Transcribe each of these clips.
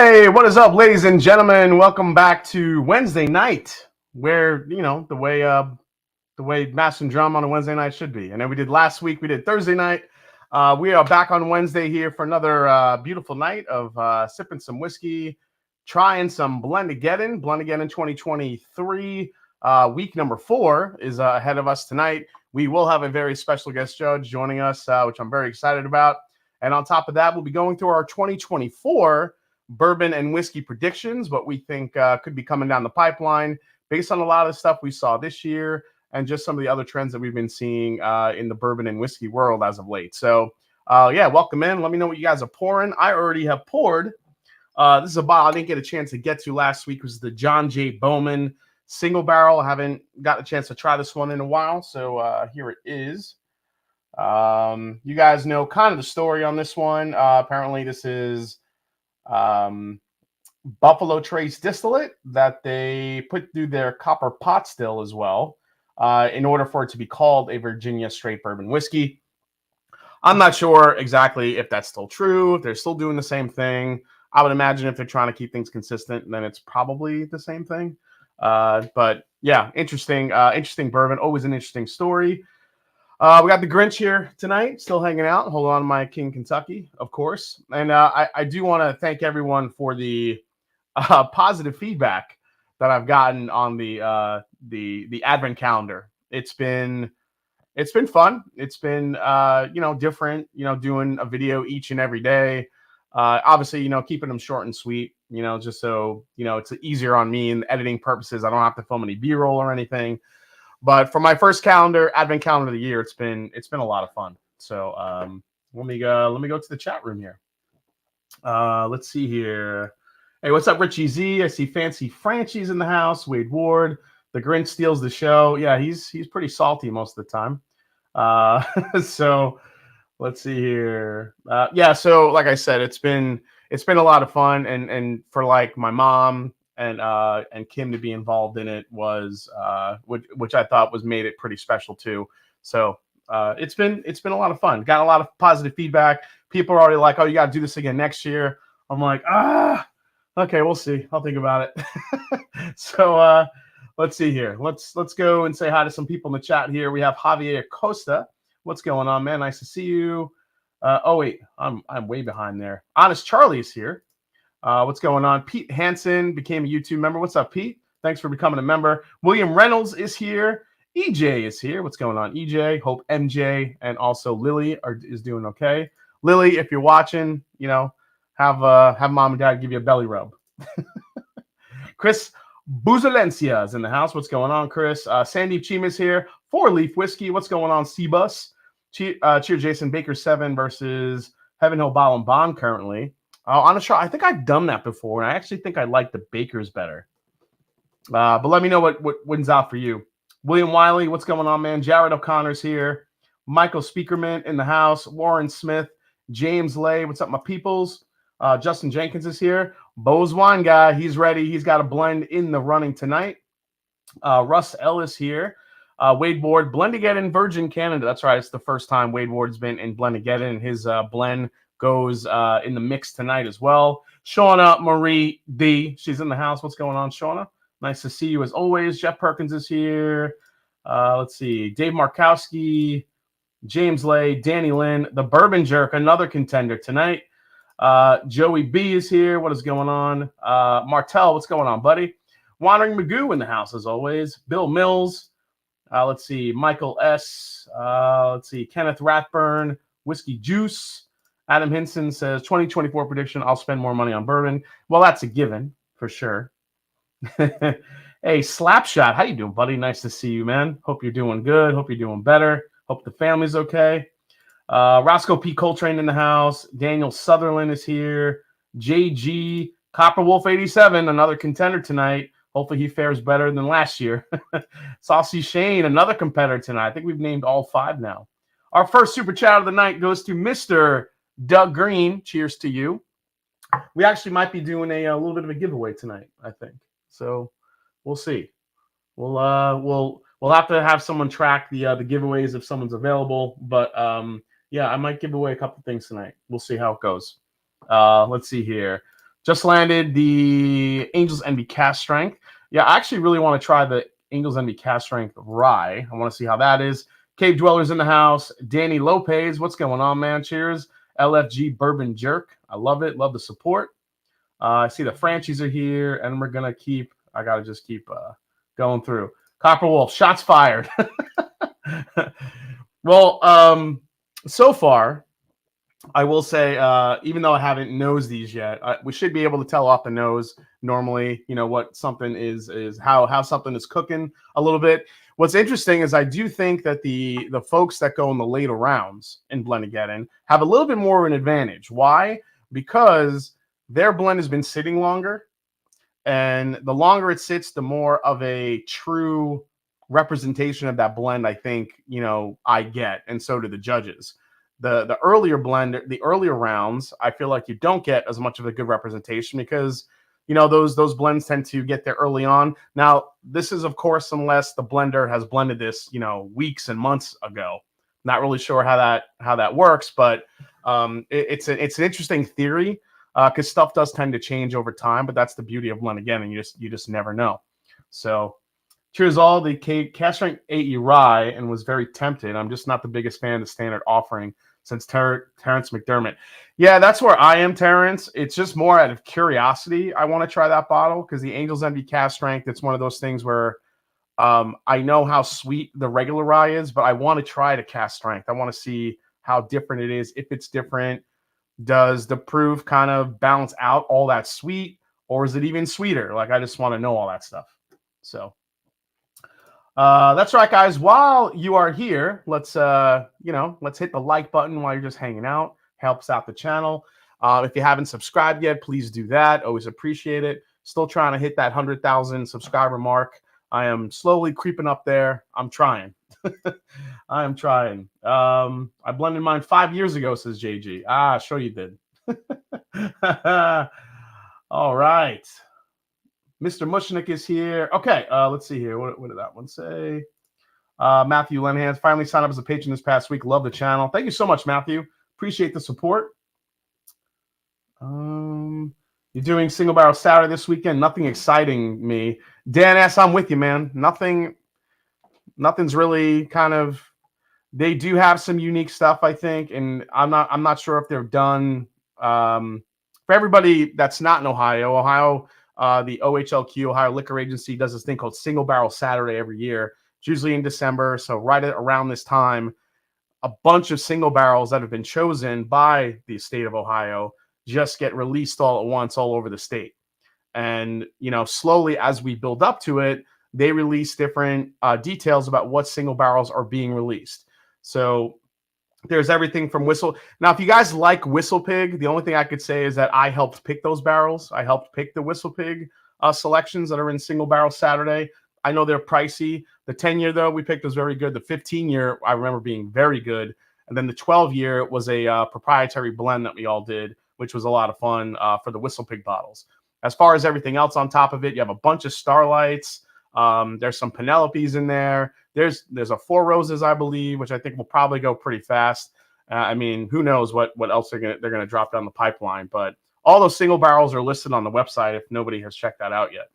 Hey, what is up, ladies and gentlemen? Welcome back to Wednesday night, where the way Mass and Drum on a Wednesday night should be. And then we did last week. We did Thursday night. We are back on Wednesday here for another beautiful night of sipping some whiskey, trying some Blendageddon 2023. Week number 4 is ahead of us tonight. We will have a very special guest judge joining us, which I'm very excited about. And on top of that, we'll be going through our 2024 bourbon and whiskey predictions, what we think could be coming down the pipeline based on a lot of stuff we saw this year and just some of the other trends that we've been seeing in the bourbon and whiskey world as of late. So, yeah, welcome in. Let me know what you guys are pouring. I already have poured. This is a bottle I didn't get a chance to get to last week. It was the John J. Bowman single barrel. I haven't got a chance to try this one in a while, so here it is. You guys know kind of the story on this one. Apparently, this is Buffalo Trace distillate that they put through their copper pot still as well in order for it to be called a Virginia straight bourbon whiskey. I'm not sure exactly if that's still true, if they're still doing the same thing. I would imagine if they're trying to keep things consistent, then it's probably the same thing. But yeah, interesting bourbon. Always an interesting story. We got the Grinch here tonight, still hanging out. Hold on to my King Kentucky, of course. And I do want to thank everyone for the positive feedback that I've gotten on the Advent calendar. It's been fun. It's been different. Doing a video each and every day. Obviously, keeping them short and sweet. Just so it's easier on me in editing purposes. I don't have to film any B-roll or anything. But for my first Advent calendar of the year, it's been a lot of fun. So let me go to the chat room here. Let's see here. Hey, what's up, Richie Z? I see Fancy Franchi's in the house. Wade Ward, the Grinch steals the show. Yeah, he's pretty salty most of the time. So let's see here. Yeah, so like I said, it's been a lot of fun, and for like my mom and Kim to be involved in it was which I thought was made it pretty special too. So it's been a lot of fun. Got a lot of positive feedback. People are already like, "Oh, you got to do this again next year." I'm like, okay, we'll see. I'll think about it. So let's see here. Let's go and say hi to some people in the chat here. We have Javier Costa. What's going on, man? Nice to see you. Oh wait, I'm way behind there. Honest Charlie's here. What's going on? Pete Hansen became a YouTube member. What's up, Pete? Thanks for becoming a member. William Reynolds is here. EJ is here. What's going on, EJ? Hope MJ and also Lily is doing okay. Lily, if you're watching, have mom and dad give you a belly rub. Chris Buzalencia is in the house. What's going on, Chris? Sandeep Chima is here. 4 Leaf Whiskey. What's going on, C-Bus? Cheer Jason Baker 7 versus Heaven Hill Bottle and Bond currently. On a show, I think I've done that before, and I actually think I like the Bakers better. But let me know what wins out for you. William Wiley, what's going on, man? Jared O'Connor's here. Michael Speakerman in the house. Warren Smith. James Lay, what's up, my peoples? Justin Jenkins is here. Bo's Wine Guy, he's ready. He's got a blend in the running tonight. Russ Ellis here. Wade Ward, Blendageddon Virgin Canada. That's right. It's the first time Wade Ward's been in Blendageddon, and his blend goes in the mix tonight as well. Shauna Marie D. She's in the house. What's going on, Shauna? Nice to see you as always. Jeff Perkins is here. Let's see. Dave Markowski, James Lay, Danny Lynn, the Bourbon Jerk, another contender tonight. Joey B is here. What is going on? Martell, what's going on, buddy? Wandering Magoo in the house as always. Bill Mills. Let's see. Michael S. Let's see. Kenneth Rathburn, Whiskey Juice. Adam Hinson says 2024 prediction. I'll spend more money on bourbon. Well, that's a given for sure. Hey, Slapshot, how you doing, buddy? Nice to see you, man. Hope you're doing good. Hope you're doing better. Hope the family's okay. Roscoe P. Coltrane in the house. Daniel Sutherland is here. JG Copperwolf 87, another contender tonight. Hopefully he fares better than last year. Saucy Shane, another competitor tonight. I think we've named all 5 now. Our first super chat of the night goes to Mr. Doug Green. Cheers to you. We actually might be doing a little bit of a giveaway tonight, I think. So we'll see. We'll have to have someone track the giveaways if someone's available. But yeah, I might give away a couple things tonight. We'll see how it goes. Let's see here. Just landed the Angels Envy Cast Strength. Yeah, I actually really want to try the Angels Envy Cast Strength Rye. I want to see how that is. Cave Dwellers in the house. Danny Lopez, what's going on, man? Cheers. LFG Bourbon Jerk. I love it. Love the support. I see the franchises are here, and we're going to keep, I got to just keep going through. Copper Wolf, shots fired. Well, so far, I will say, even though I haven't nosed these yet, we should be able to tell off the nose normally, what something is how something is cooking a little bit. What's interesting is I do think that the folks that go in the later rounds in Blendageddon have a little bit more of an advantage. Why? Because their blend has been sitting longer, and the longer it sits, the more of a true representation of that blend I think, I get, and so do the judges. The earlier blend, the earlier rounds, I feel like you don't get as much of a good representation because those blends tend to get there early on. Now, this is of course unless the blender has blended this, weeks and months ago. Not really sure how that works, but it's an interesting theory because stuff does tend to change over time. But that's the beauty of Blendageddon, and you just never know. So. Cheers all. The Cast Strength ate rye and was very tempted. I'm just not the biggest fan of the standard offering since Terrence McDermott. Yeah, that's where I am, Terrence. It's just more out of curiosity. I want to try that bottle because the Angels Envy Cast Strength, it's one of those things where I know how sweet the regular rye is, but I want to try the Cast Strength. I want to see how different it is. If it's different, does the proof kind of balance out all that sweet, or is it even sweeter? Like, I just want to know all that stuff. So. That's right, guys. While you are here, let's hit the like button while you're just hanging out. Helps out the channel. If you haven't subscribed yet, please do that. Always appreciate it. Still trying to hit that 100,000 subscriber mark. I am slowly creeping up there. I'm trying. I am trying. I blended mine 5 years ago, says JG. Sure you did. All right. Mr. Mushnick is here. Okay, let's see here. What did that one say? Matthew Lenhans finally signed up as a patron this past week. Love the channel. Thank you so much, Matthew. Appreciate the support. You're doing single barrel Saturday this weekend. Nothing exciting me. Dan S., I'm with you, man. Nothing's really kind of. They do have some unique stuff, I think, and I'm not sure if they're done. For everybody that's not in Ohio. The OHLQ, Ohio Liquor Agency, does this thing called Single Barrel Saturday every year. It's usually in December. So right around this time, a bunch of single barrels that have been chosen by the state of Ohio just get released all at once all over the state. And, slowly as we build up to it, they release different details about what single barrels are being released. So there's everything from Whistle. Now, if you guys like Whistle Pig, the only thing I could say is that I helped pick those barrels. I helped pick the Whistle Pig selections that are in Single Barrel Saturday. I know they're pricey. The 10-year, though, we picked was very good. The 15-year, I remember being very good. And then the 12-year was a proprietary blend that we all did, which was a lot of fun for the Whistle Pig bottles. As far as everything else on top of it, you have a bunch of Starlights. There's some Penelopes in there. There's a Four Roses, I believe, which I think will probably go pretty fast. Who knows what else they're gonna drop down the pipeline. But all those single barrels are listed on the website if nobody has checked that out yet.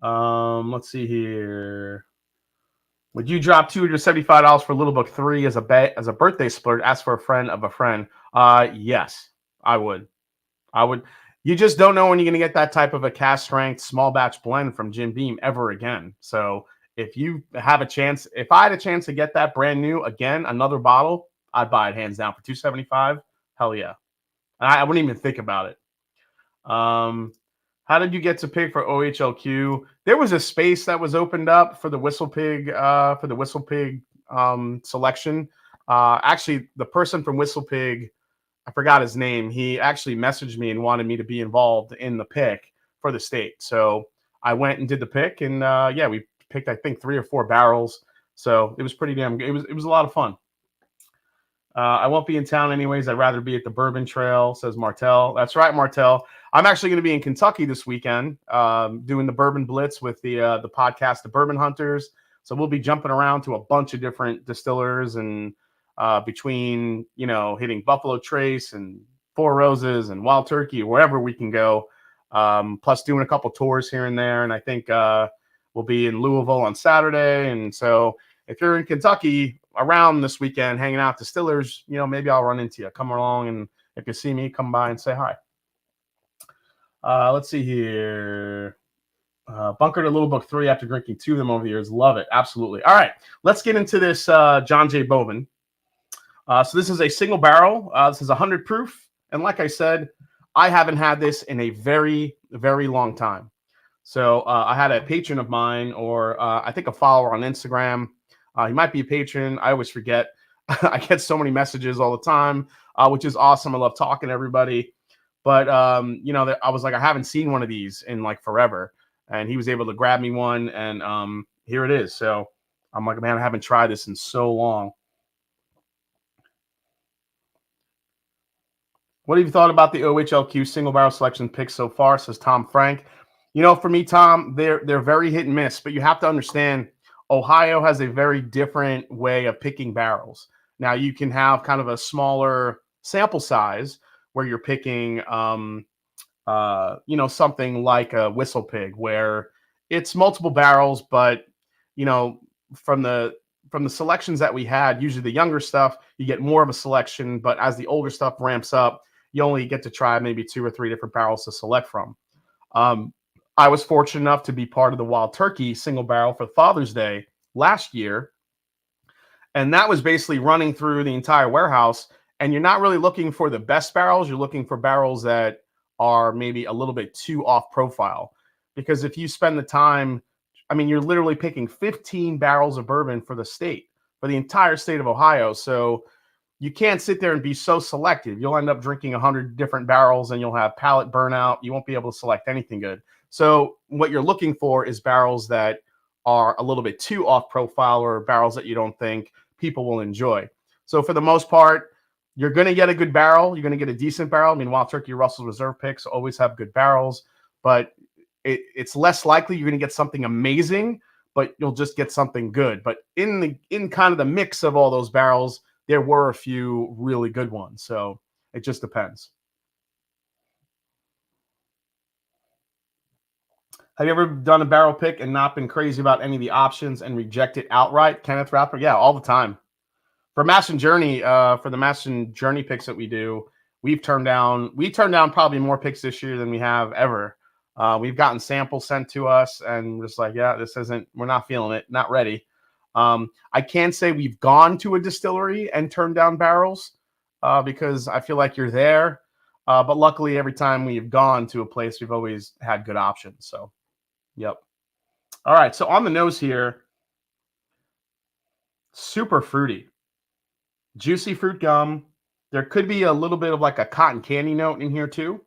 Let's see here. Would you drop $275 for Little Book 3 as a birthday splurge? Ask for a friend of a friend. Yes, I would. You just don't know when you're going to get that type of a cast strength small batch blend from Jim Beam ever again. So if you have a chance, if I had a chance to get that brand new again, another bottle, I'd buy it hands down for $275. Hell yeah. And I wouldn't even think about it. How did you get to pick for OHLQ? There was a space that was opened up for the Whistle Pig selection. Actually, the person from Whistle Pig, I forgot his name. He actually messaged me and wanted me to be involved in the pick for the state. So I went and did the pick, and we picked, I think, 3 or 4 barrels. So it was pretty damn good. It was a lot of fun. I won't be in town anyways. I'd rather be at the Bourbon Trail, says Martel. That's right, Martel. I'm actually going to be in Kentucky this weekend doing the Bourbon Blitz with the podcast, The Bourbon Hunters. So we'll be jumping around to a bunch of different distillers and between, hitting Buffalo Trace and Four Roses and Wild Turkey, wherever we can go. Plus doing a couple tours here and there. And I think we'll be in Louisville on Saturday. And so if you're in Kentucky around this weekend, hanging out at Distillers, maybe I'll run into you. Come along, and if you see me, come by and say hi. Let's see here. Bunkered a Little Book 3 after drinking 2 of them over the years. Love it. Absolutely. All right. Let's get into this John J. Bowman. So this is a single barrel. This is 100 proof. And like I said, I haven't had this in a very, very long time. So I had a patron of mine, or I think a follower on Instagram. He might be a patron. I always forget. I get so many messages all the time, which is awesome. I love talking to everybody. But, I was like, I haven't seen one of these in like forever. And he was able to grab me one. And here it is. So I'm like, man, I haven't tried this in so long. What have you thought about the OHLQ single barrel selection picks so far, says Tom Frank? For me, Tom, they're very hit and miss, but you have to understand Ohio has a very different way of picking barrels. Now, you can have kind of a smaller sample size where you're picking, something like a Whistle Pig, where it's multiple barrels, but, from the selections that we had, usually the younger stuff, you get more of a selection, but as the older stuff ramps up, you only get to try maybe 2 or 3 different barrels to select from. I was fortunate enough to be part of the Wild Turkey single barrel for Father's Day last year. And that was basically running through the entire warehouse. And you're not really looking for the best barrels. You're looking for barrels that are maybe a little bit too off profile. Because if you spend the time, you're literally picking 15 barrels of bourbon for the state, for the entire state of Ohio. So you can't sit there and be so selective. You'll end up drinking 100 different barrels and you'll have palate burnout. You won't be able to select anything good. So what you're looking for is barrels that are a little bit too off profile, or barrels that you don't think people will enjoy. So for the most part, you're going to get a good barrel. You're going to get a decent barrel. Wild Turkey Russell's Reserve picks always have good barrels, but it's less likely you're going to get something amazing, but you'll just get something good. But in kind of the mix of all those barrels, there were a few really good ones. So it just depends. Have you ever done a barrel pick and not been crazy about any of the options and reject it outright? Kenneth Rapper? Yeah, all the time. For Mass and Journey, for the Mass and Journey picks that we do, we turned down probably more picks this year than we have ever. We've gotten samples sent to us and we're just like, yeah, we're not feeling it, not ready. I can't say we've gone to a distillery and turned down barrels because I feel like you're there. But luckily, every time we've gone to a place, we've always had good options. So, yep. All right. So on the nose here, super fruity, juicy fruit gum. There could be a little bit of like a cotton candy note in here too.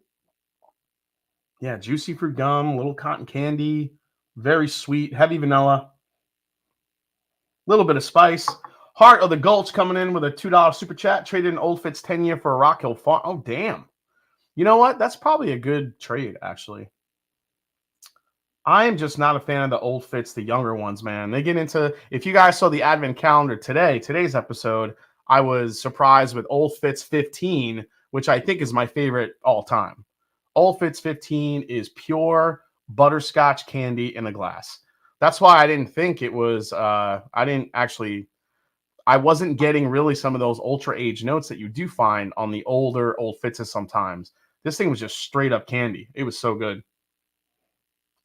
Yeah, juicy fruit gum, little cotton candy, very sweet, heavy vanilla. Little bit of spice. Heart of the Gulch coming in with a $2 super chat. Traded an Old Fitz 10-year for a Rock Hill Farm. Oh, damn. You know what? That's probably a good trade, actually. I am just not a fan of the Old Fitz, the younger ones, man. They get into, if you guys saw the Advent calendar today's episode, I was surprised with Old Fitz 15, which I think is my favorite all time. Old Fitz 15 is pure butterscotch candy in a glass. That's why I didn't think it was, I wasn't getting really some of those ultra aged notes that you do find on the older Old Fitzes sometimes. This thing was just straight up candy. It was so good.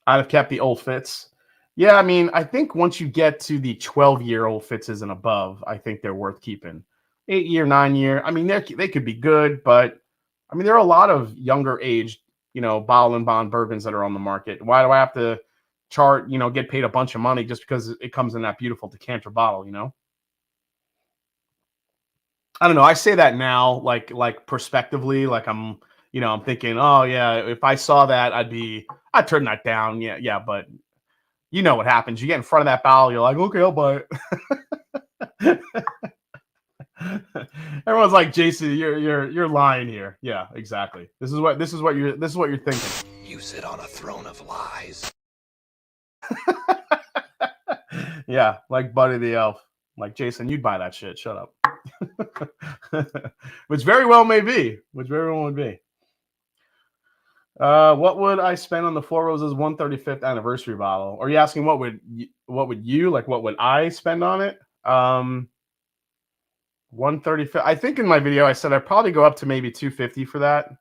I'd have kept the Old Fitz. Yeah, I think once you get to the 12-year Old Fitzes and above, I think they're worth keeping. 8-year, 9-year, they could be good, but there are a lot of younger aged, bottle and bond bourbons that are on the market. Why do I have to get paid a bunch of money just because it comes in that beautiful decanter bottle, I don't know. I say that now, like prospectively, like I'm thinking, oh yeah, if I saw that, I'd turn that down. Yeah. But you know what happens. You get in front of that bottle, you're like, okay, I'll buy it. Everyone's like, Jason, you're lying here. Yeah, exactly. This is what you're thinking. You sit on a throne of lies. Yeah, like Buddy the Elf. Like, Jason, you'd buy that shit. Shut up. Which very well may be. Which very well would be. What would I spend on the Four Roses 135th anniversary bottle? Are you asking what would I spend on it? 135th. I think in my video I said I'd probably go up to maybe 250 for that.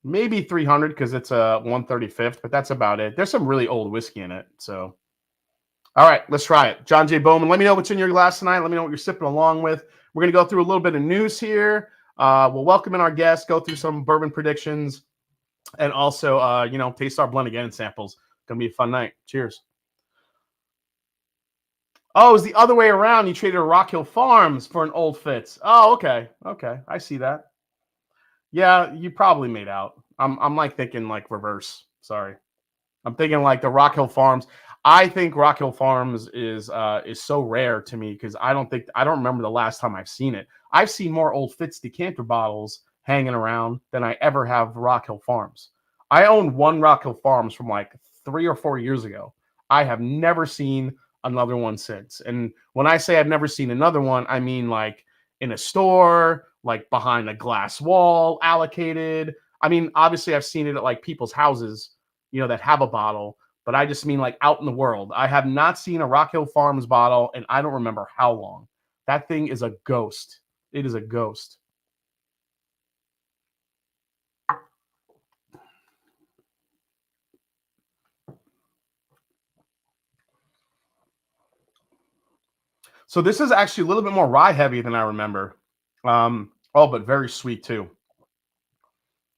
Maybe 300 because it's a 135th, but that's about it. There's some really old whiskey in it. So, all right, let's try it. John J. Bowman, let me know what's in your glass tonight. Let me know what you're sipping along with. We're going to go through a little bit of news here. We'll welcome in our guests, go through some bourbon predictions, and also, taste our Blendageddon samples. Going to be a fun night. Cheers. Oh, it was the other way around. You traded Rock Hill Farms for an Old Fitz. Oh, okay. Okay, I see that. Yeah, you probably made out. I'm like thinking like reverse. Sorry. I'm thinking like the Rock Hill Farms. I think Rock Hill Farms is so rare to me because I don't remember the last time I've seen it. I've seen more Old Fitz decanter bottles hanging around than I ever have Rock Hill Farms. I own one Rock Hill Farms from like 3 or 4 years ago. I have never seen another one since. And when I say I've never seen another one, I mean like in a store, like behind a glass wall, allocated. I mean, obviously I've seen it at like people's houses, that have a bottle, but I just mean like out in the world. I have not seen a Rock Hill Farms bottle, and I don't remember how long. That thing is a ghost. It is a ghost. So this is actually a little bit more rye heavy than I remember. But very sweet too.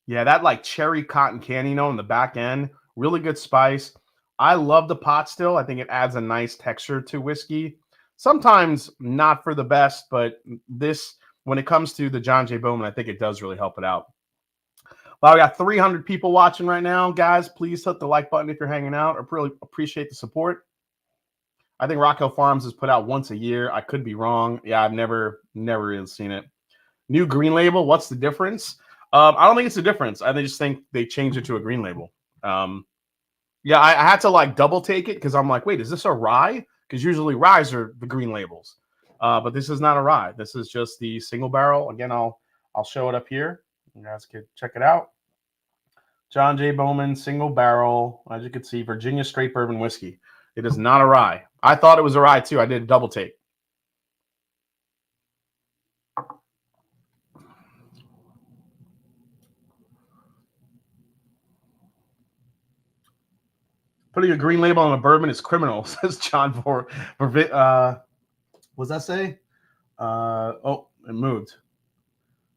Yeah, that like cherry cotton candy, in the back end, really good spice. I love the pot still. I think it adds a nice texture to whiskey. Sometimes not for the best, but this, when it comes to the John J. Bowman, I think it does really help it out. Well, I got 300 people watching right now. Guys, please hit the like button if you're hanging out. I really appreciate the support. I think Rock Hill Farms is put out once a year. I could be wrong. Yeah, I've never really seen it. New green label. What's the difference? I don't think it's a difference. I just think they changed it to a green label. Yeah, I had to like double take it because I'm like, wait, is this a rye? Because usually ryes are the green labels, but this is not a rye. This is just the single barrel. Again, I'll show it up here. You guys can check it out. John J. Bowman single barrel. As you can see, Virginia straight bourbon whiskey. It is not a rye. I thought it was a rye too. I did a double take. Putting a green label on a bourbon is criminal, says John. What does that say? It moved.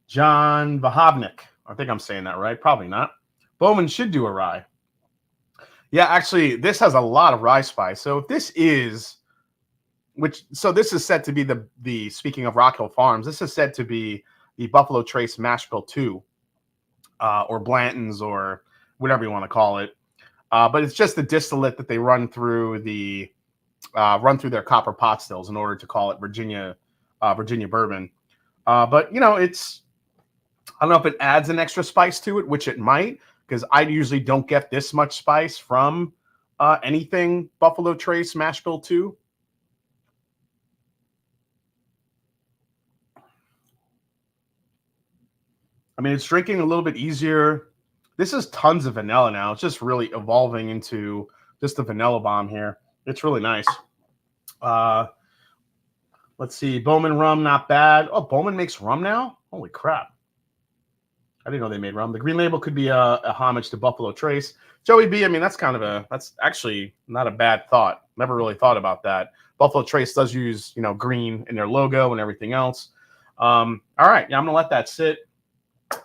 John Vahovnik. I think I'm saying that right. Probably not. Bowman should do a rye. Yeah, actually, this has a lot of rye spice. So if this is, this is said to be the speaking of Rock Hill Farms, this is said to be the Buffalo Trace Mash Bill 2, or Blanton's, or whatever you want to call it. But it's just the distillate that they run through their copper pot stills in order to call it Virginia bourbon. But it's, I don't know if it adds an extra spice to it, which it might, because I usually don't get this much spice from anything Buffalo Trace Mash Bill 2. I mean, it's drinking a little bit easier. This is tons of vanilla now. It's just really evolving into just a vanilla bomb here. It's really nice. Let's see. Bowman rum, not bad. Oh, Bowman makes rum now? Holy crap. I didn't know they made rum. The green label could be a homage to Buffalo Trace. Joey B, I mean, that's actually not a bad thought. Never really thought about that. Buffalo Trace does use, green in their logo and everything else. All right. Yeah, I'm going to let that sit.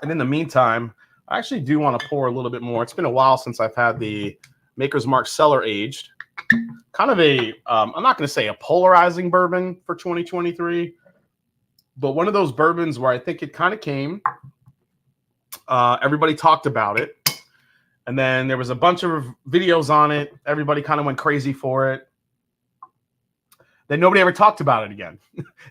And in the meantime, I actually do want to pour a little bit more. It's been a while since I've had the Maker's Mark Cellar Aged. Kind of I'm not going to say a polarizing bourbon for 2023, but one of those bourbons where I think it kind of came. Everybody talked about it. And then there was a bunch of videos on it. Everybody kind of went crazy for it. Then nobody ever talked about it again.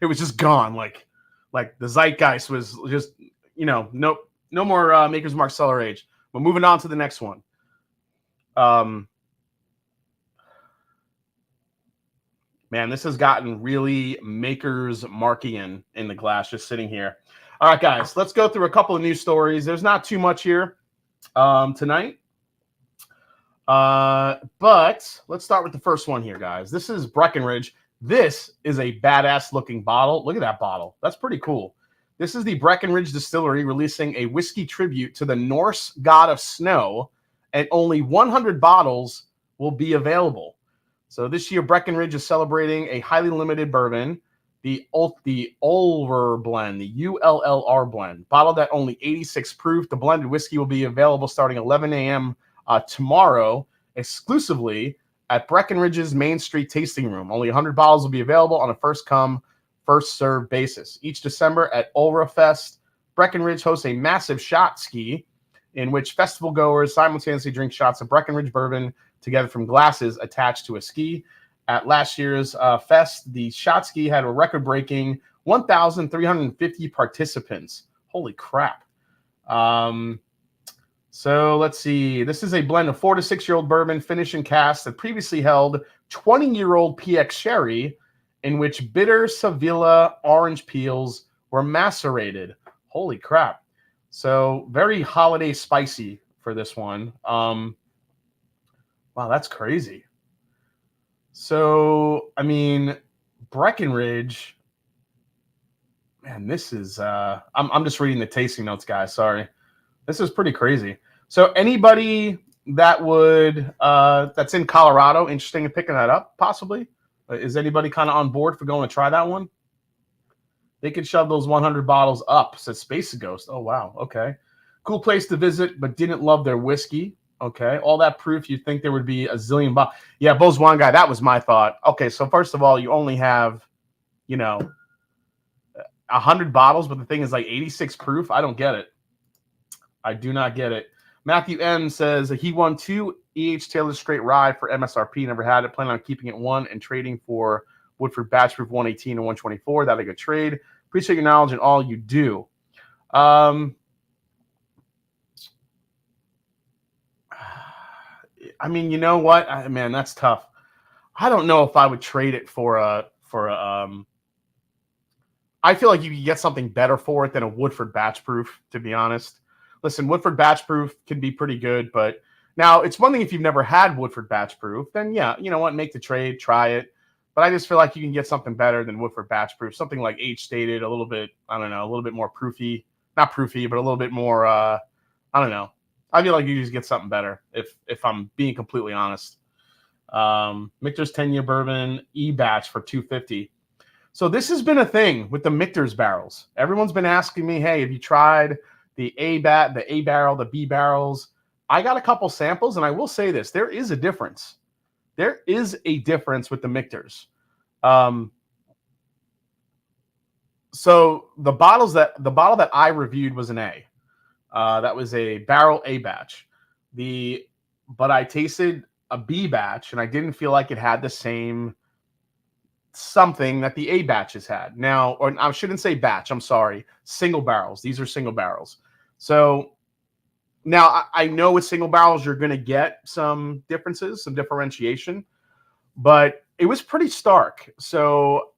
It was just gone. Like the zeitgeist was just, no more Maker's Mark Cellar Age. We're moving on to the next one. Man, this has gotten really Maker's Markian in the glass just sitting here. All right, guys, let's go through a couple of news stories. There's not too much here tonight. But let's start with the first one here, guys. This is Breckenridge. This is a badass looking bottle. Look at that bottle. That's pretty cool. This is the Breckenridge Distillery releasing a whiskey tribute to the Norse god of snow, and only 100 bottles will be available. So this year, Breckenridge is celebrating a highly limited bourbon, the Ulver blend, the ULLR blend, bottled at only 86 proof. The blended whiskey will be available starting 11 a.m. Tomorrow, exclusively at Breckenridge's Main Street Tasting Room. Only 100 bottles will be available on a first-come, first-served basis. Each December at Ulra Fest, Breckenridge hosts a massive shot ski in which festival goers simultaneously drink shots of Breckenridge bourbon together from glasses attached to a ski. At last year's fest, the shot ski had a record-breaking 1,350 participants. Holy crap. So let's see. This is a blend of 4 to 6-year-old bourbon finish and cast that previously held 20-year-old PX sherry in which bitter Sevilla orange peels were macerated. Holy crap. So very holiday spicy for this one. Wow, that's crazy. So, I mean, Breckenridge, man, this is, I'm just reading the tasting notes, guys. Sorry. This is pretty crazy. So anybody that would, that's in Colorado, interested in picking that up, possibly? Is anybody kind of on board for going to try that one? They could shove those 100 bottles up, says Space Ghost. Oh, wow. Okay. Cool place to visit, but didn't love their whiskey. Okay. All that proof, you'd think there would be a zillion bottles. Yeah, Bo's one guy. That was my thought. Okay. So first of all, you only have, 100 bottles, but the thing is like 86 proof. I don't get it. I do not get it. Matthew M says he won 2 E.H. Taylor Straight Rye for MSRP. Never had it. Planning on keeping it 1 and trading for Woodford Batch Proof 118 and 124. That'd be a good trade. Appreciate your knowledge and all you do. I mean, you know what? Man, that's tough. I don't know if I would trade it for a I feel like you could get something better for it than a Woodford Batch Proof, to be honest. Listen, Woodford Batch Proof can be pretty good, but now it's one thing if you've never had Woodford Batch Proof, then yeah, you know what, make the trade, try it. But I just feel like you can get something better than Woodford Batch Proof, something like H stated, a little bit, I don't know, a little bit more proofy, not proofy, but a little bit more, I don't know. I feel like you just get something better if I'm being completely honest. Michter's 10-year bourbon E-batch for $250. So this has been a thing with the Michter's barrels. Everyone's been asking me, hey, have you tried the A barrel, the B barrels? I got a couple samples, and I will say this: there is a difference. There is a difference with the Michter's. So the bottle that I reviewed was an A. That was a barrel A batch. But I tasted a B batch, and I didn't feel like it had the same something that the A batches had. Now, or I shouldn't say batch, I'm sorry. Single barrels. These are single barrels. So now I know with single barrels you're going to get some differences, some differentiation, but it was pretty stark. So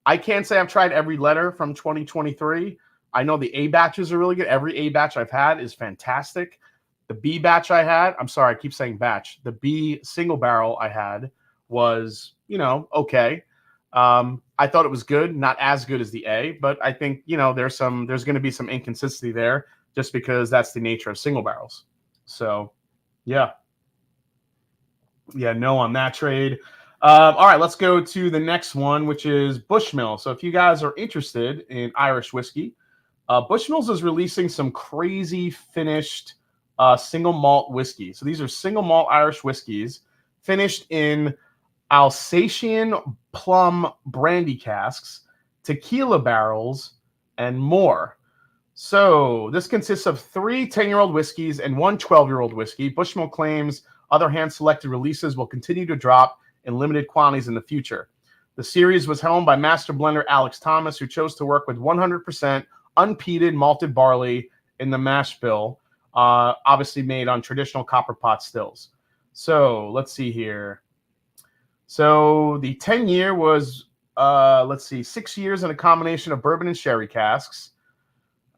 I can't say I've tried every letter from 2023. I know the A batches are really good. Every A batch I've had is fantastic. The B batch I had, I'm sorry, I keep saying batch. The B single barrel I had was, okay. I thought it was good, not as good as the A, but I think, there's going to be some inconsistency there just because that's the nature of single barrels. So, yeah. Yeah, no on that trade. All right, let's go to the next one, which is Bushmill. So if you guys are interested in Irish whiskey, Bushmills is releasing some crazy finished single malt whiskey. So these are single malt Irish whiskeys finished in Alsatian plum brandy casks, tequila barrels, and more. So this consists of 3 10-year-old whiskeys and 1 12-year-old whiskey. Bushmill claims other hand-selected releases will continue to drop in limited quantities in the future. The series was helmed by master blender Alex Thomas, who chose to work with 100% unpeated malted barley in the mash bill, obviously made on traditional copper pot stills. So let's see here. So the 10-year was, let's see, 6 years in a combination of bourbon and sherry casks.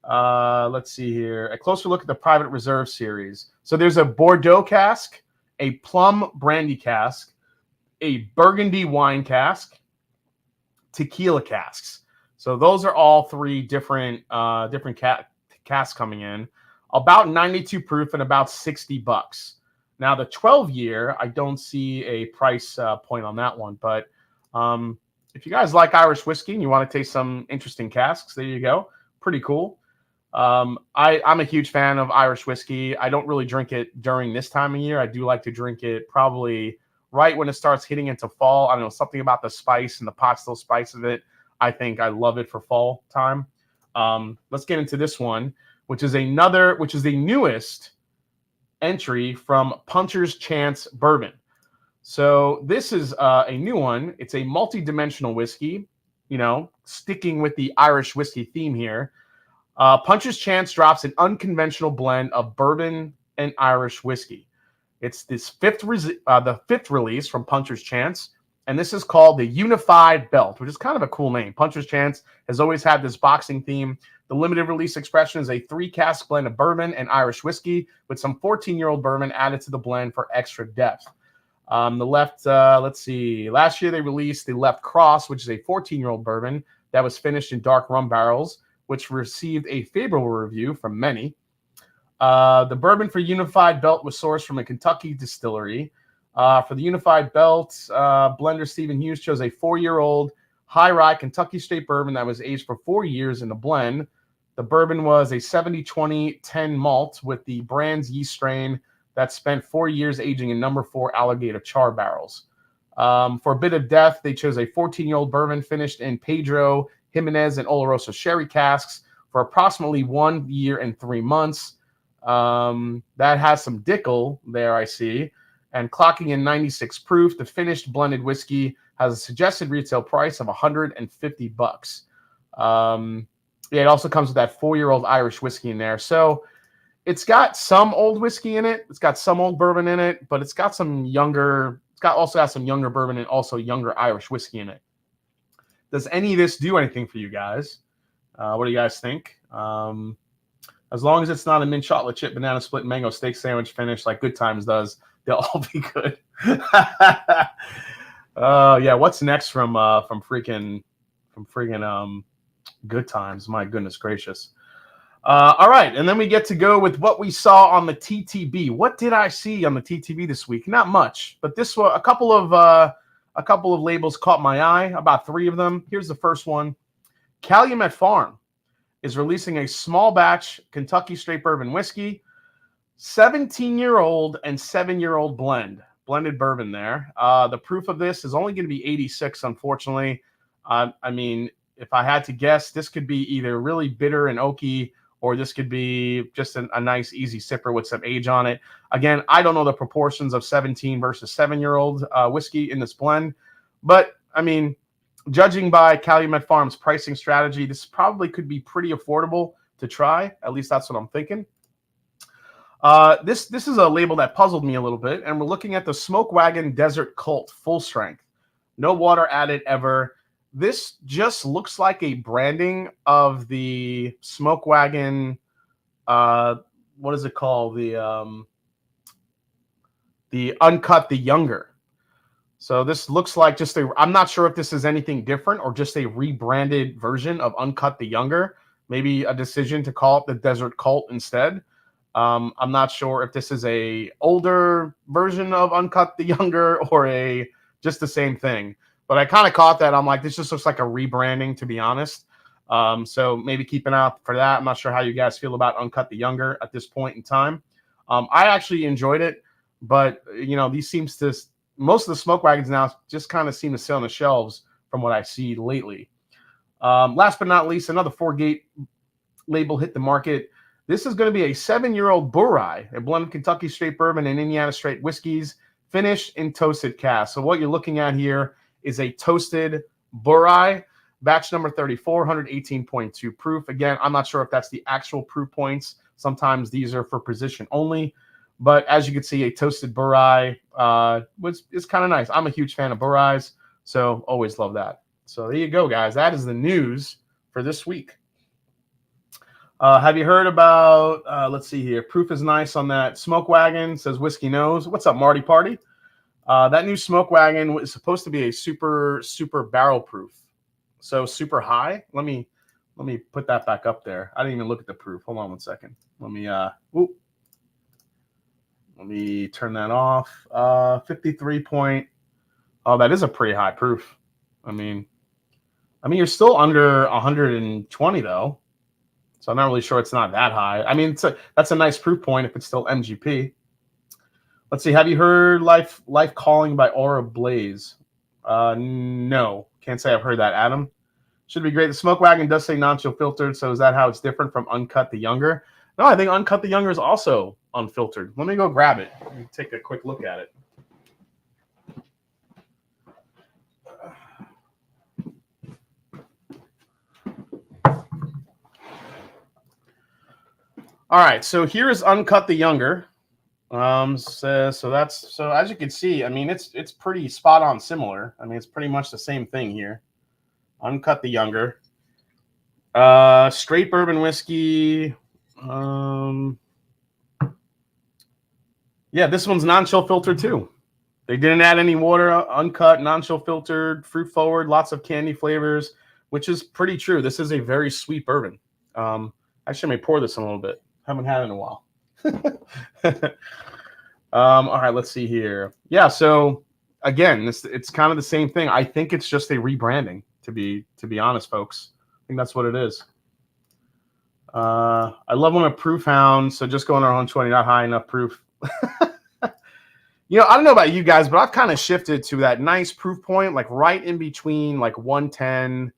Let's see here. A closer look at the Private Reserve series. So there's a Bordeaux cask, a plum brandy cask, a burgundy wine cask, tequila casks. So those are all three different casks coming in. About 92 proof and about $60. Now the 12-year, I don't see a price point on that one, but if you guys like Irish whiskey and you want to taste some interesting casks, there you go. Pretty cool. I'm a huge fan of Irish whiskey. I don't really drink it during this time of year. I do like to drink it probably right when it starts hitting into fall. I don't know, something about the spice and the pot still spice of it. I think I love it for fall time. Let's get into this one, which is the newest entry from Puncher's Chance Bourbon. So this is a new one. It's a multi-dimensional whiskey, you know, sticking with the Irish whiskey theme here. Puncher's Chance drops an unconventional blend of bourbon and Irish whiskey. It's the fifth release from Puncher's Chance, and this is called the Unified Belt, which is kind of a cool name. Puncher's Chance has always had this boxing theme. The limited release expression is a 3-cask blend of bourbon and Irish whiskey with some 14-year-old bourbon added to the blend for extra depth. Let's see. Last year they released the Left Cross, which is a 14-year-old bourbon that was finished in dark rum barrels, which received a favorable review from many. The bourbon for Unified Belt was sourced from a Kentucky distillery. For the Unified Belt, blender Stephen Hughes chose a 4-year-old high rye Kentucky straight bourbon that was aged for 4 years in the blend. The bourbon was a 70-20-10 malt with the brand's yeast strain that spent 4 years aging in number 4 alligator char barrels. For a bit of depth, they chose a 14-year-old bourbon finished in Pedro, Jimenez, and Oloroso sherry casks for approximately 1 year and 3 months. That has some Dickel there, I see. And clocking in 96 proof, the finished blended whiskey has a suggested retail price of $150. Yeah, it also comes with that 4-year-old Irish whiskey in there. So it's got some old whiskey in it. It's got some old bourbon in it, but it's got some younger. Also got some younger bourbon and also younger Irish whiskey in it. Does any of this do anything for you guys? What do you guys think? As long as it's not a mint chocolate chip banana split mango steak sandwich finish like Good Times does, they'll all be good. Yeah. What's next from freaking Good Times? My goodness gracious. All right, and then we get to go with what we saw on the TTB. What did I see on the TTB this week? Not much, but this was a couple of labels caught my eye. About 3 of them. Here's the first one. Calumet Farm is releasing a small batch Kentucky straight bourbon whiskey, 17-year-old and 7-year-old blended bourbon there. The proof of this is only going to be 86, unfortunately. I mean, if I had to guess, this could be either really bitter and oaky, or this could be just a nice, easy sipper with some age on it. Again, I don't know the proportions of 17 versus 7-year-old whiskey in this blend, but I mean, judging by Calumet Farm's pricing strategy, this probably could be pretty affordable to try. At least that's what I'm thinking. This is a label that puzzled me a little bit, and we're looking at the Smoke Wagon Desert Cult Full Strength. No water added ever. This just looks like a branding of the Smoke Wagon. What is it called? The Uncut the Younger. So this looks like just I'm not sure if this is anything different or just a rebranded version of Uncut the Younger. Maybe a decision to call it the Desert Cult instead. I'm not sure if this is a older version of Uncut the Younger or just the same thing. But I kind of caught that. I'm like, this just looks like a rebranding, to be honest. So maybe keep an eye out for that. I'm not sure how you guys feel about Uncut the Younger at this point in time. I actually enjoyed it, but you know, most of the smoke wagons now just kind of seem to sit on the shelves from what I see lately. Last but not least, another 4-gate label hit the market. This is going to be a 7-year-old Bull-Rye, a blend of Kentucky straight bourbon and Indiana straight whiskeys, finished in toasted cask. So what you're looking at here is a toasted Bull-Rye, batch number 34, 118.2 proof. Again, I'm not sure if that's the actual proof points. Sometimes these are for position only. But as you can see, a toasted Burai is kind of nice. I'm a huge fan of Burais, so always love that. So there you go, guys. That is the news for this week. Have you heard about, let's see here, proof is nice on that Smoke Wagon, says Whiskey Knows. What's up, Marty Party? That new Smoke Wagon is supposed to be a super barrel proof. So super high. Let me put that back up there. I didn't even look at the proof. Hold on one second. Let me turn that off. 53 point. Oh, that is a pretty high proof. I mean, you're still under 120 though. So I'm not really sure it's not that high. I mean, that's a nice proof point if it's still MGP. Let's see. Have you heard Life Calling by Aura Blaze? No. Can't say I've heard that, Adam. Should be great. The Smoke Wagon does say non-chill filtered, so is that how it's different from Uncut the Younger? No, I think Uncut the Younger is also unfiltered. Let me go grab it. Let me take a quick look at it. All right, so here is Uncut the Younger. So as you can see, I mean, it's pretty spot on similar. I mean, it's pretty much the same thing here. Uncut the Younger. Straight bourbon whiskey. Yeah, this one's non-chill filtered too. They didn't add any water, uncut, non-chill filtered, fruit forward, lots of candy flavors, which is pretty true. This is a very sweet bourbon. Actually, I may pour this in a little bit. Haven't had it in a while. All right, let's see here. Yeah, so again, it's kind of the same thing. I think it's just a rebranding, to be honest, folks. I think that's what it is. I love when a proof hound, so just going around 20, not high enough proof. You know, I don't know about you guys, but I've kind of shifted to that nice proof point, like right in between like 110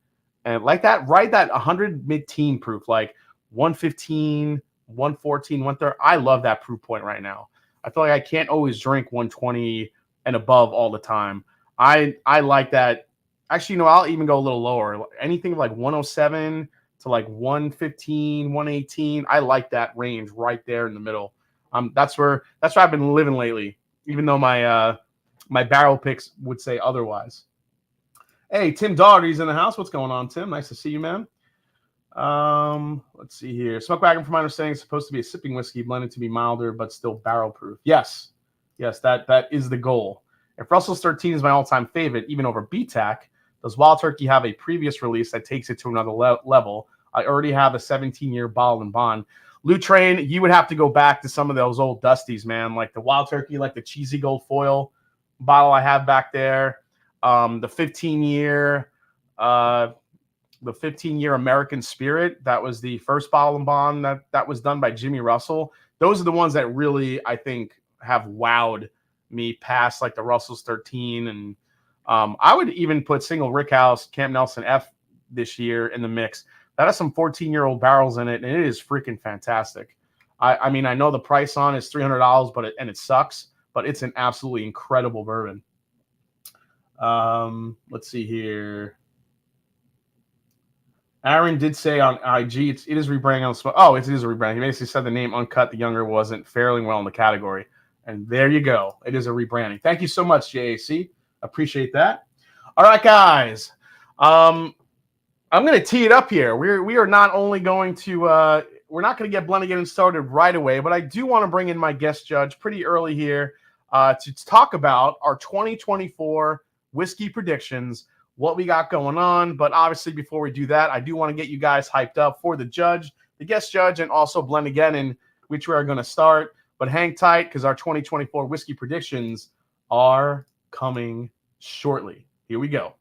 and like that, right, that 100 mid-teen proof, like 115, 114, 130. I love that proof point right now. I feel like I can't always drink 120 and above all the time. I like that. Actually, you know, I'll even go a little lower. Anything like 107 to like 115, 118. I like that range right there in the middle. That's where I've been living lately, even though my my barrel picks would say otherwise. Hey, Tim Daugherty's in the house. What's going on, Tim? Nice to see you, man. Let's see here. Smoke Wagon, from my understanding, is supposed to be a sipping whiskey blended to be milder but still barrel proof. Yes, that is the goal. If Russell's 13 is my all-time favorite, even over BTAC, does Wild Turkey have a previous release that takes it to another level? I already have a 17-year bottle and bond. Loot Train, you would have to go back to some of those old Dusties, man, like the Wild Turkey, like the cheesy gold foil bottle I have back there. The 15-year American Spirit, that was the first bottle and bond that was done by Jimmy Russell. Those are the ones that really, I think, have wowed me past like the Russell's 13. And I would even put Single Rickhouse Camp Nelson F this year in the mix. That has some 14-year-old barrels in it, and it is freaking fantastic. I mean, I know the price on is $300, but it sucks, but it's an absolutely incredible bourbon. Let's see here. Aaron did say on IG it is rebranding on Smoke. Oh, it is a rebranding. He basically said the name Uncut the Younger wasn't faring well in the category. And there you go. It is a rebranding. Thank you so much, JAC. Appreciate that. All right, guys. I'm going to tee it up here. We are not only going to we're not going to get Blendageddon started right away, but I do want to bring in my guest judge pretty early here to talk about our 2024 whiskey predictions, what we got going on. But obviously, before we do that, I do want to get you guys hyped up for the judge, the guest judge, and also Blendageddon, which we are going to start. But hang tight because our 2024 whiskey predictions are coming shortly. Here we go.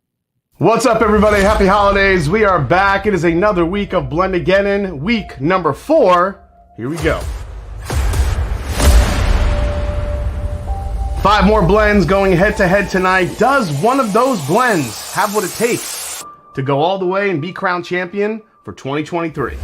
What's up, everybody? Happy holidays. We are back. It is another week of Blendageddon, week number 4. Here we go. 5 more blends going head-to-head tonight. Does one of those blends have what it takes to go all the way and be crowned champion for 2023?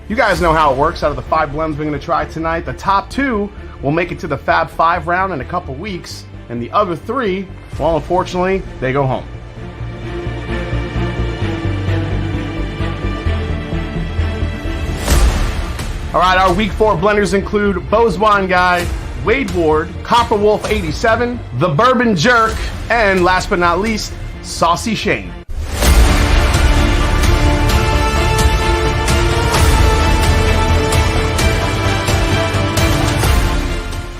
You guys know how it works. Out of the 5 blends we're going to try tonight, the top 2 will make it to the Fab 5 round in a couple weeks, and the other 3, well, unfortunately, they go home. All right, our week 4 blenders include Bourbon Guy, Wade Ward, Copper Wolf 87, the Bourbon Jerk, and last but not least, Saucy Shane.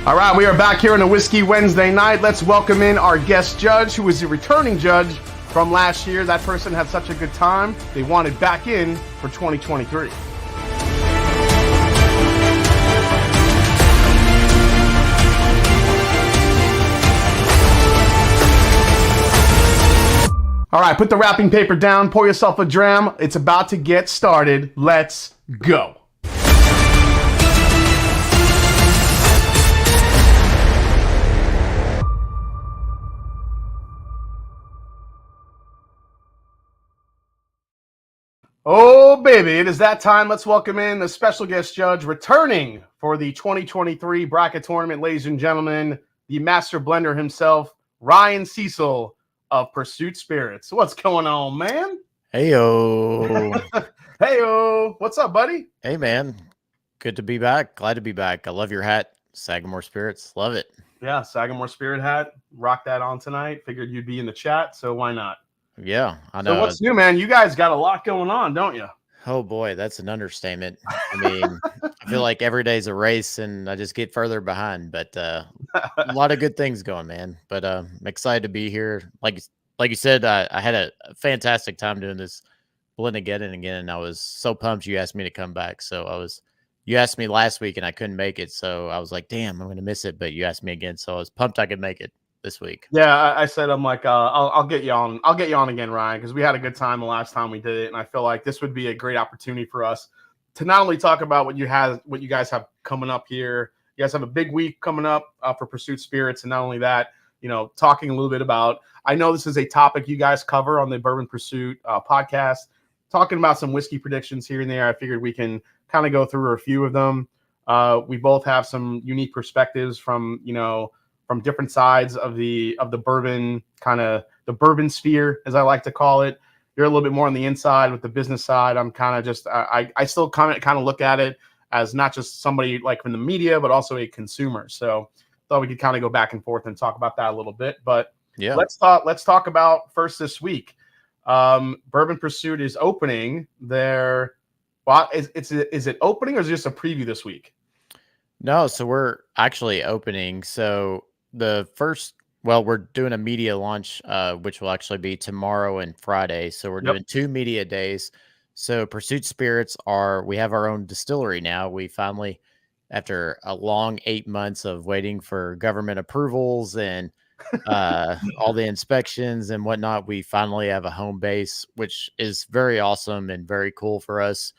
All right, we are back here on a Whiskey Wednesday night. Let's welcome in our guest judge, who is a returning judge from last year. That person had such a good time, they wanted back in for 2023. All right, put the wrapping paper down, pour yourself a dram. It's about to get started. Let's go. Oh, baby, it is that time. Let's welcome in the special guest judge returning for the 2023 bracket tournament, ladies and gentlemen, the master blender himself, Ryan Cecil of Pursuit Spirits. What's going on, man? Heyo. Heyo. What's up, buddy? Hey, man. Good to be back. Glad to be back. I love your hat. Sagamore Spirits. Love it. Yeah, Sagamore Spirit hat. Rock that on tonight. Figured you'd be in the chat, so why not? Yeah, I know. So what's new, man? You guys got a lot going on, don't you? Oh, boy, that's an understatement. I mean, I feel like every day's a race, and I just get further behind. But a lot of good things going, man. But I'm excited to be here. Like you said, I had a fantastic time doing this Blendageddon again, and I was so pumped you asked me to come back. So you asked me last week, and I couldn't make it. So I was like, damn, I'm going to miss it. But you asked me again, so I was pumped I could make it this week. Yeah, I said I'm like I'll get you on. I'll get you on again, Ryan, because we had a good time the last time we did it, and I feel like this would be a great opportunity for us to not only talk about what you guys have coming up here. You guys have a big week coming up for Pursuit Spirits, and not only that, talking a little bit about. I know this is a topic you guys cover on the Bourbon Pursuit podcast, talking about some whiskey predictions here and there. I figured we can kind of go through a few of them. We both have some unique perspectives from different sides of the bourbon, kind of the bourbon sphere, as I like to call it. You're a little bit more on the inside with the business side. I'm kind of just, I still kind of look at it as not just somebody like from the media, but also a consumer. So thought we could kind of go back and forth and talk about that a little bit. But yeah, let's talk about first this week. Bourbon Pursuit is opening their, well, is it opening or is it just a preview this week? No, so we're actually opening. So we're doing a media launch, which will actually be tomorrow and Friday. So we're doing 2 media days. So Pursuit Spirits we have our own distillery now. We finally, after a long 8 months of waiting for government approvals and all the inspections and whatnot, we finally have a home base, which is very awesome and very cool for us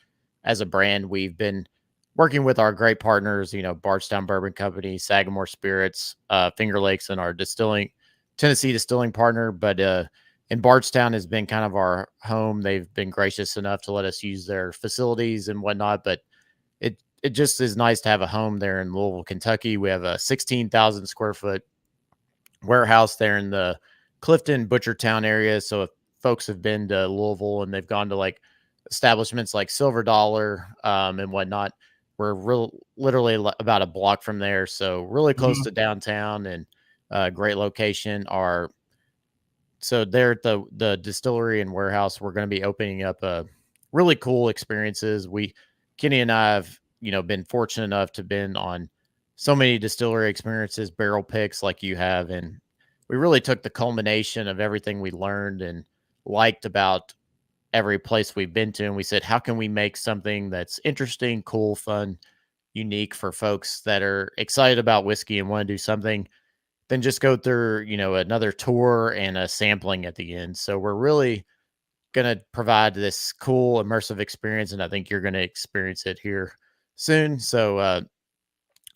as a brand. We've been working with our great partners, Bardstown Bourbon Company, Sagamore Spirits, Finger Lakes, and our Tennessee distilling partner. But and Bardstown has been kind of our home. They've been gracious enough to let us use their facilities and whatnot. But it just is nice to have a home there in Louisville, Kentucky. We have a 16,000 square foot warehouse there in the Clifton Butchertown area. So if folks have been to Louisville and they've gone to like establishments like Silver Dollar and whatnot, we're literally about a block from there. So really close to downtown and great location. So there at the distillery and warehouse, we're going to be opening up really cool experiences. Kenny and I have, been fortunate enough to been on so many distillery experiences, barrel picks like you have. And we really took the culmination of everything we learned and liked about every place we've been to. And we said, how can we make something that's interesting, cool, fun, unique for folks that are excited about whiskey and want to do something, then just go through, another tour and a sampling at the end. So we're really going to provide this cool, immersive experience. And I think you're going to experience it here soon. So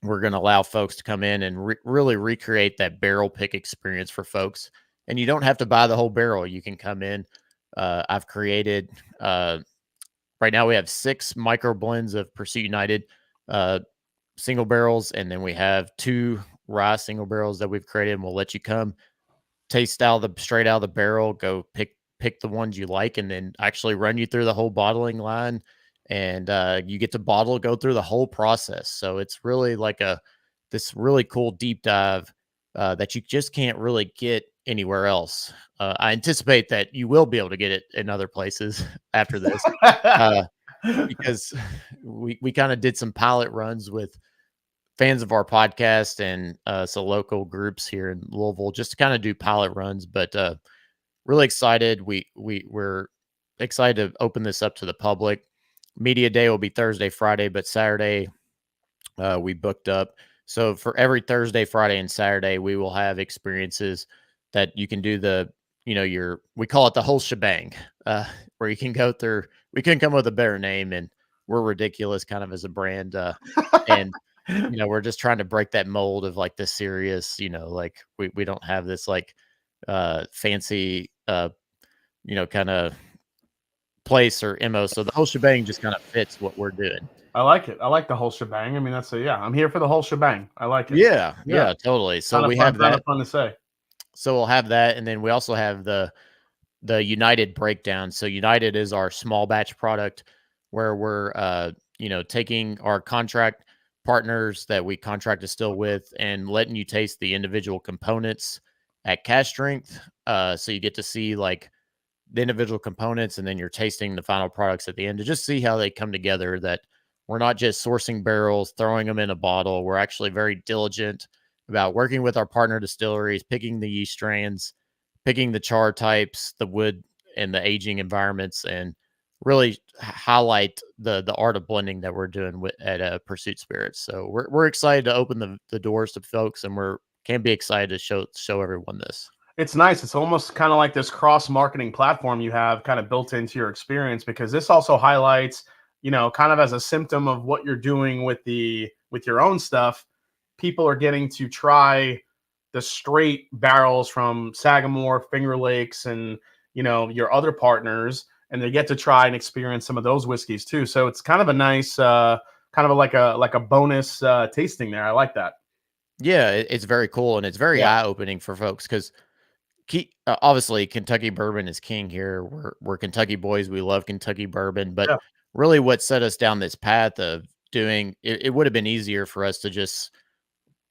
we're going to allow folks to come in and really recreate that barrel pick experience for folks. And you don't have to buy the whole barrel. You can come in. I've created right now we have 6 micro blends of Pursuit United uh, single barrels, and then we have 2 rye single barrels that we've created. And we'll let you come taste straight out of the barrel, go pick the ones you like, and then actually run you through the whole bottling line. And you get to go through the whole process. So it's really like this really cool deep dive that you just can't really get anywhere else. I anticipate that you will be able to get it in other places after this, uh, because we kind of did some pilot runs with fans of our podcast and some local groups here in Louisville just to kind of do pilot runs. But really excited. We're excited to open this up to the public. Media day will be Thursday, Friday, but Saturday we booked up. So for every Thursday, Friday, and Saturday, we will have experiences that you can do we call it the whole shebang, where you can go through. We couldn't come up with a better name, and we're ridiculous kind of as a brand. And we're just trying to break that mold of like the serious, like we don't have this like fancy, kind of place or MO. So the whole shebang just kind of fits what we're doing. I like it. I like the whole shebang. I mean, I'm here for the whole shebang. I like it. Yeah, totally. So we have that. Kind of fun to say. So we'll have that, and then we also have the United breakdown. So United is our small batch product where we're taking our contract partners that we contract distill with and letting you taste the individual components at cask strength. So you get to see like the individual components, and then you're tasting the final products at the end to just see how they come together. That we're not just sourcing barrels, throwing them in a bottle. We're actually very diligent about working with our partner distilleries, picking the yeast strains, picking the char types, the wood, and the aging environments, and really highlight the art of blending that we're doing at Pursuit Spirits. So we're excited to open the doors to folks, and can be excited to show everyone this. It's nice. It's almost kind of like this cross marketing platform you have kind of built into your experience, because this also highlights, kind of as a symptom of what you're doing with your own stuff. People are getting to try the straight barrels from Sagamore, Finger Lakes, and your other partners, and they get to try and experience some of those whiskeys too. So it's kind of a nice, kind of like a bonus tasting there. I like that. Yeah, it's very cool, and it's very eye-opening for folks because obviously Kentucky bourbon is king here. We're Kentucky boys. We love Kentucky bourbon, but really what set us down this path of doing it would have been easier for us to just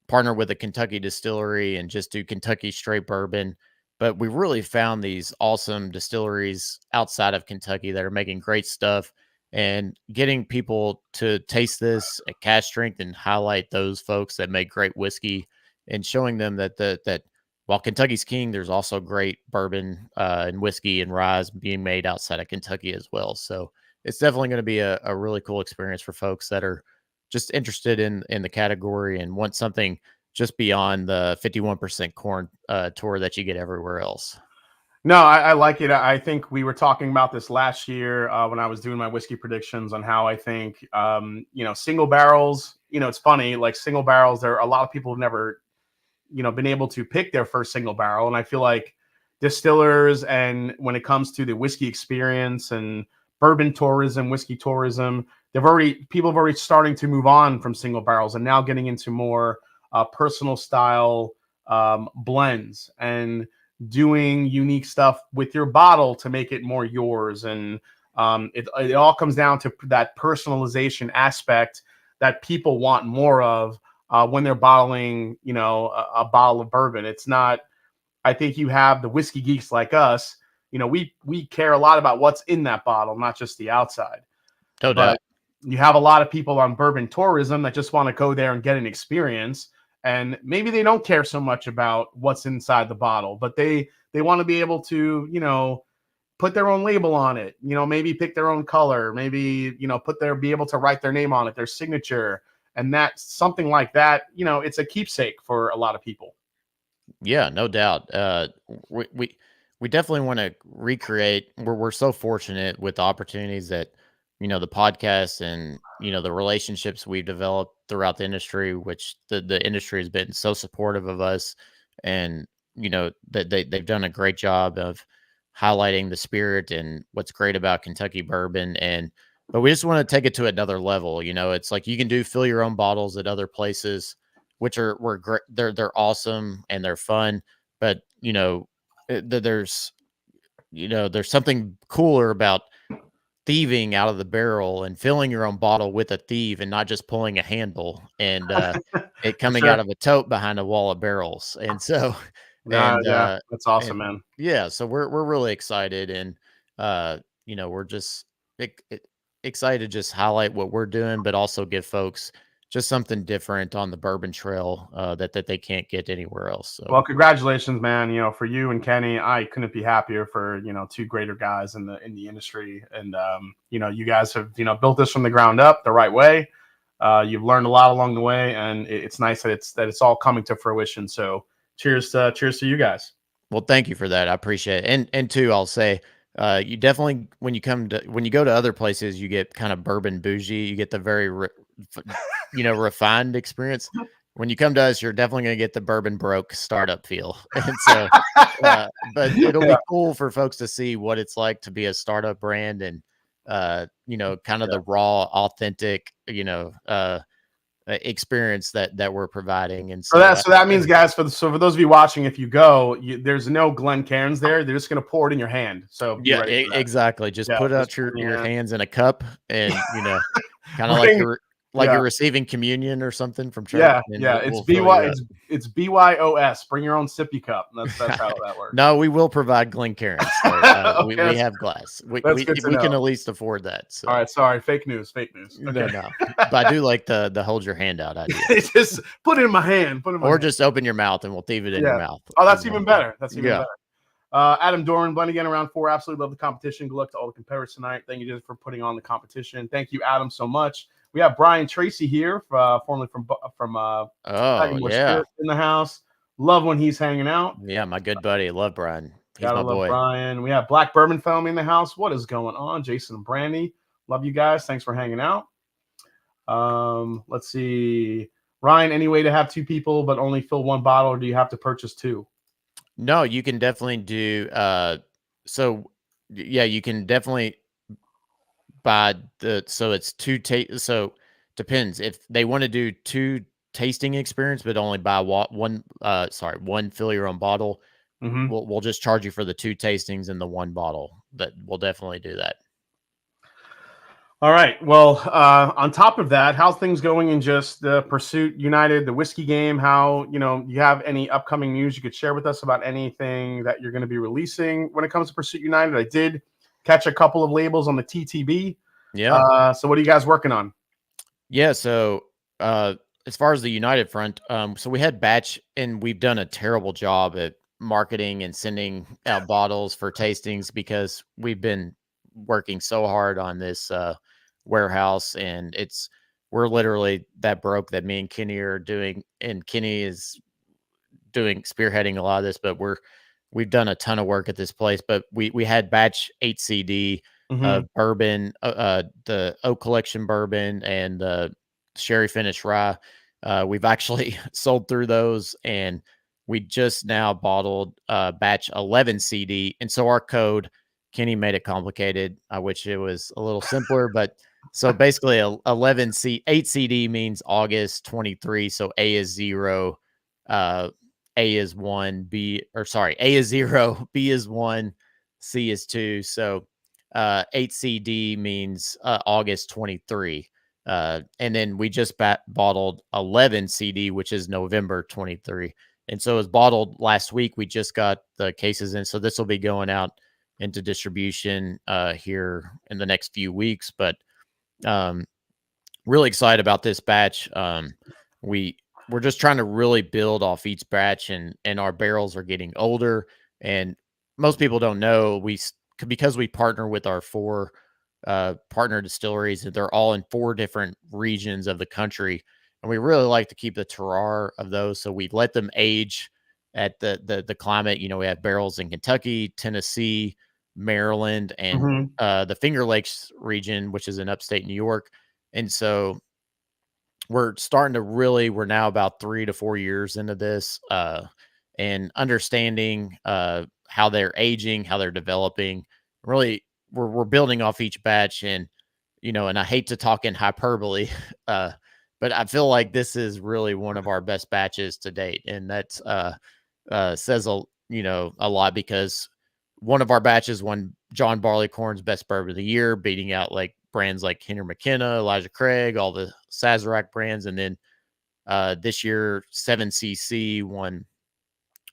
partner with a Kentucky distillery and just do Kentucky straight bourbon. But we really found these awesome distilleries outside of Kentucky that are making great stuff, and getting people to taste this at cask strength and highlight those folks that make great whiskey, and showing them that while Kentucky's king, there's also great bourbon and whiskey and rye being made outside of Kentucky as well. So it's definitely going to be a really cool experience for folks that are just interested in the category and want something just beyond the 51% corn tour that you get everywhere else. No, I like it. I think we were talking about this last year when I was doing my whiskey predictions on how I think, single barrels, it's funny, like single barrels, there are a lot of people who've never, been able to pick their first single barrel. And I feel like distillers, and when it comes to the whiskey experience and bourbon tourism, whiskey tourism, people have already starting to move on from single barrels and now getting into more personal style blends and doing unique stuff with your bottle to make it more yours. And it all comes down to that personalization aspect that people want more of when they're bottling, a bottle of bourbon. It's not, I think you have the whiskey geeks like us, we care a lot about what's in that bottle, not just the outside. No doubt. You have a lot of people on bourbon tourism that just want to go there and get an experience. And maybe they don't care so much about what's inside the bottle, but they want to be able to, put their own label on it, maybe pick their own color, maybe, be able to write their name on it, their signature. And that's something like that, it's a keepsake for a lot of people. Yeah, no doubt. We definitely want to recreate. We're so fortunate with the opportunities that the podcast and the relationships we've developed throughout the industry, which the industry has been so supportive of us, and that they've done a great job of highlighting the spirit and what's great about Kentucky bourbon. And But we just want to take it to another level. It's like you can fill your own bottles at other places, which were great. They're awesome and they're fun. But there's something cooler about thieving out of the barrel and filling your own bottle with a thief and not just pulling a handle and it For coming out sure. of a tote behind a wall of barrels. And so No, and yeah, that's awesome, and man. yeah, so we're really excited and we're just excited to just highlight what we're doing, but also give folks just something different on the bourbon trail that they can't get anywhere else. So Well, congratulations, man. For you and Kenny, I couldn't be happier for two greater guys in the industry, and you guys have built this from the ground up the right way. You've learned a lot along the way, and it's nice that it's all coming to fruition. So, cheers to you guys. well, thank you for that. I appreciate it. And two, I'll say, you definitely when you go to other places, you get kind of bourbon bougie. You get the very refined experience. When you come to us, you're definitely going to get the bourbon broke startup feel. And so, but it'll Yeah. be cool for folks to see what it's like to be a startup brand and kind of the raw, authentic, experience that we're providing. And So so, that means, guys, for those of you watching, if you go, there's no Glencairns there. They're just going to pour it in your hand. So be yeah, ready for that. exactly. Just Yeah, put just out pour it in your hand. hands in a cup and, kind of Bring, like yeah, you're receiving communion or something from church, yeah, and yeah. we'll fill you up. It's BYOS. Bring your own sippy cup. That's how that works. No, we will provide Glencairns. So, we Okay, have glass. that's good to We can know. at least afford that. So, All right, sorry, fake news, fake news. no, Okay, no. But I do like the hold your hand out idea. just put it in my hand. Put it in my Or hand. just open your mouth and we'll thieve it in your Yeah. mouth. Oh, that's even better. That's even Yeah. better. Adam Doran, Blendageddon round 4. Absolutely love the competition. Good luck to all the competitors tonight. Thank you just for putting on the competition. Thank you, Adam, so much. We have Brian Tracy here, formerly from Oh, Sagamore yeah. Spirit in the house. Love when he's hanging out. Yeah, my good buddy. Love Brian. He's Gotta my love boy. Brian. We have Black Bourbon family in the house. What is going on? Jason and Brandy. Love you guys. Thanks for hanging out. Let's see. Ryan, any way to have two people but only fill one bottle, or do you have to purchase two? No, you can definitely do so yeah, you can definitely buy so it's so depends if they want to do two tasting experience but only buy one fill your own bottle. Mm-hmm. We'll just charge you for the two tastings and the one bottle. That we'll definitely do that. All right. Well, on top of that, how's things going in just the Pursuit United, the whiskey game? How, you have any upcoming news you could share with us about anything that you're going to be releasing when it comes to Pursuit United? I did catch a couple of labels on the TTB. Yeah. So what are you guys working on? Yeah. So, as far as the United front, so we had batch and we've done a terrible job at marketing and sending out bottles for tastings because we've been working so hard on this, warehouse and we're literally that broke that me and Kenny are doing, and Kenny is spearheading a lot of this, but we've done a ton of work at this place. But we had batch 8 CD Mm-hmm. of bourbon, the Oak Collection bourbon and the sherry finish rye. We've actually sold through those, and we just now bottled batch 11 CD. And so our code, Kenny made it complicated. I wish it was a little simpler, but so basically 8 CD means August 23. So A is 0, A is 1, A is 0, B is 1, C is 2. So 8 CD means August 23. And then we just bottled 11 CD, which is November 23. And so it was bottled last week. We just got the cases in. So this will be going out into distribution here in the next few weeks. But really excited about this batch. We're just trying to really build off each batch, and our barrels are getting older. And most people don't know because we partner with our 4 partner distilleries. They're all in 4 different regions of the country, and we really like to keep the terroir of those. So we let them age at the climate. We have barrels in Kentucky, Tennessee, Maryland, and Mm-hmm. the Finger Lakes region, which is in upstate New York. And so we're now about 3 to 4 years into this, and understanding how they're aging, how they're developing. Really, we're building off each batch, and and I hate to talk in hyperbole, but I feel like this is really one of our best batches to date, and that's says a lot because one of our batches won John Barleycorn's best bourbon of the year, beating out like brands like Henry McKenna, Elijah Craig, all the Sazerac brands, and then this year 7cc won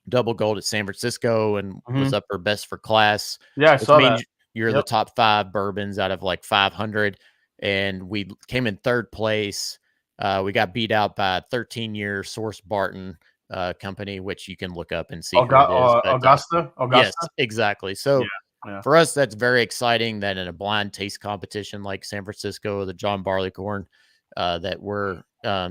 double gold at San Francisco and was Mhm. up for best for class, Yeah, I which saw that. means you're the Yep. top 5 bourbons out of like 500. And we came in 3rd place. We got beat out by a 13-year Source Barton company, which you can look up and see who it is. But Augusta? yes, Augusta? exactly. Yeah, So yeah. for us, that's very exciting that in a blind taste competition like San Francisco, the John Barleycorn, that we're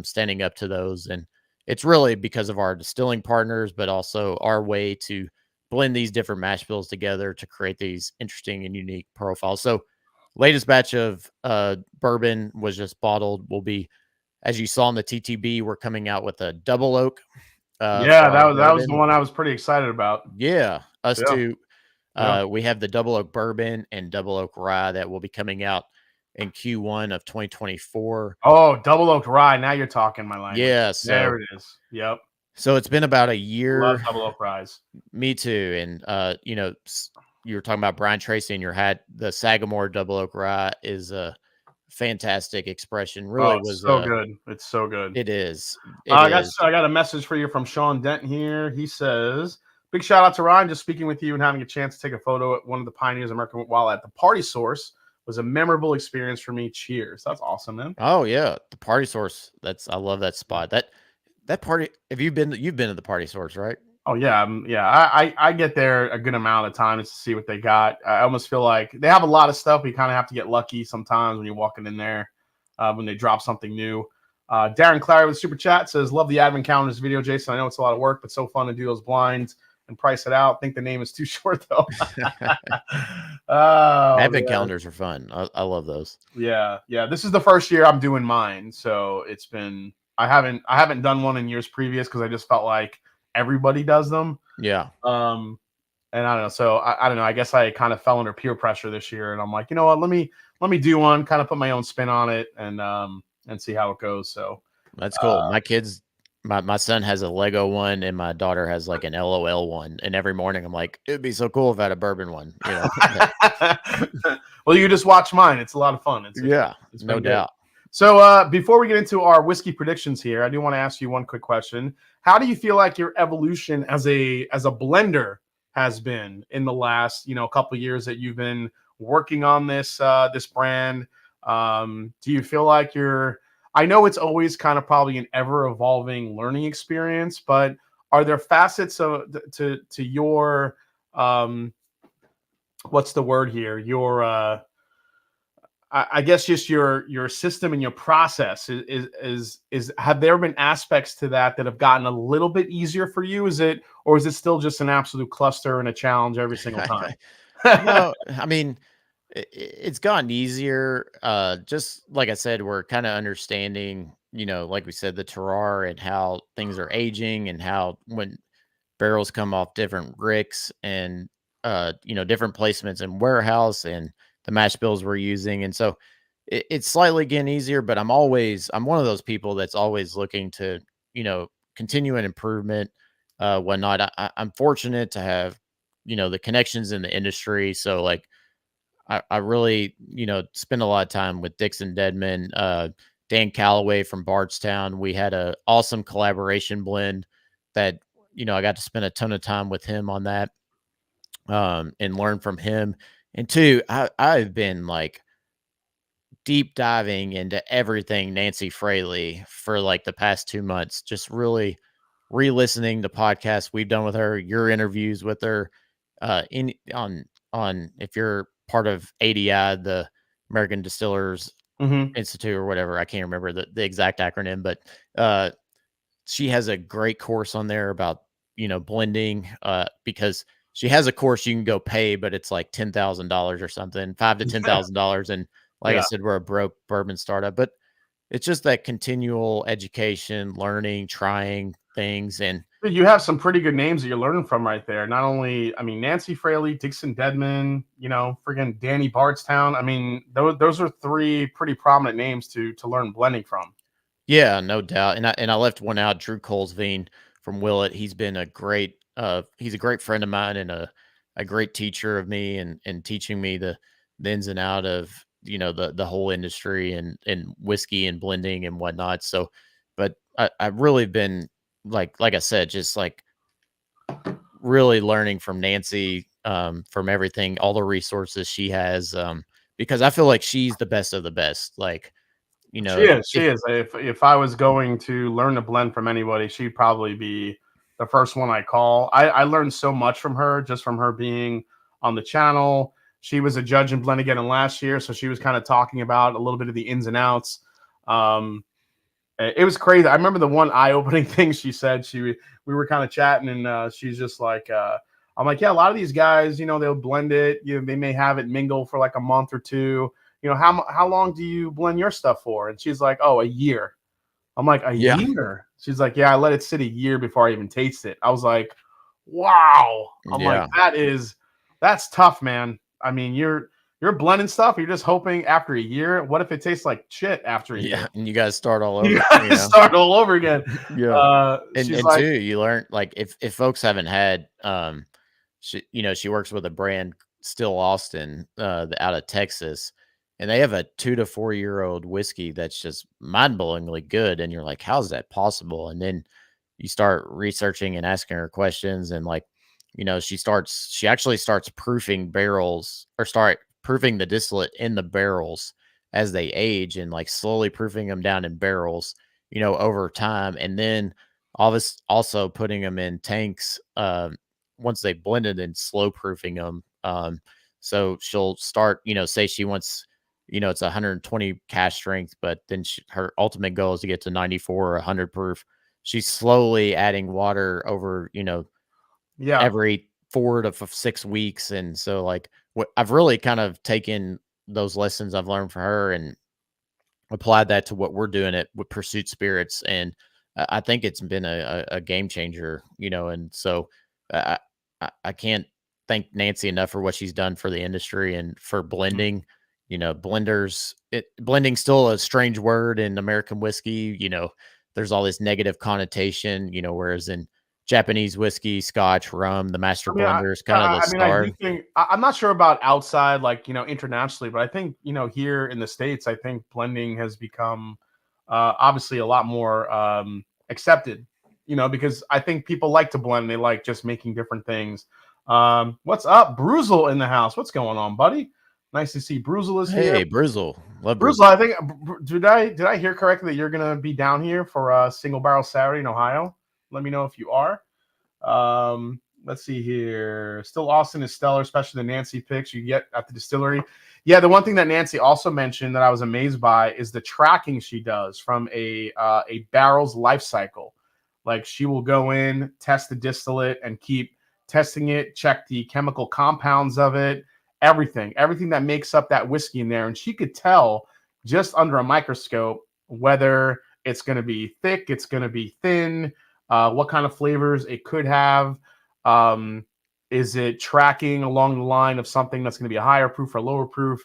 standing up to those. And it's really because of our distilling partners, but also our way to blend these different mash bills together to create these interesting and unique profiles. So, latest batch of bourbon was just bottled. Will be, as you saw in the TTB, we're coming out with a double oak Yeah, for our that was the bourbon. one I was pretty excited about. Yeah, us Yeah, too. yeah. We have the double oak bourbon and double oak rye that will be coming out in Q1 of 2024. Oh, double oak rye. Now you're talking my language. Yeah, There it is. Yep. so it's been about a Love year. double oak ryes. Me too. And you were talking about Brian Tracy in your hat. The Sagamore double oak rye is a fantastic expression. Oh, Really it's was so good. It's so good. it is. It is. I got a message for you from Sean Dent here. He says, "Big shout out to Ryan. Just speaking with you and having a chance to take a photo at one of the Pioneers American while at the Party Source was a memorable experience for me. Cheers." That's awesome, man. Oh yeah, the Party Source. I love that spot. That party. Have you've been to the Party Source, right? Oh yeah, yeah. I get there a good amount of times to see what they got. I almost feel like they have a lot of stuff. But you kind of have to get lucky sometimes when you're walking in there when they drop something new. Darren Clary with super chat says, "Love the advent calendars video, Jason. I know it's a lot of work, but so fun to do those blinds and price it out. Think the name is too short though." Oh, Advent man. calendars are fun. I love those. Yeah, yeah. This is the first year I'm doing mine, so it's been. I haven't done one in years previous because I just felt like everybody does them. Yeah. And I don't know. So I don't know. I guess I kind of fell under peer pressure this year, and I'm like, you know what? Let me do one. Kind of put my own spin on it, and see how it goes. So That's cool. My kids, my son has a Lego one, and my daughter has like an LOL one. And every morning, I'm like, it'd be so cool if I had a bourbon one. well, you just watch mine. It's a lot of fun. It's no been good. doubt. So before we get into our whiskey predictions here, I do want to ask you one quick question. How do you feel like your evolution as a blender has been in the last couple of years that you've been working on this this brand? Do you feel like I know it's always kind of probably an ever evolving learning experience, but are there facets of to your what's the word here? Your I guess just your system and your process is have there been aspects to that have gotten a little bit easier for you? Is it still just an absolute cluster and a challenge every single time? No, I mean, it's gotten easier. Just like I said, we're kind of understanding, like we said, the terroir and how things are aging and how when barrels come off different ricks and different placements in warehouse and the mash bills we're using. And so it's slightly getting easier, but I'm one of those people that's always looking to, continue an improvement, whatnot. I'm fortunate to have, the connections in the industry. So like, I really, spend a lot of time with Dixon Deadman, Dan Calloway from Bardstown. We had a awesome collaboration blend that, I got to spend a ton of time with him on that, and learn from him. And two, I've been like deep diving into everything Nancy Fraley for like the past 2 months, just really re-listening to podcasts we've done with her, your interviews with her, in on if you're part of ADI, the American Distillers Mm-hmm. Institute or whatever. I can't remember the exact acronym, but she has a great course on there about blending, because she has a course you can go pay, but it's like $10,000 or something, $5,000 to $10,000. And like I Yeah. said, we're a broke bourbon startup, but it's just that continual education, learning, trying things. And Dude, you have some pretty good names that you're learning from right there. Not only, I mean, Nancy Fraley, Dixon Deadman, friggin' Danny Bardstown. I mean, those are three pretty prominent names to learn blending from. Yeah, no doubt. And I left one out, Drew Colesveen from Willett. He's a great friend of mine and a great teacher of me and teaching me the ins and out of the whole industry and whiskey and blending and whatnot. So but I've really been like I said, just like really learning from Nancy, from everything, all the resources she has, because I feel like she's the best of the best. Like, She is. She if is. If I was going to learn to blend from anybody, she'd probably be the first one I call. I learned so much from her, just from her being on the channel. She was a judge in Blendageddon last year, so she was kind of talking about a little bit of the ins and outs. Um, it was crazy. I remember the one eye-opening thing she said. We were kind of chatting, and she's just like, I'm like, yeah, a lot of these guys, they'll blend it. They may have it mingle for like a month or two. How long do you blend your stuff for? And she's like, oh, a year. I'm like, a Yeah. year? She's like, yeah, I let it sit a year before I even taste it. I was like, wow. I'm like, that's tough, man. I mean, you're blending stuff. You're just hoping after a year. What if it tastes like shit after a year? and you guys start all over. You gotta start all over again. Yeah. She's And like, too, you learn, like, if folks haven't had, she works with a brand, Still Austin, out of Texas, and they have a 2 to 4 year old whiskey that's just mind-blowingly good, and you're like, how's that possible? And then you start researching and asking her questions, and like, she actually starts proofing barrels, or start proofing the distillate in the barrels as they age, and like slowly proofing them down in barrels, over time, and then all this also putting them in tanks, once they blended, and slow proofing them. So she'll start, say she wants, it's 120 cash strength, but then her ultimate goal is to get to 94 or 100 proof. She's slowly adding water over, yeah. every 4 to 6 weeks. And so, like, what I've really kind of taken those lessons I've learned from her and applied that to what we're doing with Pursuit Spirits. And I think it's been a game changer, and so I can't thank Nancy enough for what she's done for the industry and for blending. Blending's still a strange word in American whiskey. There's all this negative connotation, whereas in Japanese whiskey, Scotch, rum, the master I mean, blender is kind of the I do star. think I'm not sure about outside, like internationally, but I think here in the States, I think blending has become obviously a lot more accepted. Because I think people like to blend; they like just making different things. What's up, Bruzel in the house? What's going on, buddy? Nice to see Bruzel is here. Hey, Bruzel, love Bruzel, I think did I hear correctly that you're gonna be down here for a Single Barrel Saturday in Ohio? Let me know if you are. Let's see here. Still Austin is stellar, especially the Nancy picks you get at the distillery. Yeah, the one thing that Nancy also mentioned that I was amazed by is the tracking she does from a barrel's life cycle. Like, she will go in, test the distillate, and keep testing it, check the chemical compounds of it, everything that makes up that whiskey in there. And she could tell just under a microscope whether it's going to be thick, it's going to be thin, what kind of flavors it could have. Is it tracking along the line of something that's going to be a higher proof or lower proof?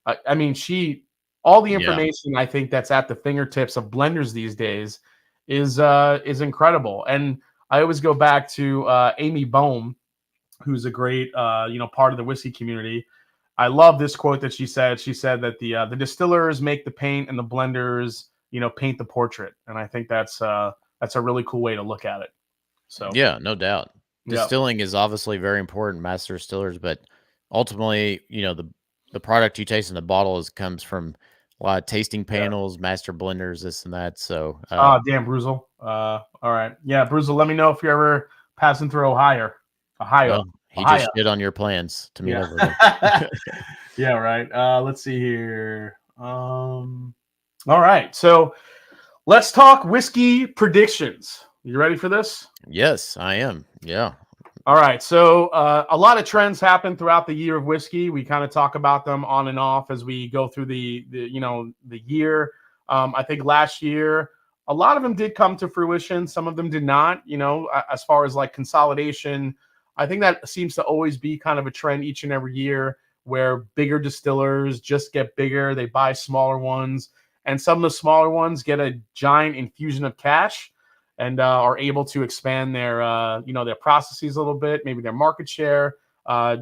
I mean, all the information I think that's at the fingertips of blenders these days is incredible. And I always go back to Amy Bowman, who's a great part of the whiskey community. I love this quote that she said. She said that the distillers make the paint and the blenders paint the portrait. And I think that's a really cool way to look at it. So Yeah, no doubt. yeah. Distilling is obviously very important, master distillers, but ultimately, the product you taste in the bottle comes from a lot of tasting panels, master blenders, this and that. So, damn, Bruzel. All right, yeah, Bruzel. Let me know if you're ever passing through Ohio. well, he just shit on your plans to meet up with him. Yeah, right. Let's see here. All right, so let's talk whiskey predictions. You ready for this? Yes, I am. Yeah. All right. So a lot of trends happen throughout the year of whiskey. We kind of talk about them on and off as we go through the year. I think last year A lot of them did come to fruition. Some of them did not. As far as like consolidation, I think that seems to always be kind of a trend each and every year where bigger distillers just get bigger. They buy smaller ones, and some of the smaller ones get a giant infusion of cash and are able to expand their processes a little bit, maybe their market share,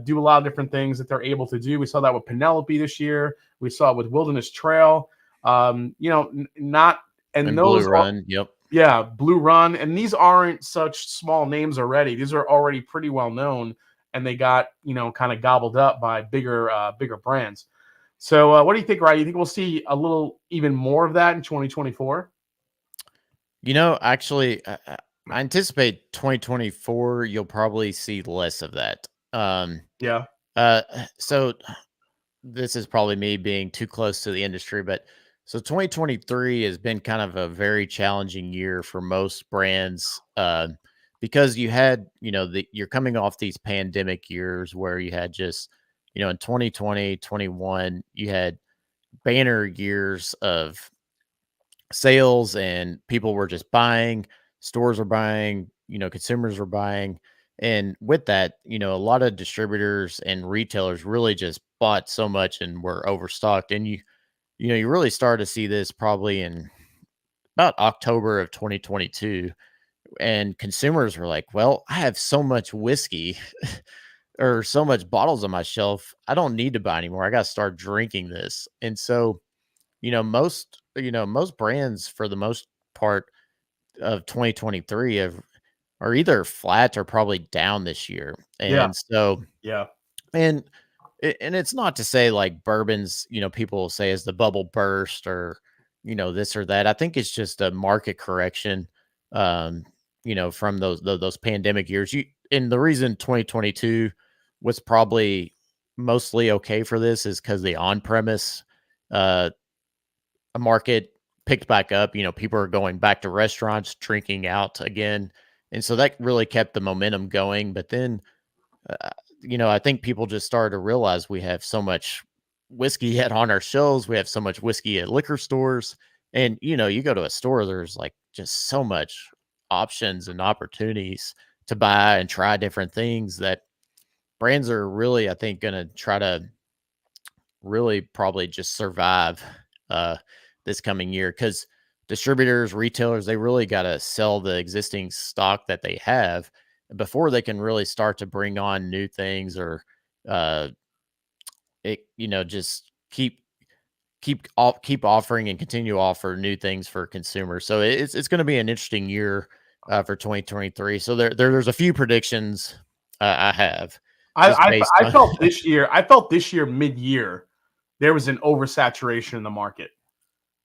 do a lot of different things that they're able to do. We saw that with Penelope this year. We saw it with Wilderness Trail. Not and Blue those are, Run, yep. yeah, Blue Run, and these aren't such small names already. These are already pretty well known, and they got kind of gobbled up by bigger brands. So, what do you think, Ryan? You think we'll see a little even more of that in 2024? Actually, I anticipate 2024. You'll probably see less of that. Yeah, Uh, so this is probably me being too close to the industry, but so 2023 has been kind of a very challenging year for most brands, because you're coming off these pandemic years where you had just, in 2020, 21, you had banner years of sales and people were just buying, stores were buying, consumers were buying. And with that, a lot of distributors and retailers really just bought so much and were overstocked. And you really started to see this probably in about October of 2022. And consumers were like, well, I have so much whiskey or so much bottles on my shelf. I don't need to buy anymore. I got to start drinking this. And so, most brands for the most part of 2023 are either flat or probably down this year. yeah, And so, yeah, and and it's not to say like bourbons, people will say is the bubble burst or this or that. I think it's just a market correction, um, from those pandemic years. And the reason 2022 was probably mostly okay for this is because the on premise uh market picked back up. People are going back to restaurants, drinking out again, and so that really kept the momentum going. But then, uh, I think people just started to realize we have so much whiskey yet on our shelves. We have so much whiskey at liquor stores, and you go to a store, there's like just so much options and opportunities to buy and try different things that brands are really, I think, going to try to really probably just survive uh this coming year because distributors, retailers, they really got to sell the existing stock that they have before they can really start to bring on new things or uh just keep offering and continue to offer new things for consumers. So it's going to be an interesting year for 2023. So there's a few predictions I have I, just I based I on felt this year. I felt this year mid-year there was an oversaturation in the market.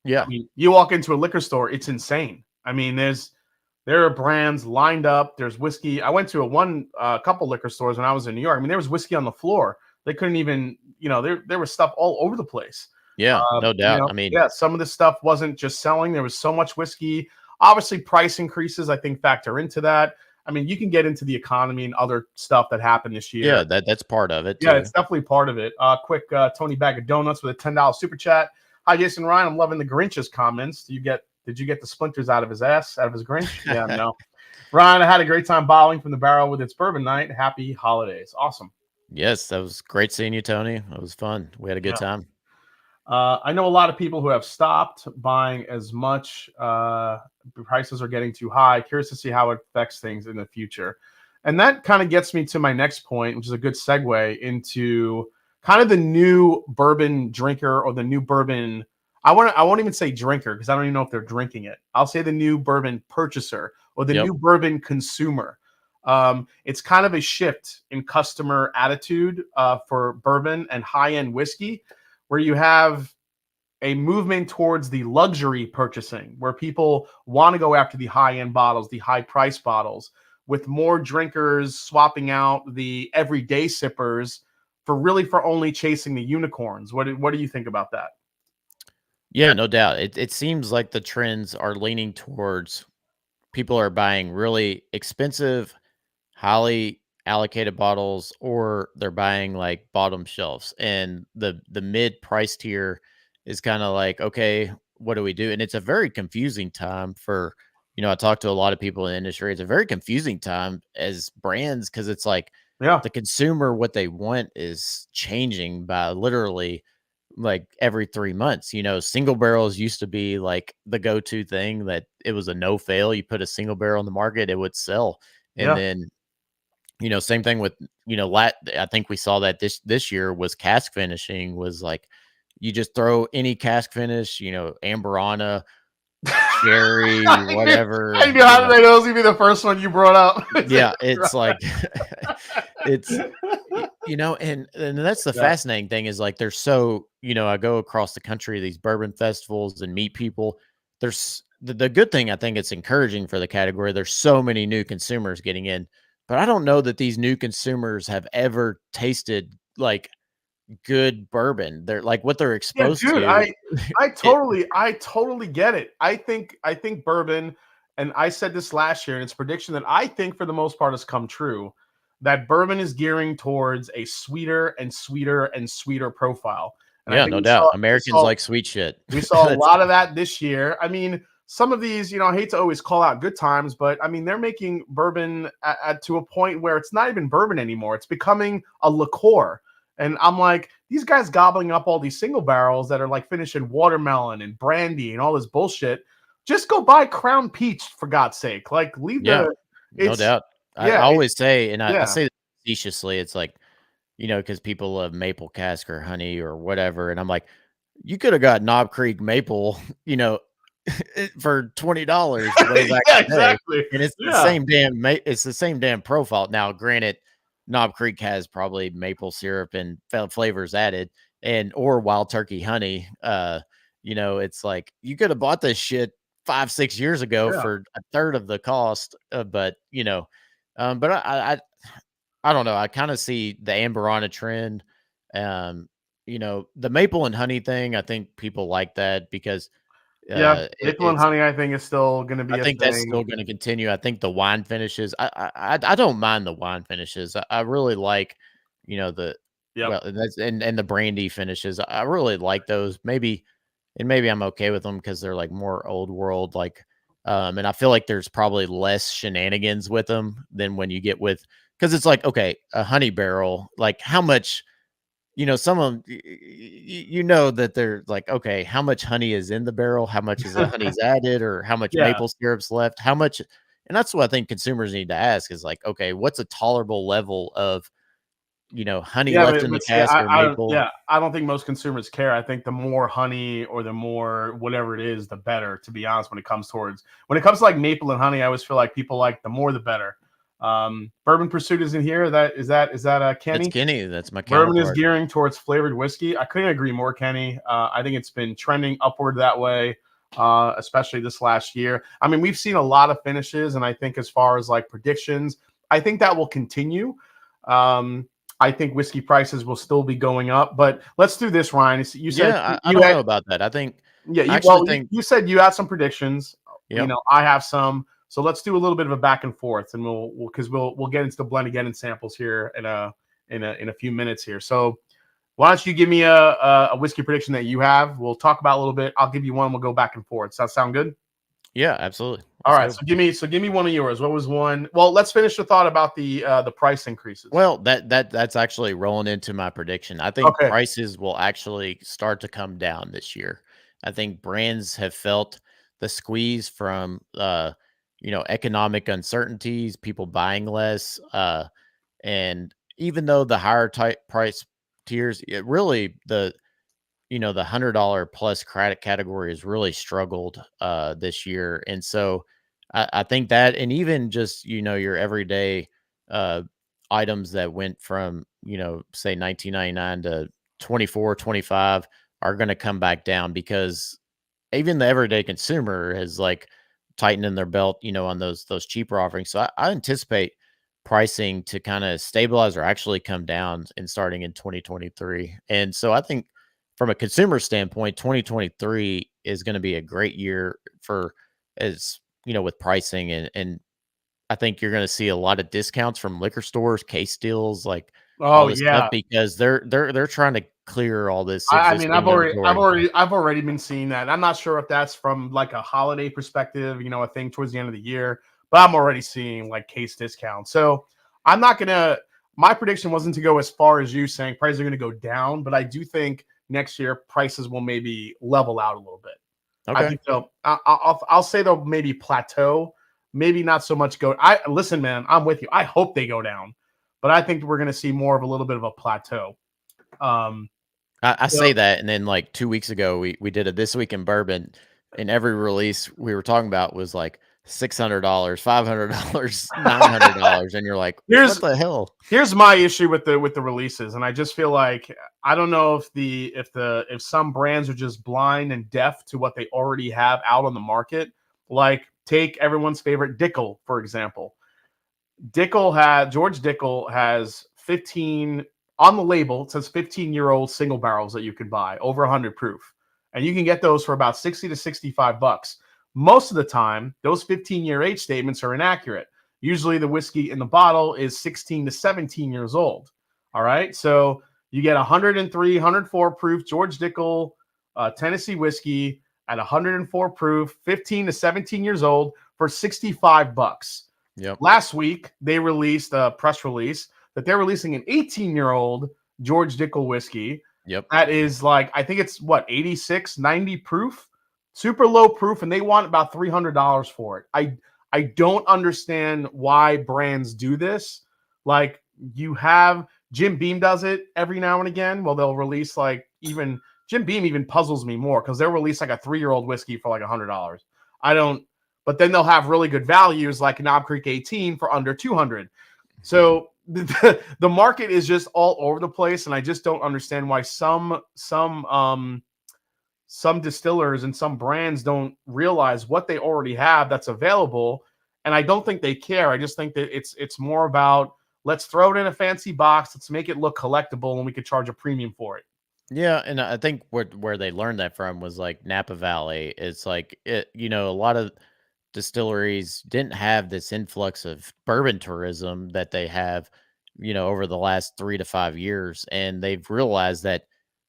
I yeah. mean, you walk into a liquor store, it's insane. I mean, there are brands lined up. There's whiskey. I went to a couple liquor stores when I was in New York. I mean, there was whiskey on the floor. They couldn't even, there was stuff all over the place. Yeah, no doubt. I mean, Yeah, some of this stuff wasn't just selling. There was so much whiskey. Obviously, price increases, I think, factor into that. I mean, you can get into the economy and other stuff that happened this year. yeah, that's part of it Yeah, too. it's definitely part of it. Quick Tony Bag of Donuts with a $10 super chat. Hi, Jason Ryan. I'm loving the Grinch's comments. Did you get the splinters out of his ass, out of his Grinch? Yeah, no. Ryan, I had a great time bottling from the barrel with its bourbon night. Happy holidays. Awesome. Yes, that was great seeing you, Tony. It was fun. We had a good Yeah. time. I know a lot of people who have stopped buying as much. Prices are getting too high. Curious to see how it affects things in the future. And that kind of gets me to my next point, which is a good segue into kind of the new bourbon drinker or the new bourbon. I won't even say drinker because I don't even know if they're drinking it. I'll say the new bourbon purchaser or the Yep. new bourbon consumer. It's kind of a shift in customer attitude for bourbon and high-end whiskey, where you have a movement towards the luxury purchasing, where people want to go after the high-end bottles, the high-price bottles, with more drinkers swapping out the everyday sippers for only chasing the unicorns. What do you think about that? Yeah, no doubt. It seems like the trends are leaning towards people are buying really expensive, highly allocated bottles, or they're buying like bottom shelves. And the mid price tier is kind of like, okay, what do we do? And it's a very confusing time for, I talk to a lot of people in the industry. It's a very confusing time as brands because it's like Yeah. the consumer, what they want is changing by literally like every 3 months. Single barrels used to be like the go-to thing that it was a no fail. You put a single barrel in the market, it would sell. And Yeah. then, same thing with, I think we saw that this year was cask finishing was like, you just throw any cask finish, Amberana, sherry, I whatever, knew how did I know it was gonna be the first one you brought up. yeah, it's like, it's, and that's the Yeah. fascinating thing is like, there's so, I go across the country, these bourbon festivals and meet people. There's the good thing, I think it's encouraging for the category. There's so many new consumers getting in, but I don't know that these new consumers have ever tasted like good bourbon. They're like what they're Yeah, exposed dude, to. I It, totally get it. I think bourbon, and I said this last year, and it's a prediction that I think for the most part has come true, that bourbon is gearing towards a sweeter and sweeter and sweeter profile. And I yeah, think no we doubt. saw we Americans saw like sweet shit. we saw a That's lot of that this year. I mean, some of these, I hate to always call out good times, but I mean, they're making bourbon to a point where it's not even bourbon anymore. It's becoming a liqueur. And I'm like, these guys gobbling up all these single barrels that are like finishing watermelon and brandy and all this bullshit. Just go buy Crown Peach for God's sake. Like, leave yeah, the. no It's doubt. I yeah, always say, and I yeah, say this facetiously, it's like, because people love maple cask or honey or whatever. And I'm like, you could have got Knob Creek maple, for $20 way back yeah, in the day. exactly. And it's the Yeah, same it's the same damn profile. Now, granted, Knob Creek has probably maple syrup and flavors added or wild turkey honey. It's like you could have bought this shit 5, 6 years ago yeah. for a third of the cost. But I don't know. I kind of see the Amberana trend. Um, the maple and honey thing. I think people like that because Yeah, it, maple and it's. honey, I think, is still going to I be a think that's thing. still going to continue. I think the wine finishes. I don't mind the wine finishes. I really like, the Yep. well, and that's and the brandy finishes. I really like those. Maybe I'm okay with them because they're like more old world. Like, and I feel like there's probably less shenanigans with them than when you get with because it's like okay, a honey barrel. Like how much some of them, that they're like, okay, how much honey is in the barrel? How much is the honey's added or how much Yeah. maple syrup's left? How much? And that's what I think consumers need to ask is like, okay, what's a tolerable level of, honey Yeah, left but, in the but see, cask or maple? I don't think most consumers care. I think the more honey or the more whatever it is, the better. To be honest, when it comes to like maple and honey, I always feel like people like the more the better. Bourbon Pursuit is in here. Is that That's Kenny? Kenny. That's my Bourbon is counterpart. gearing towards flavored whiskey. I couldn't agree more, Kenny. I think it's been trending upward that way, especially this last year. I mean, we've seen a lot of finishes, and I think as far as like predictions, I think that will continue. I think whiskey prices will still be going up, but let's do this, Ryan. You said Yeah, I you don't had, know about that. yeah, I actually you, think, you said you had some predictions. yep. I have some. So let's do a little bit of a back and forth, and we'll get into the Blendageddon samples here in a few minutes here. So why don't you give me a whiskey prediction that you have? We'll talk about a little bit. I'll give you one. We'll go back and forth. Does that sound good? Yeah, absolutely. All Let's right. go. So give me one of yours. What was one? Well, let's finish the thought about the price increases. Well, that's actually rolling into my prediction. I think Okay. prices will actually start to come down this year. I think brands have felt the squeeze from economic uncertainties, people buying less, and even though the higher type price tiers, it really the $100 plus credit category has really struggled this year. And so I think that, and even just, your everyday uh, items that went from, say 1999 to 24, 25 are going to come back down because even the everyday consumer has like tightened in their belt, on those cheaper offerings. So I anticipate pricing to kind of stabilize or actually come down in starting in 2023. And so I think from a consumer standpoint, 2023 is going to be a great year for as with pricing and I think you're going to see a lot of discounts from liquor stores, case deals, like all Oh this stuff yeah. because they're trying to clear all this I mean, existing inventory. I've already been seeing that. I'm not sure if that's from like a holiday perspective, a thing towards the end of the year, but I'm already seeing like case discounts. So I'm not gonna. My prediction wasn't to go as far as you saying prices are going to go down, but I do think next year prices will maybe level out a little bit. I Okay. think they'll. I'll say they'll maybe plateau, maybe not so much go. I listen, man. I'm with you. I hope they go down, but I think we're going to see more of a little bit of a plateau. Um, I so say that, and then like 2 weeks ago, we did a This Week in Bourbon, and every release we were talking about was like $600, $500, $900, and you're like, what here's the hell? here's my issue with the releases, and I just feel like I don't know if some brands are just blind and deaf to what they already have out on the market. Like take everyone's favorite Dickel, for example. George Dickel has 15 on the label. It says 15-year-old single barrels that you can buy over 100 proof, and you can get those for about 60 to 65 bucks. Most of the time, those 15-year age statements are inaccurate. Usually, the whiskey in the bottle is 16 to 17 years old. All right, so you get 103, 104 proof George Dickel Tennessee whiskey at 104 proof, 15 to 17 years old for 65 bucks. Yep. Last week, they released a press release that they're releasing an 18-year-old George Dickel whiskey. Yep. That is like, I think it's 86, 90 proof, super low proof, and they want about $300 for it. I don't understand why brands do this. Like, you have Jim Beam does it every now and again. Well, they'll release like even Jim Beam even puzzles me more because they'll release like a 3-year-old whiskey for like $100. I don't. But then they'll have really good values like Knob Creek 18 for under 200. So the market is just all over the place, and I just don't understand why some distillers and some brands don't realize what they already have that's available. And I don't think they care. I just think that it's more about let's throw it in a fancy box, let's make it look collectible, and we could charge a premium for it. Yeah, and I think where they learned that from was like Napa Valley. It's like a lot of distilleries didn't have this influx of bourbon tourism that they have, over the last 3 to 5 years. And they've realized that,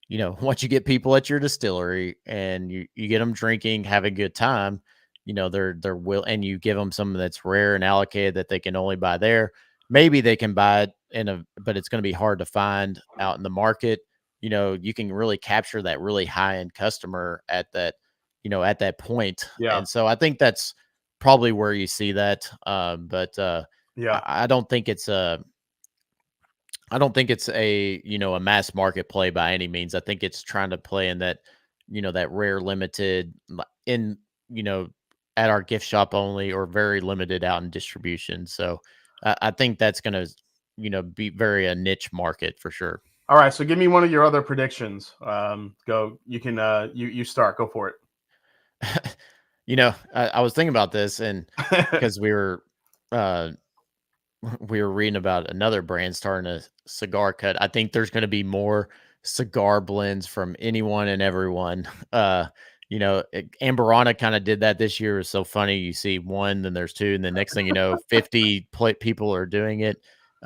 once you get people at your distillery and you get them drinking, have a good time, they're will, and you give them something that's rare and allocated that they can only buy there. Maybe they can buy it but it's going to be hard to find out in the market. You can really capture that really high end customer at that point. Yeah. And so I think that's probably where you see that. But Yeah. I don't think it's a mass market play by any means. I think it's trying to play in that, that rare limited in, at our gift shop only or very limited out in distribution. So I think that's going to, be very a niche market for sure. All right. So give me one of your other predictions. Go. You can. You start. Go for it. I was thinking about this, and because uh, we were reading about another brand starting a cigar cut. I think there's going to be more cigar blends from anyone and everyone. Amberana kind of did that this year. It's so funny. You see one, then there's two, and the next thing you know, 50 people are doing it.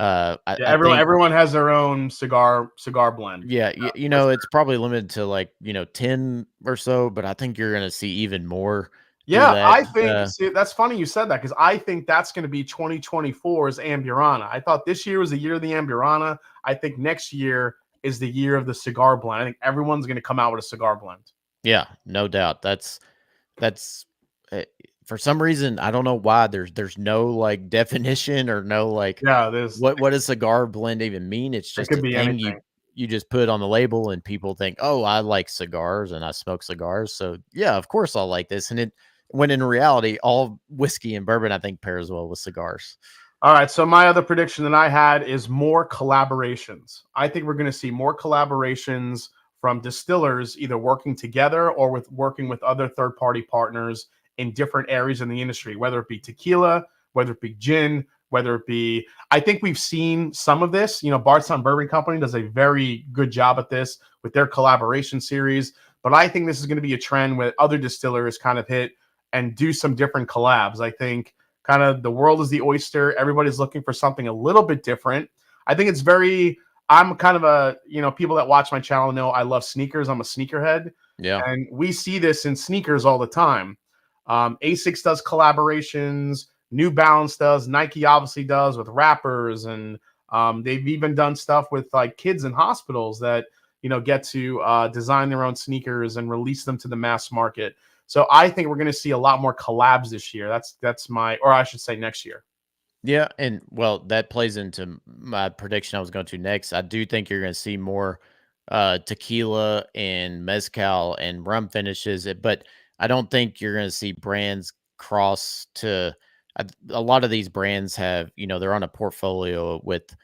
I think everyone has their own cigar blend. yeah, it's probably limited to like 10 or so, but I think you're going to see even more. Yeah, that. I think see, that's funny you said that because I think that's going to be 2024's Amburana. I thought this year was the year of the Amburana. I think next year is the year of the cigar blend. I think everyone's going to come out with a cigar blend. Yeah, no doubt. That's for some reason I don't know why there's no like definition or no like there's what does cigar blend even mean? It's it just could a be thing anything. you just put on the label and people think, oh, I like cigars and I smoke cigars, so yeah, of course I'll like this. And when in reality, all whiskey and bourbon I think pairs well with cigars. All right, so my other prediction that I had is more collaborations. I think we're going to see more collaborations from distillers either working together or working with other third-party partners in different areas in the industry, whether it be tequila, whether it be gin, whether it be, I think we've seen some of this. Bardstown Bourbon Company does a very good job at this with their collaboration series. But I think this is going to be a trend where other distillers kind of hit and do some different collabs. I think kind of the world is the oyster. Everybody's looking for something a little bit different. I think it's very I'm kind of a, people that watch my channel know I love sneakers. I'm a sneakerhead. Yeah. And we see this in sneakers all the time. Asics does collaborations, New Balance does, Nike obviously does with rappers, and they've even done stuff with like kids in hospitals that get to design their own sneakers and release them to the mass market. So I think we're going to see a lot more collabs this year. That's my, or I should say next year. Yeah, and well, that plays into my prediction I was going to next. I do think you're going to see more tequila and mezcal and rum finishes, but I don't think you're going to see brands cross to a lot of these brands have, they're on a portfolio with,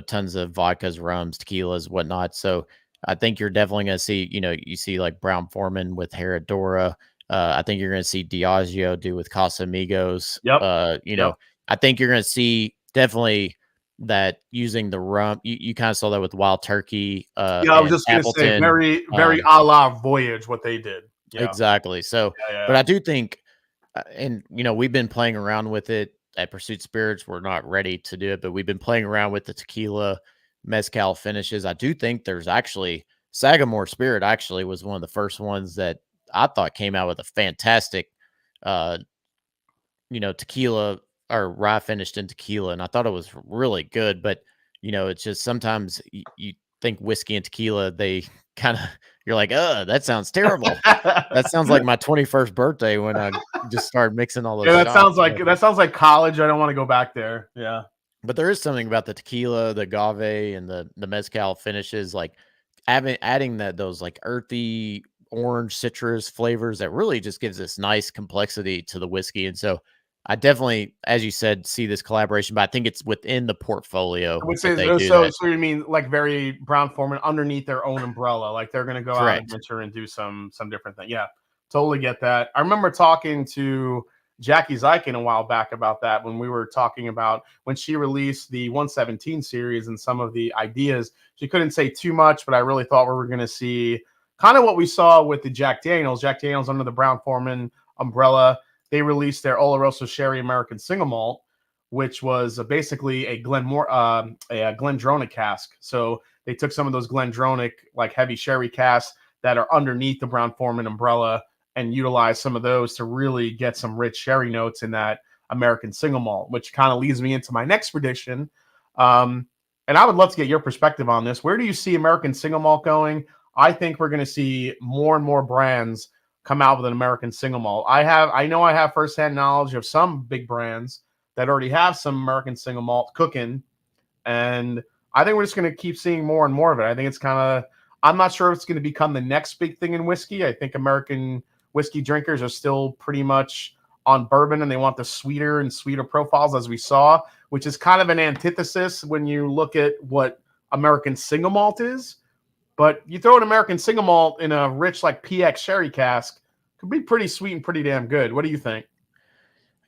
tons of vodkas, rums, tequilas, whatnot. So I think you're definitely going to see, you see like Brown Foreman with Herradura. I think you're going to see Diageo do with Casamigos. Yep. Yep. I think you're going to see definitely that using the rum. You kind of saw that with Wild Turkey. Yeah, I was And just going to say Appleton. very, very a la Voyage what they did. Yeah, Exactly. So, yeah. but I do think, and we've been playing around with it at Pursuit Spirits. We're not ready to do it, but we've been playing around with the tequila mezcal finishes. I do think there's actually Sagamore Spirit actually was one of the first ones that I thought came out with a fantastic, tequila or rye finished in tequila, and I thought it was really good. But it's just sometimes you think whiskey and tequila, they kind of you're like, that sounds terrible. That sounds like my 21st birthday when I just started mixing all those. Yeah, that shots. sounds like college. I don't want to go back there. Yeah. But there is something about the tequila, the agave, and the mezcal finishes, like adding those like earthy orange citrus flavors that really just gives this nice complexity to the whiskey. And so I definitely, as you said, see this collaboration, but I think it's within the portfolio. I would say so you mean like very Brown Foreman underneath their own umbrella, like they're going to go out and venture and do some different thing. Yeah, totally get that. I remember talking to Jackie Zykin a while back about that when we were talking about when she released the 117 series and some of the ideas. She couldn't say too much, but I really thought we were going to see kind of what we saw with the Jack Daniels. Jack Daniels under the Brown Foreman umbrella. They released their Oloroso Sherry American Single Malt, which was basically a Glendronach cask. So they took some of those Glendronach like heavy sherry casks that are underneath the Brown Foreman umbrella and utilize some of those to really get some rich sherry notes in that American Single Malt, which kind of leads me into my next prediction. And I would love to get your perspective on this. Where do you see American Single Malt going? I think we're going to see more and more brands come out with an American Single Malt. I know I have firsthand knowledge of some big brands that already have some American Single Malt cooking, and I think we're just going to keep seeing more and more of it. I think it's kind of, I'm not sure if it's going to become the next big thing in whiskey. I think American whiskey drinkers are still pretty much on bourbon, and they want the sweeter and sweeter profiles, as we saw, which is kind of an antithesis when you look at what American Single Malt is. But you throw an American Single Malt in a rich like PX sherry cask, could be pretty sweet and pretty damn good. What do you think?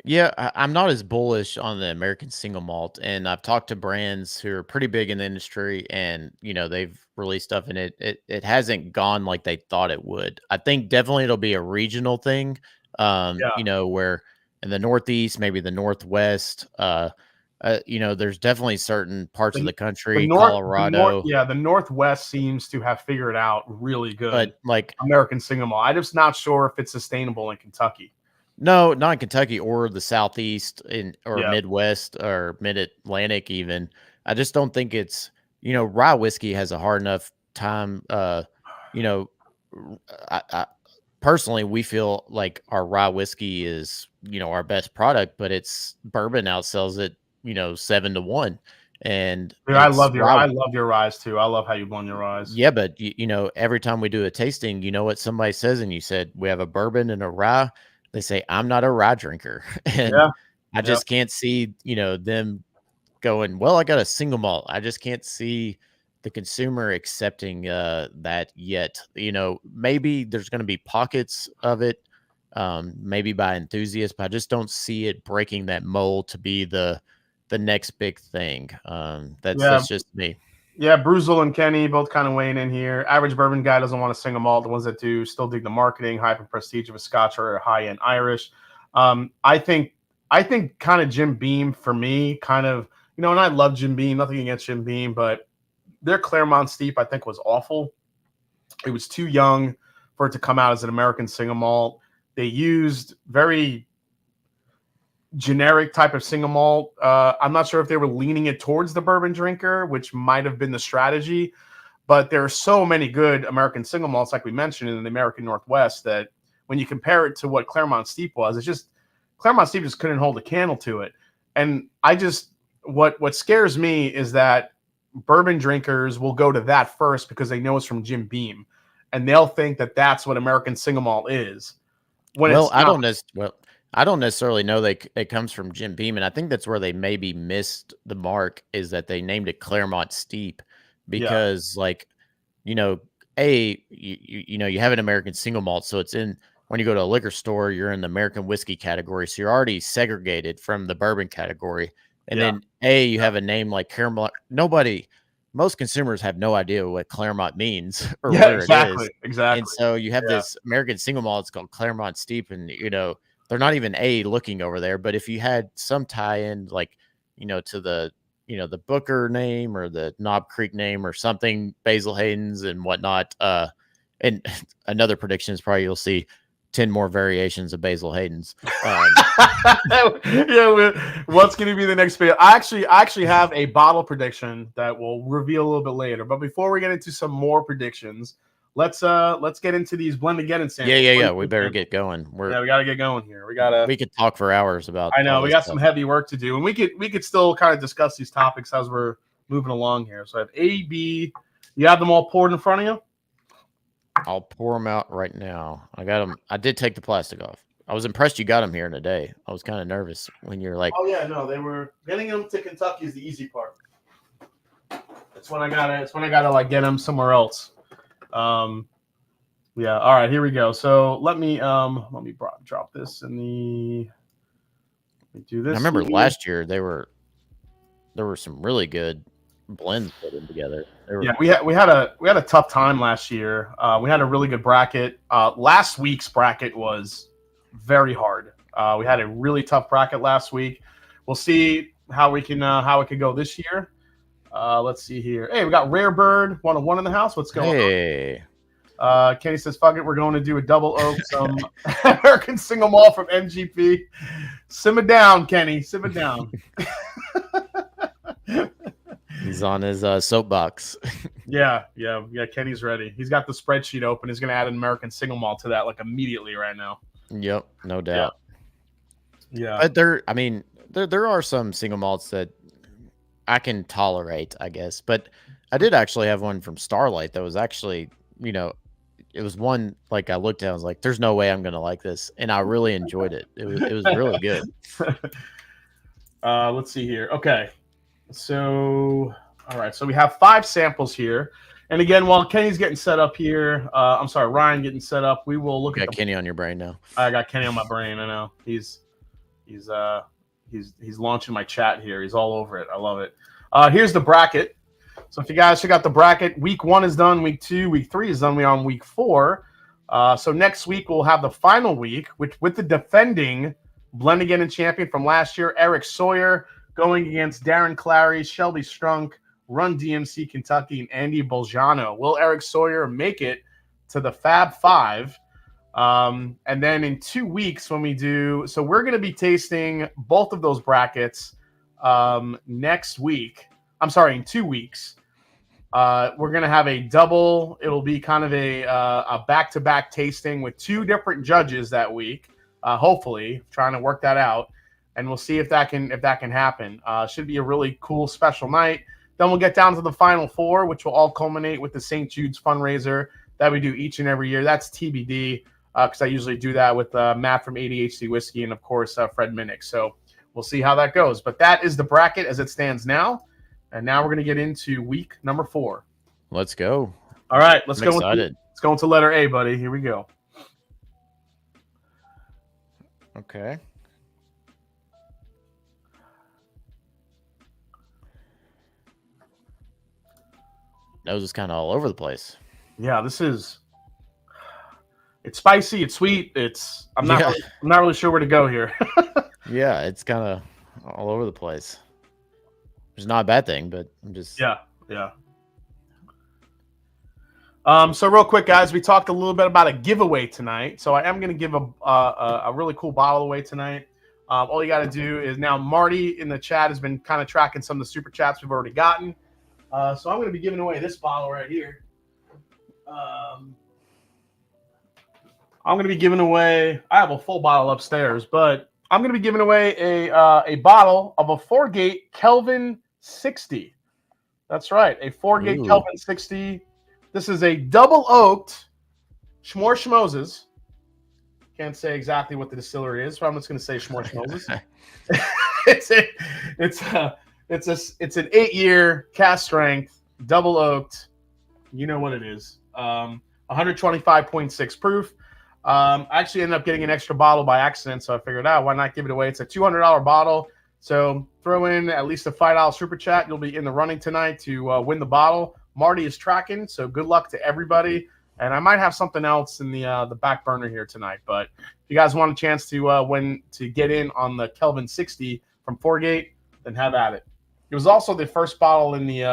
Yeah, I'm not as bullish on the American Single Malt, and I've talked to brands who are pretty big in the industry, and they've released stuff, and it hasn't gone like they thought it would. I think definitely it'll be a regional thing, where in the Northeast, maybe the Northwest, there's definitely certain parts of the country, Colorado. The Northwest seems to have figured out really good, but like American Single Malt. I'm just not sure if it's sustainable in Kentucky. No, not in Kentucky or the Southeast or Midwest or Mid-Atlantic even. I just don't think it's, rye whiskey has a hard enough time. I personally, we feel like our rye whiskey is, our best product, but it's bourbon outsells it, 7-1. And dude, I love your ryes too. I love how you blend your ryes. Yeah, but every time we do a tasting, what somebody says, and you said we have a bourbon and a rye. They say, I'm not a rye drinker. And I just can't see, them going, well, I got a single malt. I just can't see the consumer accepting that yet. Maybe there's going to be pockets of it, maybe by enthusiasts, but I just don't see it breaking that mold to be the next big thing. That's just me. Yeah, Bruzel and Kenny both kind of weighing in here. Average bourbon guy doesn't want a single malt. The ones that do still dig the marketing, hype and prestige of a Scotch or a high-end Irish. I think kind of Jim Beam for me, kind of, and I love Jim Beam, nothing against Jim Beam, but their Claremont Steep, I think, was awful. It was too young for it to come out as an American single malt. They used very generic type of single malt. I'm not sure if they were leaning it towards the bourbon drinker, which might have been the strategy. But there are so many good American single malts, like we mentioned, in the American Northwest, that when you compare it to what Claremont Steep was, it's just Claremont Steep just couldn't hold a candle to it. And I just what scares me is that bourbon drinkers will go to that first because they know it's from Jim Beam, and they'll think that that's what American single malt is. When Well, it's I not. don't necessarily know that it comes from Jim Beam, and I think that's where they maybe missed the mark, is that they named it Claremont Steep Yeah, because, like, you know, you have an American single malt, so it's in when you go to a liquor store, you're in the American whiskey category, so you're already segregated from the bourbon category, and yeah, then you have a name like Claremont. Most consumers have no idea what Claremont means or yeah, where it is. exactly. And so you have Yeah. this American single malt, it's called Claremont Steep, and they're not even looking over there. But if you had some tie-in, like to the Booker name or the Knob Creek name or something, Basil Hayden's and whatnot. And another prediction is probably you'll see 10 more variations of Basil Hayden's. Yeah, what's going to be the next video? I actually have a bottle prediction that we'll reveal a little bit later. But before we get into some more predictions, let's get into these Blendageddon samples. Yeah. We better get going. We got to get going here. We could talk for hours about. I know we got some heavy work to do, and we could still kind of discuss these topics as we're moving along here. So I have A, B. You have them all poured in front of you? I'll pour them out right now. I got them. I did take the plastic off. I was impressed you got them here in a day. I was kind of nervous when you're like, oh yeah, no, they were getting them to Kentucky is the easy part. It's when I gotta like get them somewhere else. Yeah. All right, here we go. So let me drop this in the. Let me do this. I remember last year there were some really good blends put in together. Yeah, we had a tough time last year. We had a really good bracket. Last week's bracket was very hard. We had a really tough bracket last week. We'll see how it can go this year. Let's see here. Hey, we got Rare Bird 101 in the house. What's going on? Kenny says, "Fuck it, we're going to do a double oak, some American single malt from MGP." Simmer down, Kenny. Simmer down. He's on his soapbox. Yeah. Kenny's ready. He's got the spreadsheet open. He's going to add an American single malt to that like immediately right now. Yep, no doubt. Yeah. But there are some single malts that I can tolerate, I guess. But I did actually have one from Starlight that was actually, it was one like I looked at, I was like, "There's no way I'm going to like this," and I really enjoyed it. It was really good. Let's see here. Okay. So, all right. So we have 5 samples here. And again, while Kenny's getting set up here, I'm sorry, Ryan getting set up, we will look at Kenny on your brain now. I got Kenny on my brain. I know. He's launching my chat here. He's all over it. I love it. Here's the bracket. So if you guys check out the bracket, week 1 is done, week 2, week 3 is done. We're on week 4. So next week we'll have the final week, which with the defending Blendageddon champion from last year, Eric Sawyer, going against Darren Clary, Shelby Strunk, Run DMC Kentucky, and Andy Bolgiano. Will Eric Sawyer make it to the Fab 5? And then in 2 weeks when we do, so we're going to be tasting both of those brackets next week. I'm sorry, in 2 weeks. We're going to have a double. It'll be kind of a back-to-back tasting with 2 different judges that week. Hopefully, trying to work that out. And we'll see if that can happen. Should be a really cool special night. Then we'll get down to the final 4, which will all culminate with the St. Jude's fundraiser that we do each and every year. That's TBD because I usually do that with Matt from ADHD Whiskey and, of course, Fred Minnick. So we'll see how that goes. But that is the bracket as it stands now. And now we're going to get into week number 4. Let's go. All right, let's go. Excited. Let's go into letter A, buddy. Here we go. Okay. Nose is kind of all over the place. Yeah, it's spicy, it's sweet, I'm not really sure where to go here. Yeah, it's kind of all over the place. It's not a bad thing, but I'm just yeah. So real quick, guys, we talked a little bit about a giveaway tonight. So I am going to give a really cool bottle away tonight. All you got to do is now Marty in the chat has been kind of tracking some of the super chats we've already gotten. So I'm going to be giving away this bottle right here. I'm going to be giving away. I have a full bottle upstairs, but I'm going to be giving away a bottle of a 4-gate Kelvin 60. That's right, a 4-gate Kelvin 60. This is a double oaked Schmore Schmoses. Can't say exactly what the distillery is, but I'm just going to say Schmore Schmoses. It's an 8-year cast strength, double oaked. You know what it is. 125.6 proof. I actually ended up getting an extra bottle by accident, so I figured out why not give it away. It's a $200 bottle, so throw in at least a $5 super chat. You'll be in the running tonight to win the bottle. Marty is tracking, so good luck to everybody. And I might have something else in the back burner here tonight. But if you guys want a chance to get in on the Kelvin 60 from 4-gate, then have at it. It was also the first bottle in the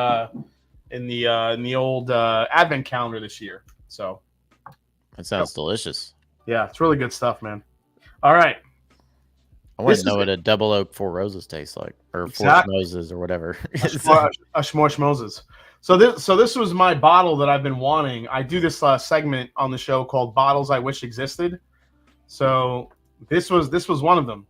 old advent calendar this year. So that sounds delicious. Yeah, it's really good stuff, man. All right. I want to know what a double oak 4 roses tastes like, or exactly. 4 Schmoses, or whatever. a Schmore Schmoses. So this was my bottle that I've been wanting. I do this segment on the show called Bottles I Wish Existed. So this was one of them,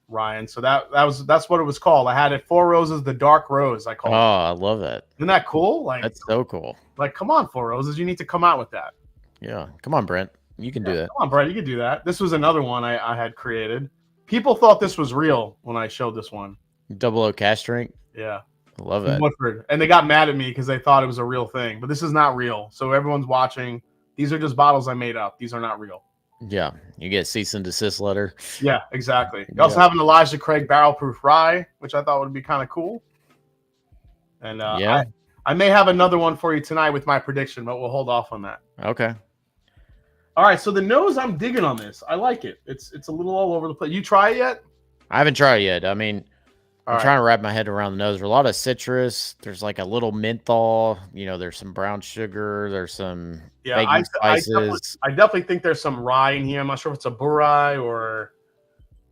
Ryan. So that's what it was called. I had it 4 Roses, the dark rose. I call it. I love that. Isn't that cool? Like, that's so cool. Like, come on, 4 Roses, you need to come out with that. Yeah, come on, Brent. You can do that. Come on, Brent, you can do that. This was another one I had created. People thought this was real when I showed this one. Double oak cask strength. Yeah. I love that. Woodford. And they got mad at me because they thought it was a real thing. But this is not real. So everyone's watching. These are just bottles I made up. These are not real. Yeah. You get cease and desist letter. Yeah, exactly. You also have an Elijah Craig barrel proof rye, which I thought would be kind of cool. And I may have another one for you tonight with my prediction, but we'll hold off on that. Okay. All right. So the nose, I'm digging on this. I like it. It's a little all over the place. You try it yet? I haven't tried it yet. I mean, I'm trying to wrap my head around the nose. There's a lot of citrus. There's like a little menthol. You know, there's some brown sugar. There's some baking spices. I definitely think there's some rye in here. I'm not sure if it's a burrye or.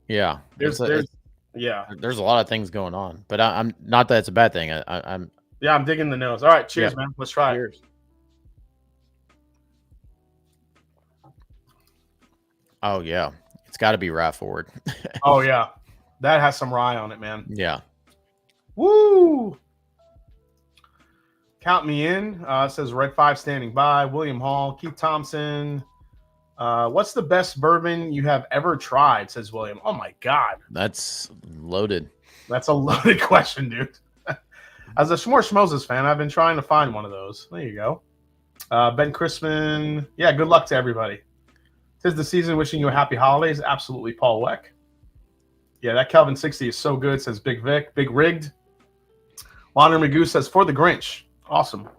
Yeah, there's a lot of things going on, but I'm not that it's a bad thing. I'm digging the nose. All right, cheers, man. Let's try it. Oh yeah, it's got to be rye forward. Oh yeah. That has some rye on it, man. Yeah. Woo! Count me in. It says Red 5 standing by. William Hall, Keith Thompson. What's the best bourbon you have ever tried? Says William. Oh my God. That's loaded. That's a loaded question, dude. As a Schmore Schmoses fan, I've been trying to find one of those. There you go. Ben Chrisman. Yeah, good luck to everybody. 'Tis the season, wishing you a happy holidays. Absolutely, Paul Weck. Yeah, that Kelvin 60 is so good, says Big Vic. Big Rigged. Lana Magoo says, for the Grinch. Awesome.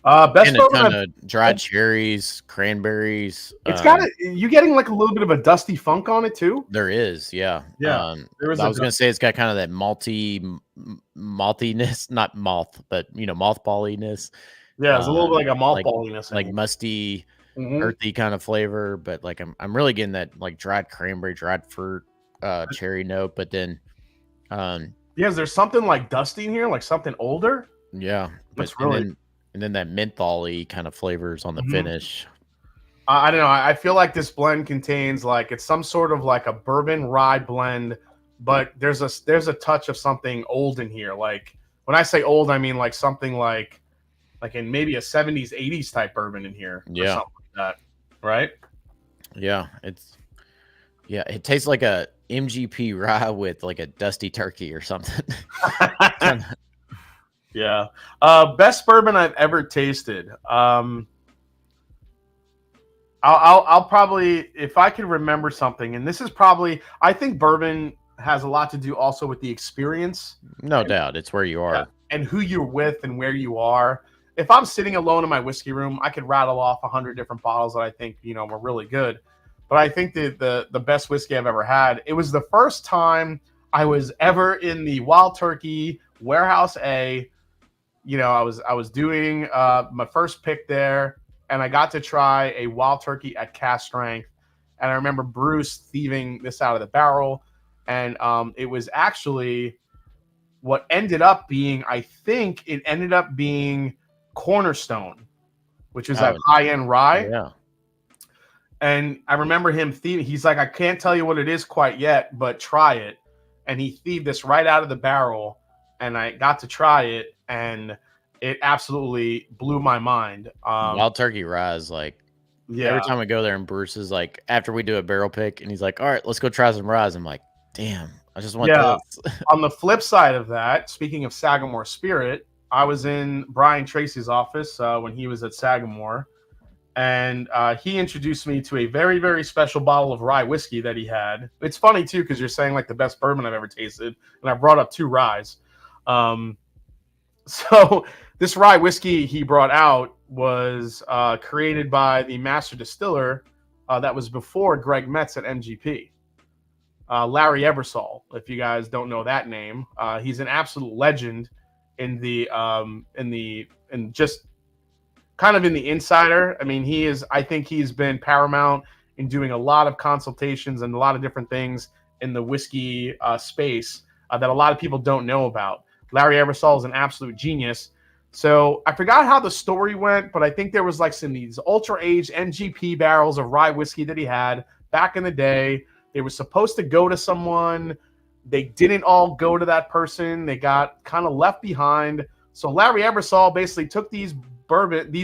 Best and a ton of dried cherries, cranberries. It's got you getting like a little bit of a dusty funk on it too? There is, yeah. Yeah. I was going to say it's got kind of that maltiness, not malt, but, mothballiness. Yeah, it's a little bit like a maltballiness. Like musty, earthy kind of flavor, but like I'm really getting that like dried cranberry, dried fruit. Cherry note, but then there's something like dusty in here, like something older. Yeah, and then that menthol-y kind of flavors on the finish. I don't know. I feel like this blend contains it's some sort of like a bourbon rye blend, but there's a touch of something old in here. Like when I say old, I mean like something like in maybe a 70s, 80s type bourbon in here. Yeah, or something like that. Right? Yeah, it tastes like a MGP rye with like a dusty turkey or something. Yeah. Best bourbon I've ever tasted. I'll probably, if I could remember something, and this is probably, I think bourbon has a lot to do also with the experience. No doubt. It's where you are. And who you're with and where you are. If I'm sitting alone in my whiskey room, I could rattle off 100 different bottles that I think, were really good. But I think the best whiskey I've ever had, it was the first time I was ever in the Wild Turkey Warehouse A, I was doing my first pick there, and I got to try a wild turkey at cast strength. And I remember Bruce thieving this out of the barrel, and it was actually what ended up being, I think it ended up being Cornerstone, which is that high-end rye. Yeah. And I remember him thieving. He's like, I can't tell you what it is quite yet, but try it. And he thieved this right out of the barrel, and I got to try it, and it absolutely blew my mind. Wild turkey rye is like, every time we go there, and Bruce is like, after we do a barrel pick, and he's like, all right, let's go try some rye. I'm like, damn, I just want this. On the flip side of that, speaking of Sagamore Spirit, I was in Brian Tracy's office when he was at Sagamore, and he introduced me to a very, very special bottle of rye whiskey that he had. It's funny, too, because you're saying, like, the best bourbon I've ever tasted, and I brought up 2 ryes. So this rye whiskey he brought out was created by the master distiller that was before Greg Metz at MGP. Larry Ebersol, if you guys don't know that name. He's an absolute legend in just kind of in the insider. I mean, I think he's been paramount in doing a lot of consultations and a lot of different things in the whiskey space that a lot of people don't know about. Larry Ebersol is an absolute genius. So I forgot how the story went, but I think there was like some these ultra-aged MGP barrels of rye whiskey that he had back in the day. They were supposed to go to someone. They didn't all go to that person. They got kind of left behind. So Larry Ebersol basically took these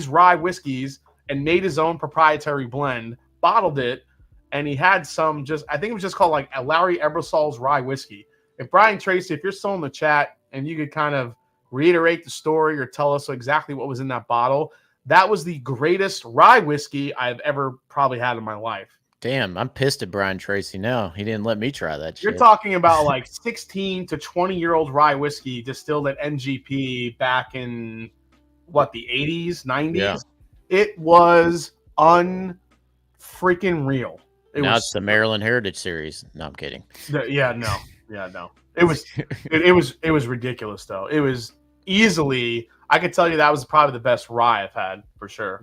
rye whiskeys and made his own proprietary blend, bottled it, and he had some I think it was just called like a Larry Ebersol's rye whiskey. If Brian Tracy, if you're still in the chat and you could kind of reiterate the story or tell us exactly what was in that bottle, that was the greatest rye whiskey I've ever probably had in my life. Damn, I'm pissed at Brian Tracy now. He didn't let me try that shit. You're talking about like 16 to 20-year-old rye whiskey distilled at NGP back in, what, the 80s, 90s? Yeah. It was unfreaking real. It's the Maryland Heritage Series. No, I'm kidding. No. It was ridiculous, though. It was easily, I could tell you that was probably the best rye I've had, for sure.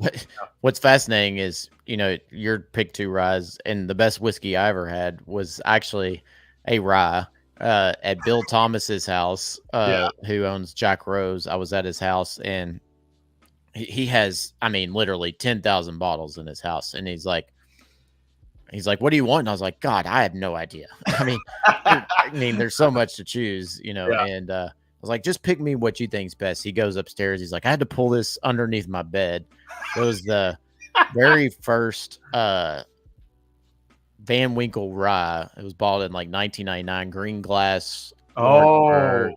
What's fascinating is, your pick 2 ryes, and the best whiskey I ever had was actually a rye at Bill Thomas's house, who owns Jack Rose. I was at his house, and he has, literally 10,000 bottles in his house. And he's like, what do you want? And I was like, God, I have no idea. There's so much to choose, and I was like, just pick me what you think's best. He goes upstairs. He's like, I had to pull this underneath my bed. It was the very first Van Winkle rye. It was bought in like 1999, green glass. Wow.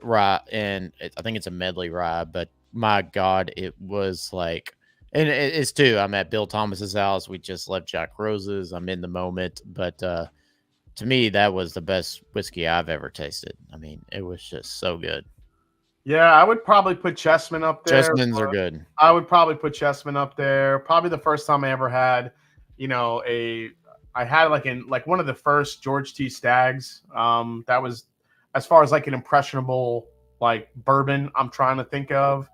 Rye. And I think it's a medley rye, but my God, it was like, and it's too, I'm at Bill Thomas's house. We just left Jack Rose's. I'm in the moment. But to me, that was the best whiskey I've ever tasted. It was just so good. Yeah, I would probably put Chessman up there. Chessmans are good. I would probably put Chessman up there. Probably the first time I ever had, I had like one of the first George T. Staggs. That was as far as like an impressionable like bourbon I'm trying to think of.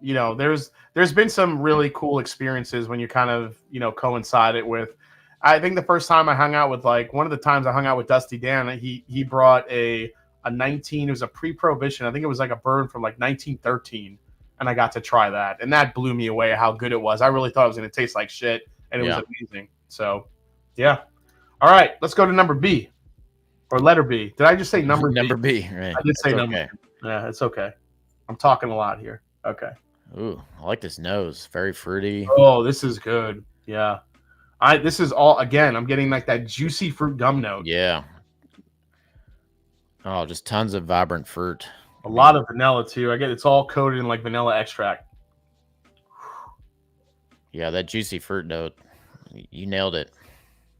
There's been some really cool experiences when you kind of, coincide it with. I think the first time I hung out with, like, one of the times I hung out with Dusty Dan, he brought a 19, it was a pre-prohibition. I think it was like a bourbon from like 1913, and I got to try that, and that blew me away how good it was. I really thought it was going to taste like shit, and it was amazing. So, yeah. All right, let's go to number B, or letter B. Did I just say number B? Number B, right. I did say number B. Yeah, it's okay. I'm talking a lot here. Okay. Ooh, I like this nose. Very fruity. Oh, this is good. Yeah. This is all, again, I'm getting like that juicy fruit gum note. Yeah. Oh, just tons of vibrant fruit. A lot of vanilla too. It's all coated in like vanilla extract. Yeah, that juicy fruit note. You nailed it.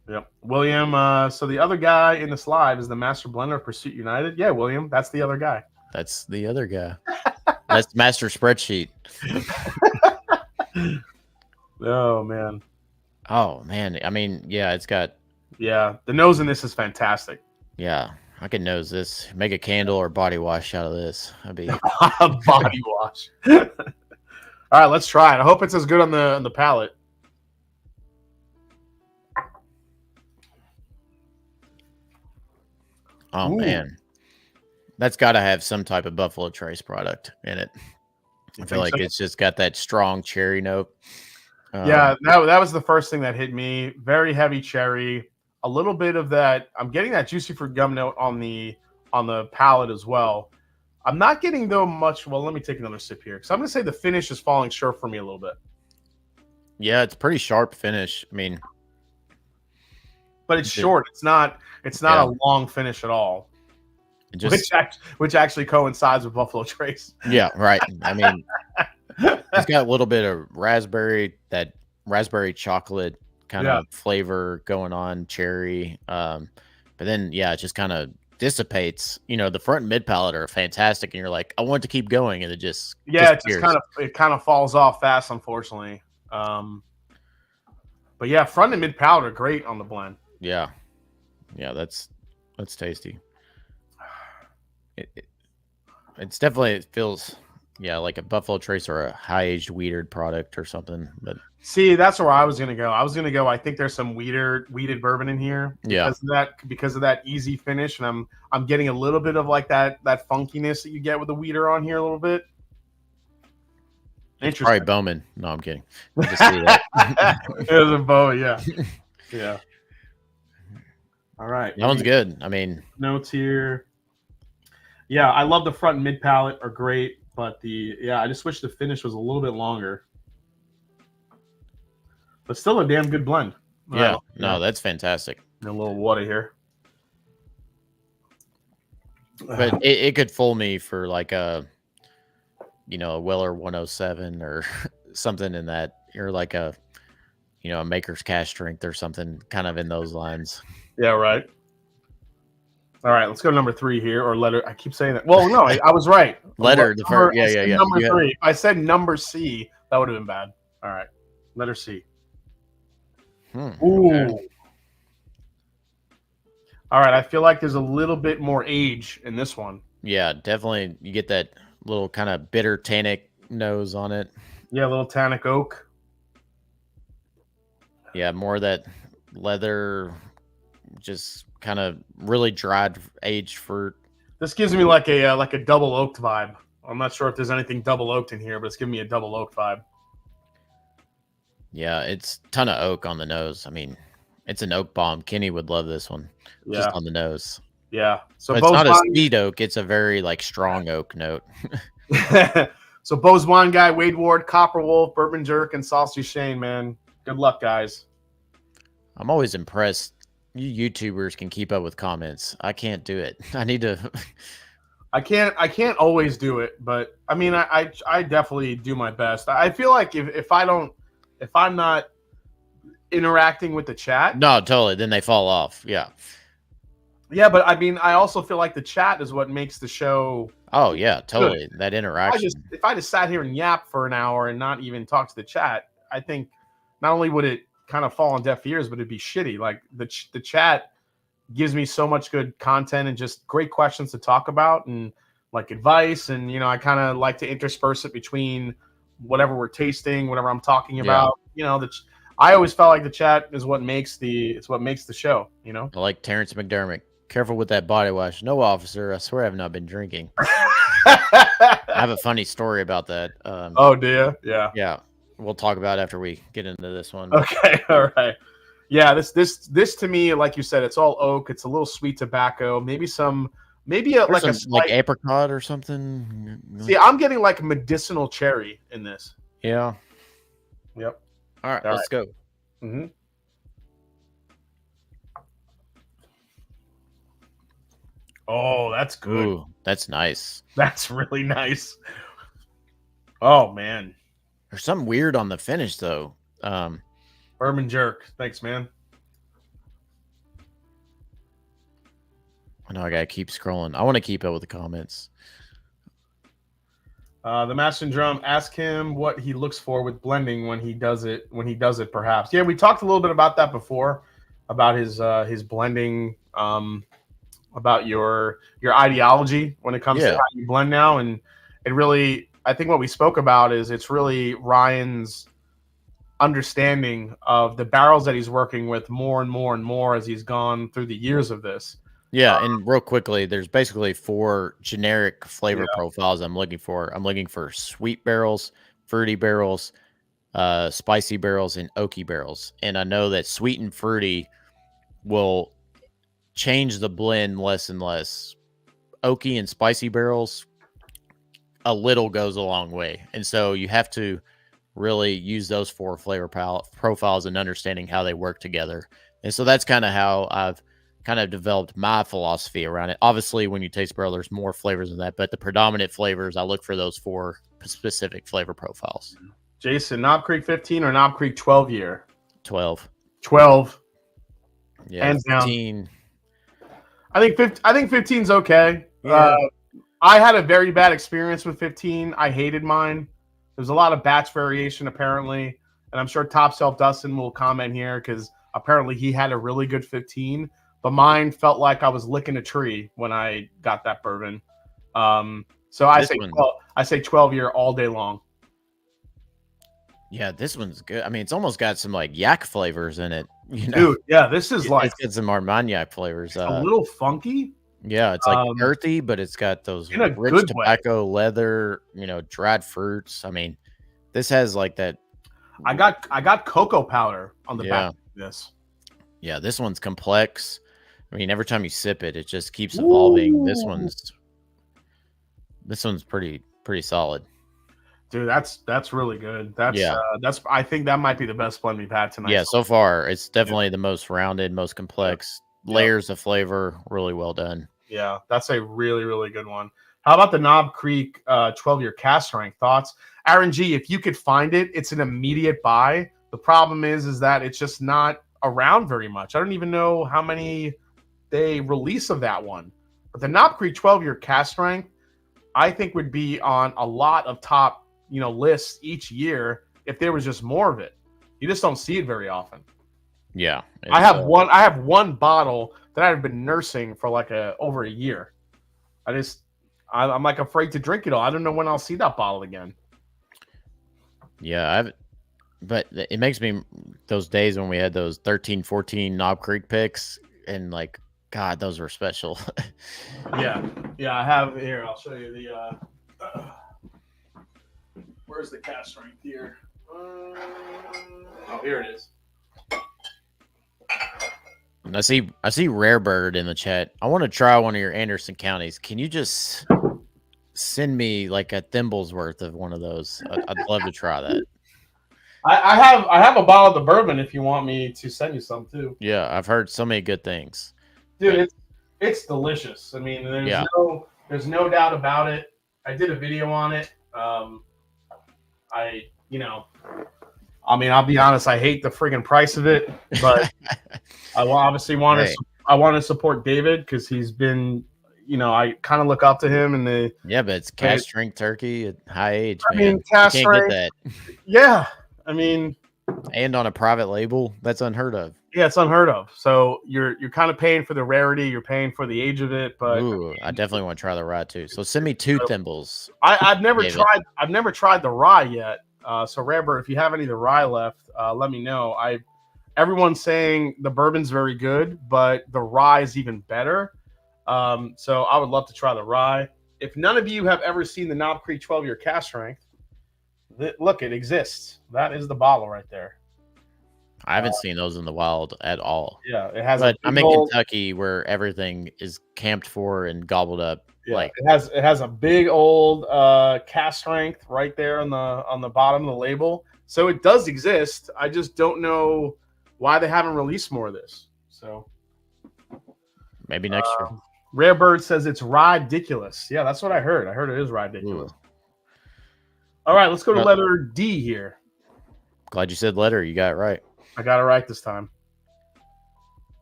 Yep. William, so the other guy in this live is the master blender of Pursuit United. Yeah, William, that's the other guy. That's the other guy. That's master spreadsheet. Oh, man. Oh, man. Yeah, it's got... Yeah, the nose in this is fantastic. Yeah. I could nose this. Make a candle or body wash out of this. That'd be Body wash. All right, let's try it. I hope it's as good on the palate. oh Ooh. man, that's got to have some type of Buffalo Trace product in it. I feel like it's just got that strong cherry note. Yeah, that was the first thing that hit me. Very heavy cherry, a little bit of that. I'm getting that juicy fruit gum note on the palate as well. I'm not getting though much. Well, let me take another sip here because I'm gonna say the finish is falling short for me a little bit. Yeah, it's pretty sharp finish. I mean, but it's short. It's not a long finish at all. Which actually coincides with Buffalo Trace. Yeah, right. I mean, it's got a little bit of that raspberry chocolate kind of flavor going on, kind but then it just kind of dissipates. The front and mid palate are fantastic, and you're like, I want to keep going, and it just it kind of falls off fast, unfortunately. But yeah, front and mid palate are great on the blend. Yeah, that's tasty. It's definitely, it feels like a Buffalo Trace or a high aged weeded product or something. But see, that's where I was gonna go. I think there's some weeded bourbon in here because of that easy finish, and I'm getting a little bit of like that funkiness that you get with the weeder on here a little bit. It's probably Bowman. No, I'm kidding. Just see that. It was a Bowman, yeah. All right, that one's good. I mean, notes here. Yeah, I love the front and mid palate are great, but I just wish the finish was a little bit longer. But still a damn good blend. Yeah, no, that's fantastic. And a little water here. But it could fool me for like a Weller 107 or something in that, or like a Maker's Cash strength or something kind of in those lines. Yeah, right. All right, let's go to number 3 here, or letter. I keep saying that. Well, no, I was right. Letter, the first. Yeah. Number 3. If I said number C, that would have been bad. All right, letter C. Ooh. Okay. All right, I feel like there's a little bit more age in this one. Yeah, definitely. You get that little kind of bitter tannic nose on it. Yeah, a little tannic oak. Yeah, more of that leather, just kind of really dried aged fruit. This gives me like a double oaked vibe. I'm not sure if there's anything double oaked in here, but it's giving me a double oaked vibe. Yeah, it's a ton of oak on the nose. I mean, it's an oak bomb. Kenny would love this one, just on the nose. Yeah, so it's not a speed oak; it's a very strong oak note. So Bozeman guy, Wade Ward, Copper Wolf, Bourbon Jerk, and Saucy Shane, man. Good luck, guys. I'm always impressed. You YouTubers can keep up with comments. I can't do it. I need to. I can't always do it, but I mean, I definitely do my best. I feel like if I'm not interacting with the chat, no, totally, then they fall off. Yeah, but I mean, I also feel like the chat is what makes the show. Oh yeah, totally. Good. That interaction. If I just sat here and yap for an hour and not even talk to the chat, I think not only would it kind of fall on deaf ears, but it'd be shitty. Like the chat gives me so much good content and just great questions to talk about and like advice. And, I kind of like to intersperse it between whatever we're tasting, whatever I'm talking about, I always felt like the chat is what makes the show, Like Terrence McDermott. Careful with that body wash. No, officer, I swear I've not been drinking. I have a funny story about that. Oh, do you? Yeah. Yeah. We'll talk about it after we get into this one. Okay. All right. Yeah. This to me, like you said, it's all oak. It's a little sweet tobacco. Maybe like apricot or something. See, I'm getting like medicinal cherry in this. Yeah. Yep. All right. Let's go. Mm-hmm. Oh, that's good. Ooh, that's nice. That's really nice. Oh man. There's something weird on the finish though. Bourbon Jerk. Thanks, man. I know I gotta keep scrolling. I want to keep up with the comments. The MashNDrum, ask him what he looks for with blending when he does it. Perhaps. Yeah, we talked a little bit about that before, about his blending. about your ideology when it comes to Yeah. how you blend now, and it really, I think what we spoke about is it's really Ryan's understanding of the barrels that he's working with more and more and more as he's gone through the years of this. Yeah, and real quickly, there's basically 4 generic flavor Yeah. profiles I'm looking for. I'm looking for sweet barrels, fruity barrels, spicy barrels, and oaky barrels. And I know that sweet and fruity will change the blend less and less. Oaky and spicy barrels, a little goes a long way. And so you have to really use those 4 flavor profiles and understanding how they work together. And so that's kind of how I've kind of developed my philosophy around it. Obviously, when you taste barrel, there's more flavors than that, but the predominant flavors, I look for those 4 specific flavor profiles. Jason, Knob Creek 15 or Knob Creek 12 year? 12. 12. Yeah, Hands down. 15. I think 15's okay. Yeah. I had a very bad experience with 15. I hated mine. There's a lot of batch variation apparently, and I'm sure Top Shelf Dustin will comment here because apparently he had a really good 15, but mine felt like I was licking a tree when I got that bourbon. So I say 12 year all day long. Yeah, this one's good. I mean, it's almost got some like yak flavors in it. You know? Dude, yeah, this is like it's got some Armagnac flavors. a little funky. Yeah, it's like earthy, but it's got those in a rich good tobacco, leather, dried fruits. I mean, this has like that. I got cocoa powder on the back of this. Yeah, this one's complex. I mean, every time you sip it, it just keeps evolving. Ooh. This one's pretty solid. Dude, that's really good. That's I think that might be the best blend we've had tonight. Yeah, so far it's definitely the most rounded, most complex. Layers of flavor, really well done. Yeah, that's a really, really good one. How about the Knob Creek 12-year cast strength? Thoughts? Aaron G, if you could find it, it's an immediate buy. The problem is that it's just not around very much. I don't even know how many they release of that one. But the Knob Creek 12-year cast strength, I think would be on a lot of top, lists each year if there was just more of it. You just don't see it very often. Yeah, I have one bottle that I've been nursing for like over a year. I'm like afraid to drink it all. I don't know when I'll see that bottle again. Yeah, but it makes me those days when we had those 13, 14 Knob Creek picks and like, God, those were special. Yeah, I have here. I'll show you the. Where's the cast strength here? Oh, here it is. And I see Rare Bird in the chat. I want to try one of your Anderson counties. Can you just send me like a thimble's worth of one of those? I'd love to try that. I have a bottle of the bourbon if you want me to send you some too. Yeah, I've heard so many good things. Dude, it's delicious. I mean, there's no doubt about it. I did a video on it. I'll be honest, I hate the friggin' price of it, but I obviously want to support David because he's been, I kind of look up to him but it's cast strength turkey at high age. I mean, cast strength. Get that. Yeah, I mean, and on a private label, that's unheard of. Yeah, it's unheard of. So you're kind of paying for the rarity, you're paying for the age of it, but I definitely want to try the rye too. So send me 2 thimbles. I've never tried the rye yet. So Rambert, if you have any of the rye left, let me know. Everyone's saying the bourbon's very good, but the rye is even better. So I would love to try the rye. If none of you have ever seen the Knob Creek 12-year cast strength, look, it exists. That is the bottle right there. I haven't seen those in the wild at all. Yeah, it has. But I'm in Kentucky where everything is camped for and gobbled up. Yeah, like it has a big old cast strength right there on the bottom of the label. So it does exist. I just don't know why they haven't released more of this. So maybe next year. Rare Bird says it's ridiculous. Yeah, that's what I heard. I heard it is ridiculous. All right, let's go to letter D here. Glad you said letter. You got it right. I got it right this time.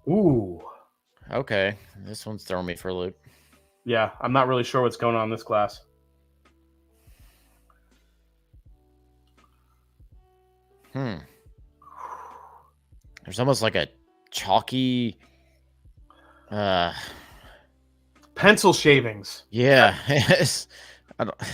Ooh. Okay. This one's throwing me for a loop. Yeah, I'm not really sure what's going on in this class. There's almost like a chalky Pencil shavings. Yeah, it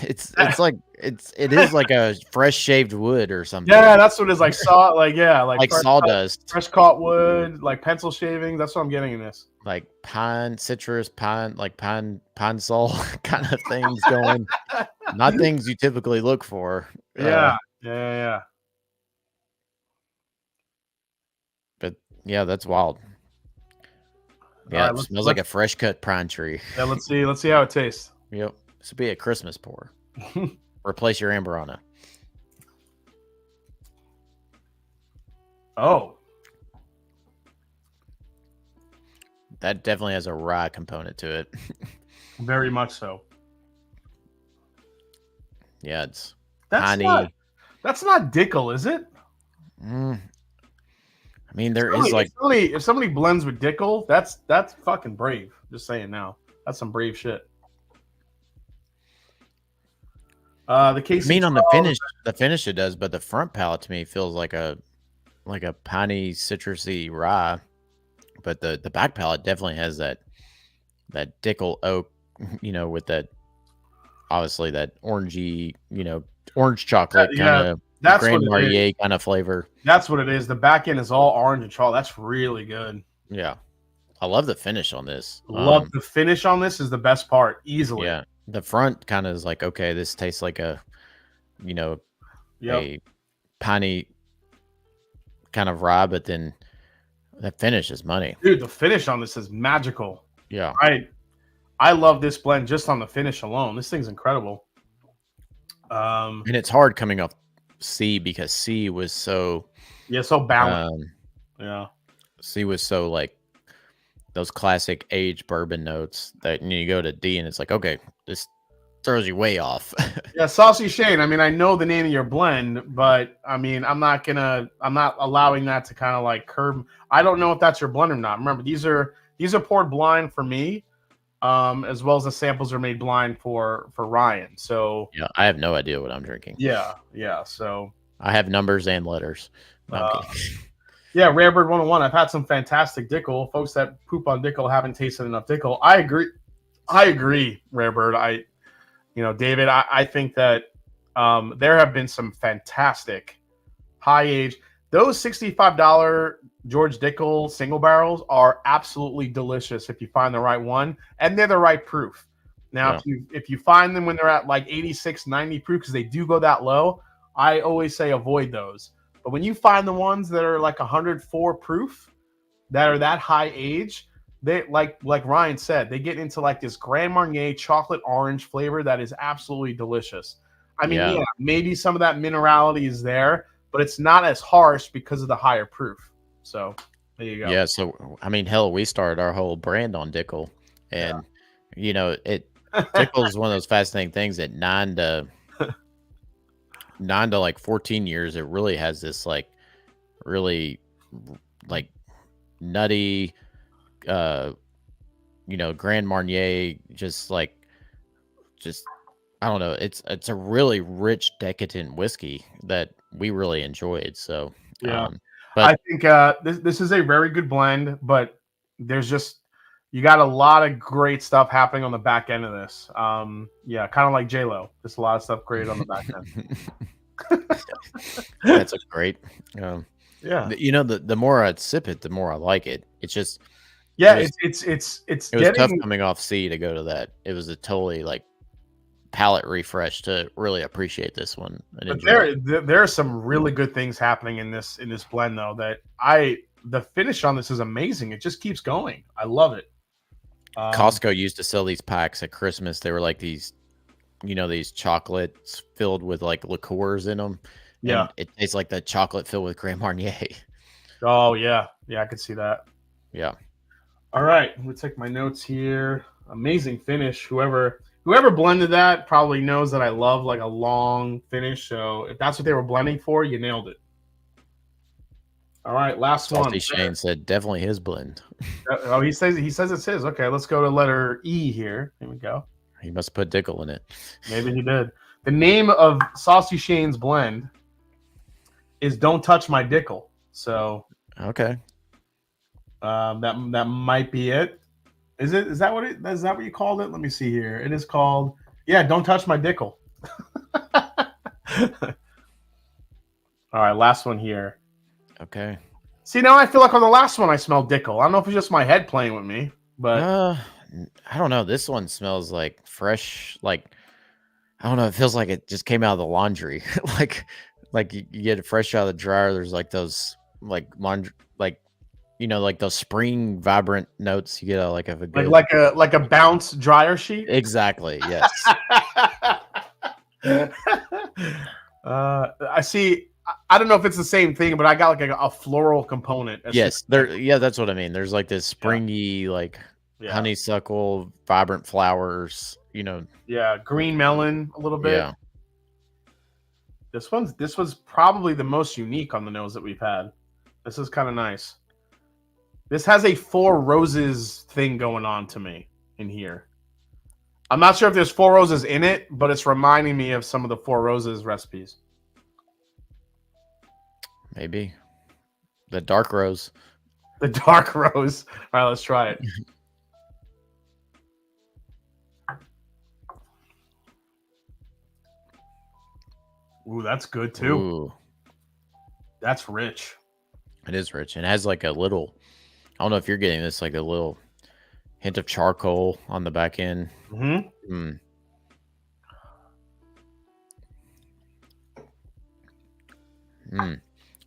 is like a fresh shaved wood or something. Yeah, that's what it is. Like like sawdust, fresh caught wood, like pencil shavings. That's what I'm getting in this. like pine, citrus, pine sol kind of things going. Not things you typically look for. Yeah. But yeah, that's wild. Yeah, Right, it smells like a fresh cut pine tree. Yeah, let's see how it tastes. Yep, this would be a Christmas pour. Replace your Amberana. Oh, that definitely has a rye component to it. very much so. Yeah, it's that's piney. That's not Dickel, is it? I mean, there is like if somebody blends with Dickel, that's fucking brave. Just saying now, that's some brave shit. The case. I mean, on the finish it does, but the front palate to me feels like a piney, citrusy rye. But the back palate definitely has that Dickel oak, with that obviously that orangey, orange chocolate kind of. That's Grand what it Marnier kind of flavor. That's what it is. The back end is all orange and chocolate. That's really good. Yeah. I love the finish on this. The finish on this is the best part, easily. Yeah. The front kind of is like, okay, this tastes like a piney kind of rye, but then that finish is money. Dude, the finish on this is magical. Yeah. I love this blend just on the finish alone. This thing's incredible. And it's hard coming off C because C was so balanced. C was so like those classic aged bourbon notes that you go to D and it's like, okay, this throws you way off. Yeah, Saucy Shane. I mean, I know the name of your blend, but I mean, I'm not allowing that to kind of like curb. I don't know if that's your blend or not. Remember, these are poured blind for me, as well as the samples are made blind for Ryan. So yeah, I have no idea what I'm drinking. Yeah. So I have numbers and letters. No, yeah, Rarebird 101. I've had some fantastic Dickel. Folks that poop on Dickel haven't tasted enough Dickel. I agree, Rarebird. David, I think that there have been some fantastic high age. Those $65 George Dickel single barrels are absolutely delicious if you find the right one, and they're the right proof. Now, if you find them when they're at like 86, 90 proof, because they do go that low, I always say avoid those. But when you find the ones that are like 104 proof, that are that high age, they like Ryan said, they get into like this Grand Marnier chocolate orange flavor that is absolutely delicious. I mean, maybe some of that minerality is there, but it's not as harsh because of the higher proof. So there you go. Yeah. So I mean, hell, we started our whole brand on Dickel, and Dickel is one of those fascinating things at 9 to like 14 years. It really has this like really like nutty, Grand Marnier, just I don't know. It's a really rich, decadent whiskey that we really enjoyed. So but I think this is a very good blend, but there's you got a lot of great stuff happening on the back end of this. Kind of like J-Lo. Just a lot of stuff great on the back end. That's a great. The more I sip it, the more I like it. It's just it was tough coming off C to go to that. It was a totally like palate refresh to really appreciate this one. But there are some really good things happening in this blend though. The finish on this is amazing. It just keeps going. I love it. Costco used to sell these packs at Christmas. They were like these, these chocolates filled with like liqueurs in them. Yeah, and it tastes like the chocolate filled with Grand Marnier. Oh yeah, I could see that. Yeah. All right, let me take my notes here. Amazing finish. Whoever blended that probably knows that I love like a long finish. So if that's what they were blending for, you nailed it. All right, last one. Shane said definitely his blend. Oh, he says it's his. Okay, let's go to letter E here. Here we go. He must put Dickel in it. Maybe he did. The name of Saucy Shane's blend is "Don't Touch My Dickel." So okay, that might be it. Is it? Is that what it? Is that what you called it? Let me see here. It is called. Yeah, don't touch my dickle. All right, last one here. Okay. See, now I feel like on the last one I smelled dickle. I don't know if it's just my head playing with me, but I don't know. This one smells like fresh. Like I don't know. It feels like it just came out of the laundry. like you get it fresh out of the dryer. There's like those like laundry, like like those spring vibrant notes you get out like of a good like a bounce dryer sheet. Exactly. Yes. I see. I don't know if it's the same thing, but I got like a floral component. Yes, yeah, that's what I mean. There's like this springy, like honeysuckle, vibrant flowers. Yeah, green melon a little bit. Yeah. This was probably the most unique on the nose that we've had. This is kind of nice. This has a 4 roses thing going on to me in here. I'm not sure if there's 4 roses in it, but it's reminding me of some of the 4 roses recipes. Maybe. The dark rose. The dark rose. All right, let's try it. Ooh, that's good too. Ooh. That's rich. It is rich. And it has like a little, I don't know if you're getting this, like a little hint of charcoal on the back end. Mm-hmm.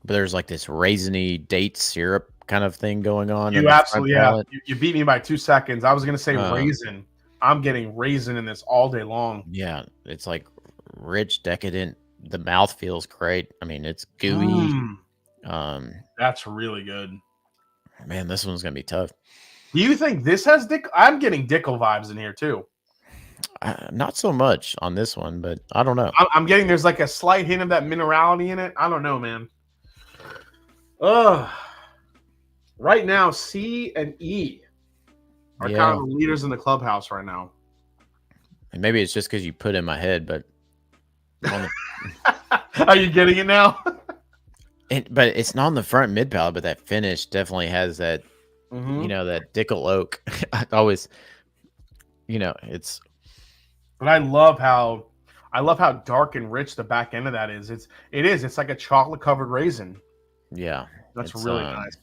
But there's like this raisiny date syrup kind of thing going on. You absolutely have. You beat me by 2 seconds. I was going to say raisin. I'm getting raisin in this all day long. Yeah, it's like rich, decadent. The mouth feels great. I mean, it's gooey. That's really good. Man, this one's going to be tough. Do you think this has dick? I'm getting Dickel vibes in here too. Not so much on this one, but I don't know. I'm getting there's like a slight hint of that minerality in it. I don't know, man. Right now, C and E are kind of the leaders in the clubhouse right now. And maybe it's just because you put it in my head, but are you getting it now? But it's not on the front mid palate, but that finish definitely has that, that Dickel oak. I always, it's. But I love how dark and rich the back end of that is. It's like a chocolate covered raisin. Yeah, that's really nice.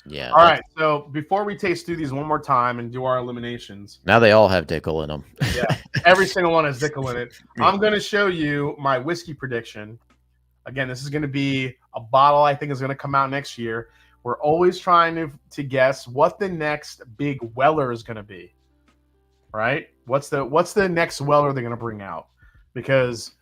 Yeah. All right. So before we taste through these one more time and do our eliminations, now they all have Dickel in them. Yeah, every single one has Dickel in it. I'm going to show you my whiskey prediction. Again, this is going to be a bottle I think is going to come out next year. We're always trying to guess what the next big Weller is going to be. Right? What's the next Weller they're going to bring out? Because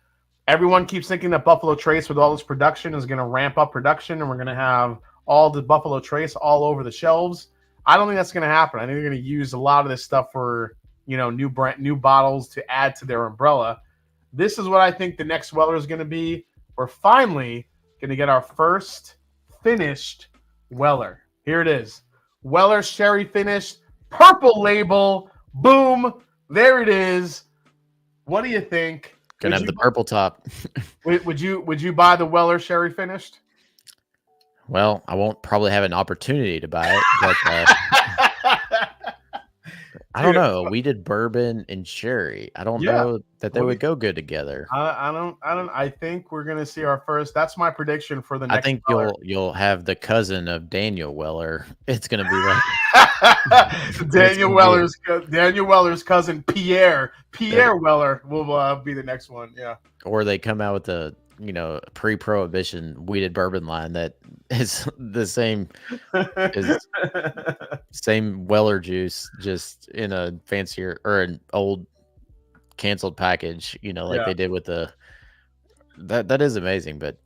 everyone keeps thinking that Buffalo Trace with all this production is going to ramp up production and we're going to have all the Buffalo Trace all over the shelves. I don't think that's going to happen. I think they're going to use a lot of this stuff for, new bottles to add to their umbrella. This is what I think the next Weller is going to be. We're finally going to get our first finished Weller. Here it is. Weller Sherry finished, purple label. Boom. There it is. What do you think? Gonna have the purple top. Would you buy the Weller Sherry finished? Well, I won't probably have an opportunity to buy it, but I don't know. We did bourbon and sherry. I don't know that they would go good together. I don't. I think we're gonna see our first. That's my prediction for the next. I think you'll have the cousin of Daniel Weller. It's gonna be like Daniel Weller's cousin Pierre Weller will be the next one. Yeah. Or they come out with the pre-prohibition weeded bourbon line that is the same same Weller juice, just in a fancier or an old canceled package, they did with the that is amazing. But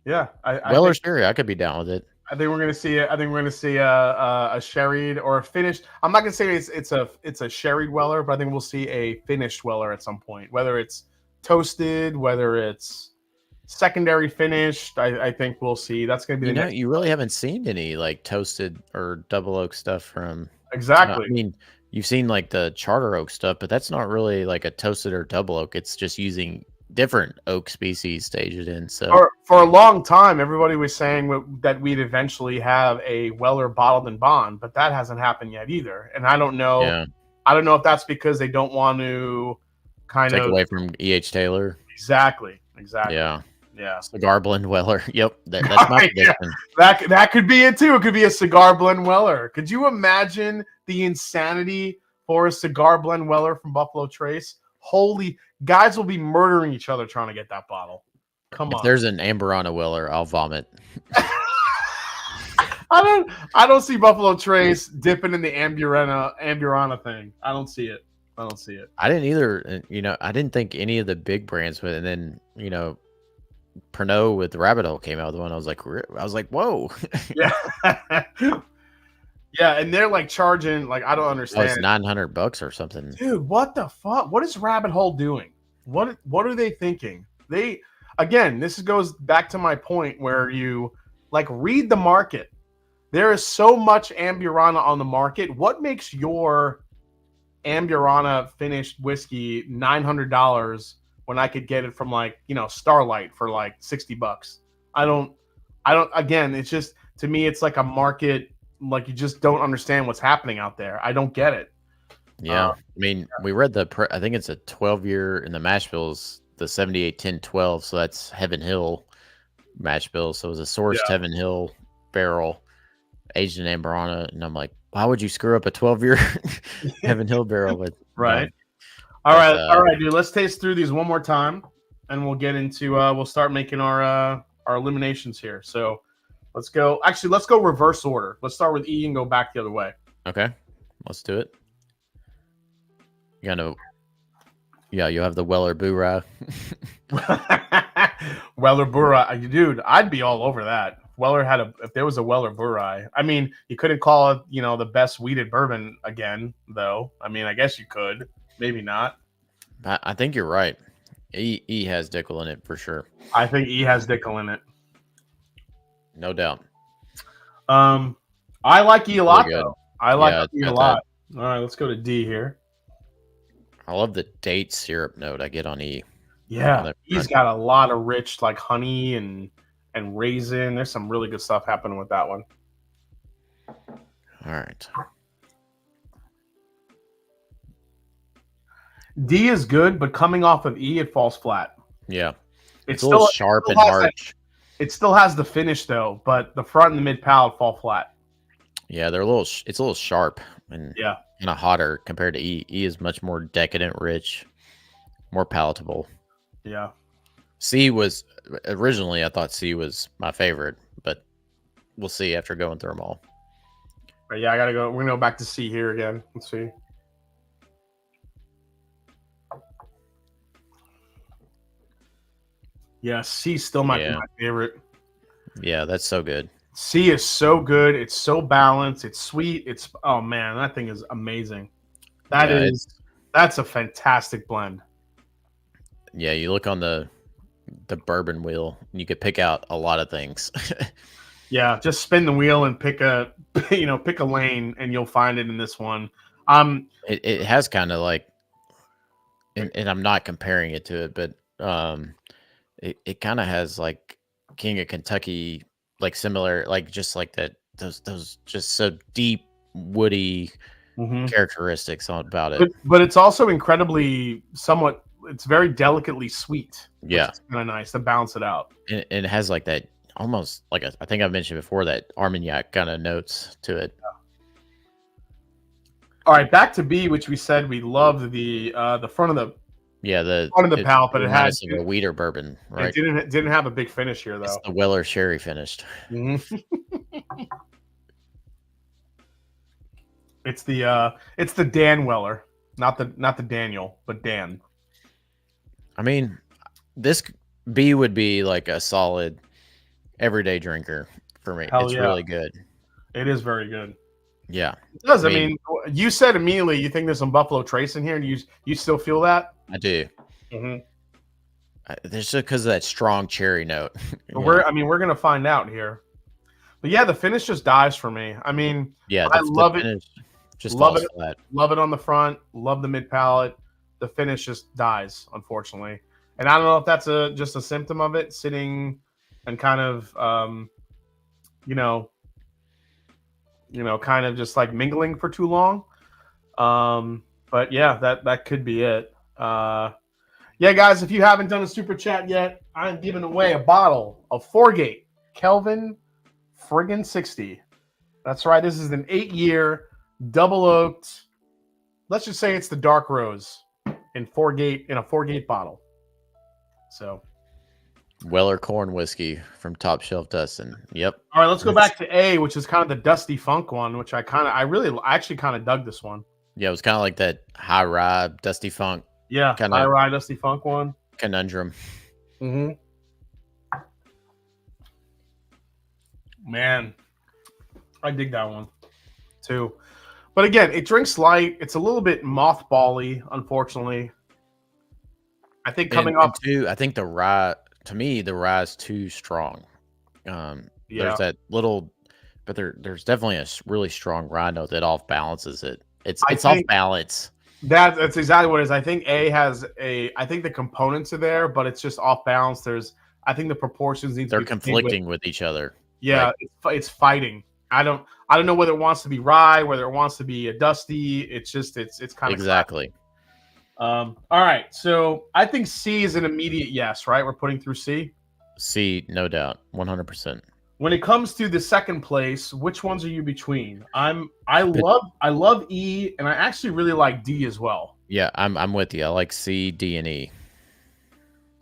yeah, Weller sherry, I could be down with it. I think we're gonna see it. I think we're gonna see a sherried or a finished. I'm not gonna say it's a sherried Weller, but I think we'll see a finished Weller at some point, whether it's toasted, whether it's secondary finished. I think we'll see. That's going to be the next. You really haven't seen any like toasted or double oak stuff from. Exactly. I mean, you've seen like the charter oak stuff, but that's not really like a toasted or double oak. It's just using different oak species to age it in. So For a long time, everybody was saying that we'd eventually have a Weller bottled in bond, but that hasn't happened yet either. And I don't know. yeah, I don't know if that's because they don't want to kind take of away from E.H. Taylor. exactly. Yeah. Yeah. Cigar blend Weller. Yep. That's my Yeah, prediction. that could be it too. It could be a cigar blend Weller. Could you imagine the insanity for a cigar blend Weller from Buffalo Trace? Holy guys will be murdering each other trying to get that bottle. Come If on. there's an Amberana Weller, I'll vomit. I don't see Buffalo Trace dipping in the Amburana thing. I don't see it. I didn't either. And, I didn't think any of the big brands would. And then, Pernod with Rabbit Hole came out with one. I was like, whoa. Yeah. Yeah, and they're like charging, like I don't Oh, understand. it's $900 or something. Dude, what the fuck? What is Rabbit Hole doing? What are they thinking? Again, this goes back to my point where you like read the market. There is so much Amburana on the market. What makes your Amburana finished whiskey $900 when I could get it from like, Starlight for like $60? I don't again, it's just to me it's like a market, like you just don't understand what's happening out there. I don't get it. Yeah. We read I think it's a 12-year in the mash bills, the 78-10-12. So that's Heaven Hill mash bill. So it was a sourced Heaven Hill barrel aged in Amburana. And I'm like, why would you screw up a 12-year Heaven Hill barrel with right? All right, dude. Let's taste through these one more time, and we'll get into. We'll start making our eliminations here. So let's go. Actually, let's go reverse order. Let's start with E and go back the other way. Okay, let's do it. You'll have the Weller Boo-Rah. Weller Boo-Rah, dude. I'd be all over that. If there was a Weller Boo-Rah. I mean, you couldn't call it, the best wheated bourbon again, though. I mean, I guess you could. Maybe not. I think you're right. E has Dickel in it for sure. I think E has Dickel in it. No doubt. I like E a lot, though. I like E a lot. All right, let's go to D here. I love the date syrup note I get on E. Yeah, E's got a lot of rich, like honey and raisin. There's some really good stuff happening with that one. All right. D is good, but coming off of E, it falls flat. Yeah. It's a little sharp and harsh. It still has the finish, though, but the front and the mid palate fall flat. Yeah, it's a little sharp and kind of hotter compared to E. E is much more decadent, rich, more palatable. Yeah. C was originally, I thought C was my favorite, but we'll see after going through them all. Right, yeah, I gotta go. We're gonna go back to C here again. Let's see. Yeah, C still might be my favorite. Yeah, that's so good. C is so good. It's so balanced. It's sweet. Oh man, that thing is amazing. That's a fantastic blend. Yeah, you look on the bourbon wheel, and you could pick out a lot of things. Yeah, just spin the wheel and pick a lane, and you'll find it in this one. It has kind of like, and I'm not comparing it to it, but it kind of has like King of Kentucky, like similar, like just like that. Those just so deep woody characteristics about it. But it's also incredibly it's very delicately sweet. Yeah, it's kind of nice to balance it out. And it has like that almost like I think I've mentioned before, that Armagnac kind of notes to it. Yeah. All right, back to B, which we said we loved the front of the front of the palate, but it had a wheater bourbon, right? It didn't have a big finish here though. It's the Weller sherry finished. It's the Dan Weller, not the Daniel, but Dan. I mean, this B would be like a solid everyday drinker for me. It's really good. It is very good. Yeah, it does. I mean, you said immediately you think there's some Buffalo Trace in here, and you still feel that? I do. There's just because of that strong cherry note. We're gonna find out here. But yeah, the finish just dies for me. I mean, I love it. Just love it. Flat. Love it on the front. Love the mid palate. The finish just dies, unfortunately. And I don't know if that's just a symptom of it, sitting and kind of, you know, kind of just like mingling for too long. But yeah, that could be it. Yeah, guys, if you haven't done a super chat yet, I'm giving away a bottle of Foregate Kelvin friggin' 60. That's right. This is an 8-year double oaked. Let's just say it's the dark rose in a Foregate bottle. So, Weller corn whiskey from Top Shelf Dustin. Yep. All right, let's go back to A, which is kind of the dusty funk one, which I actually kind of dug this one. Yeah, it was kind of like that high rye dusty funk. Yeah, high rye dusty funk one. Conundrum. Mm-hmm. Man, I dig that one too. But again, it drinks light. It's a little bit mothball-y, unfortunately. I think I think the rye, to me, the rye is too strong. There's that little, but there's definitely a really strong rye note that off balances it. It's off balance. That's exactly what it is. I think I think the components are there, but it's just off balance. I think the proportions they're conflicting with each other. Yeah, it's fighting. I don't know whether it wants to be rye, whether it wants to be a dusty. It's just it's kind of exactly. All right, so I think C is an immediate yes, right? We're putting through C. C, no doubt, 100%. When it comes to the second place, which ones are you between? I love E, and I actually really like D as well. Yeah, I'm with you. I like C, D, and E.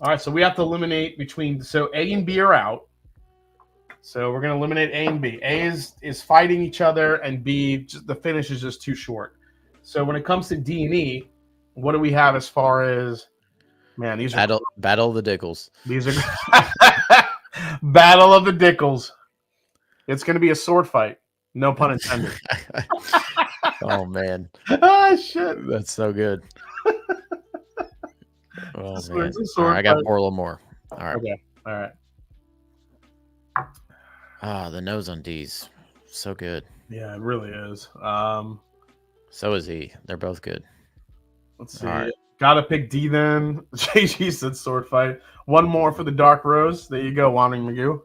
All right, so we have to eliminate between. So A and B are out. So we're gonna eliminate A and B. A is fighting each other, and B the finish is just too short. So when it comes to D and E, what do we have as far as? Man, these are Battle of the Dickles. These are Battle of the Dickles. It's going to be a sword fight. No pun intended. Oh, man. Ah, shit. That's so good. Oh, man. All right, I got pour a little more. All right. Okay. All right. Ah, the nose on D's. So good. Yeah, it really is. So is E. They're both good. Let's see. Right. Gotta pick D then. JG said sword fight. One more for the Dark Rose. There you go, Wandering Magoo.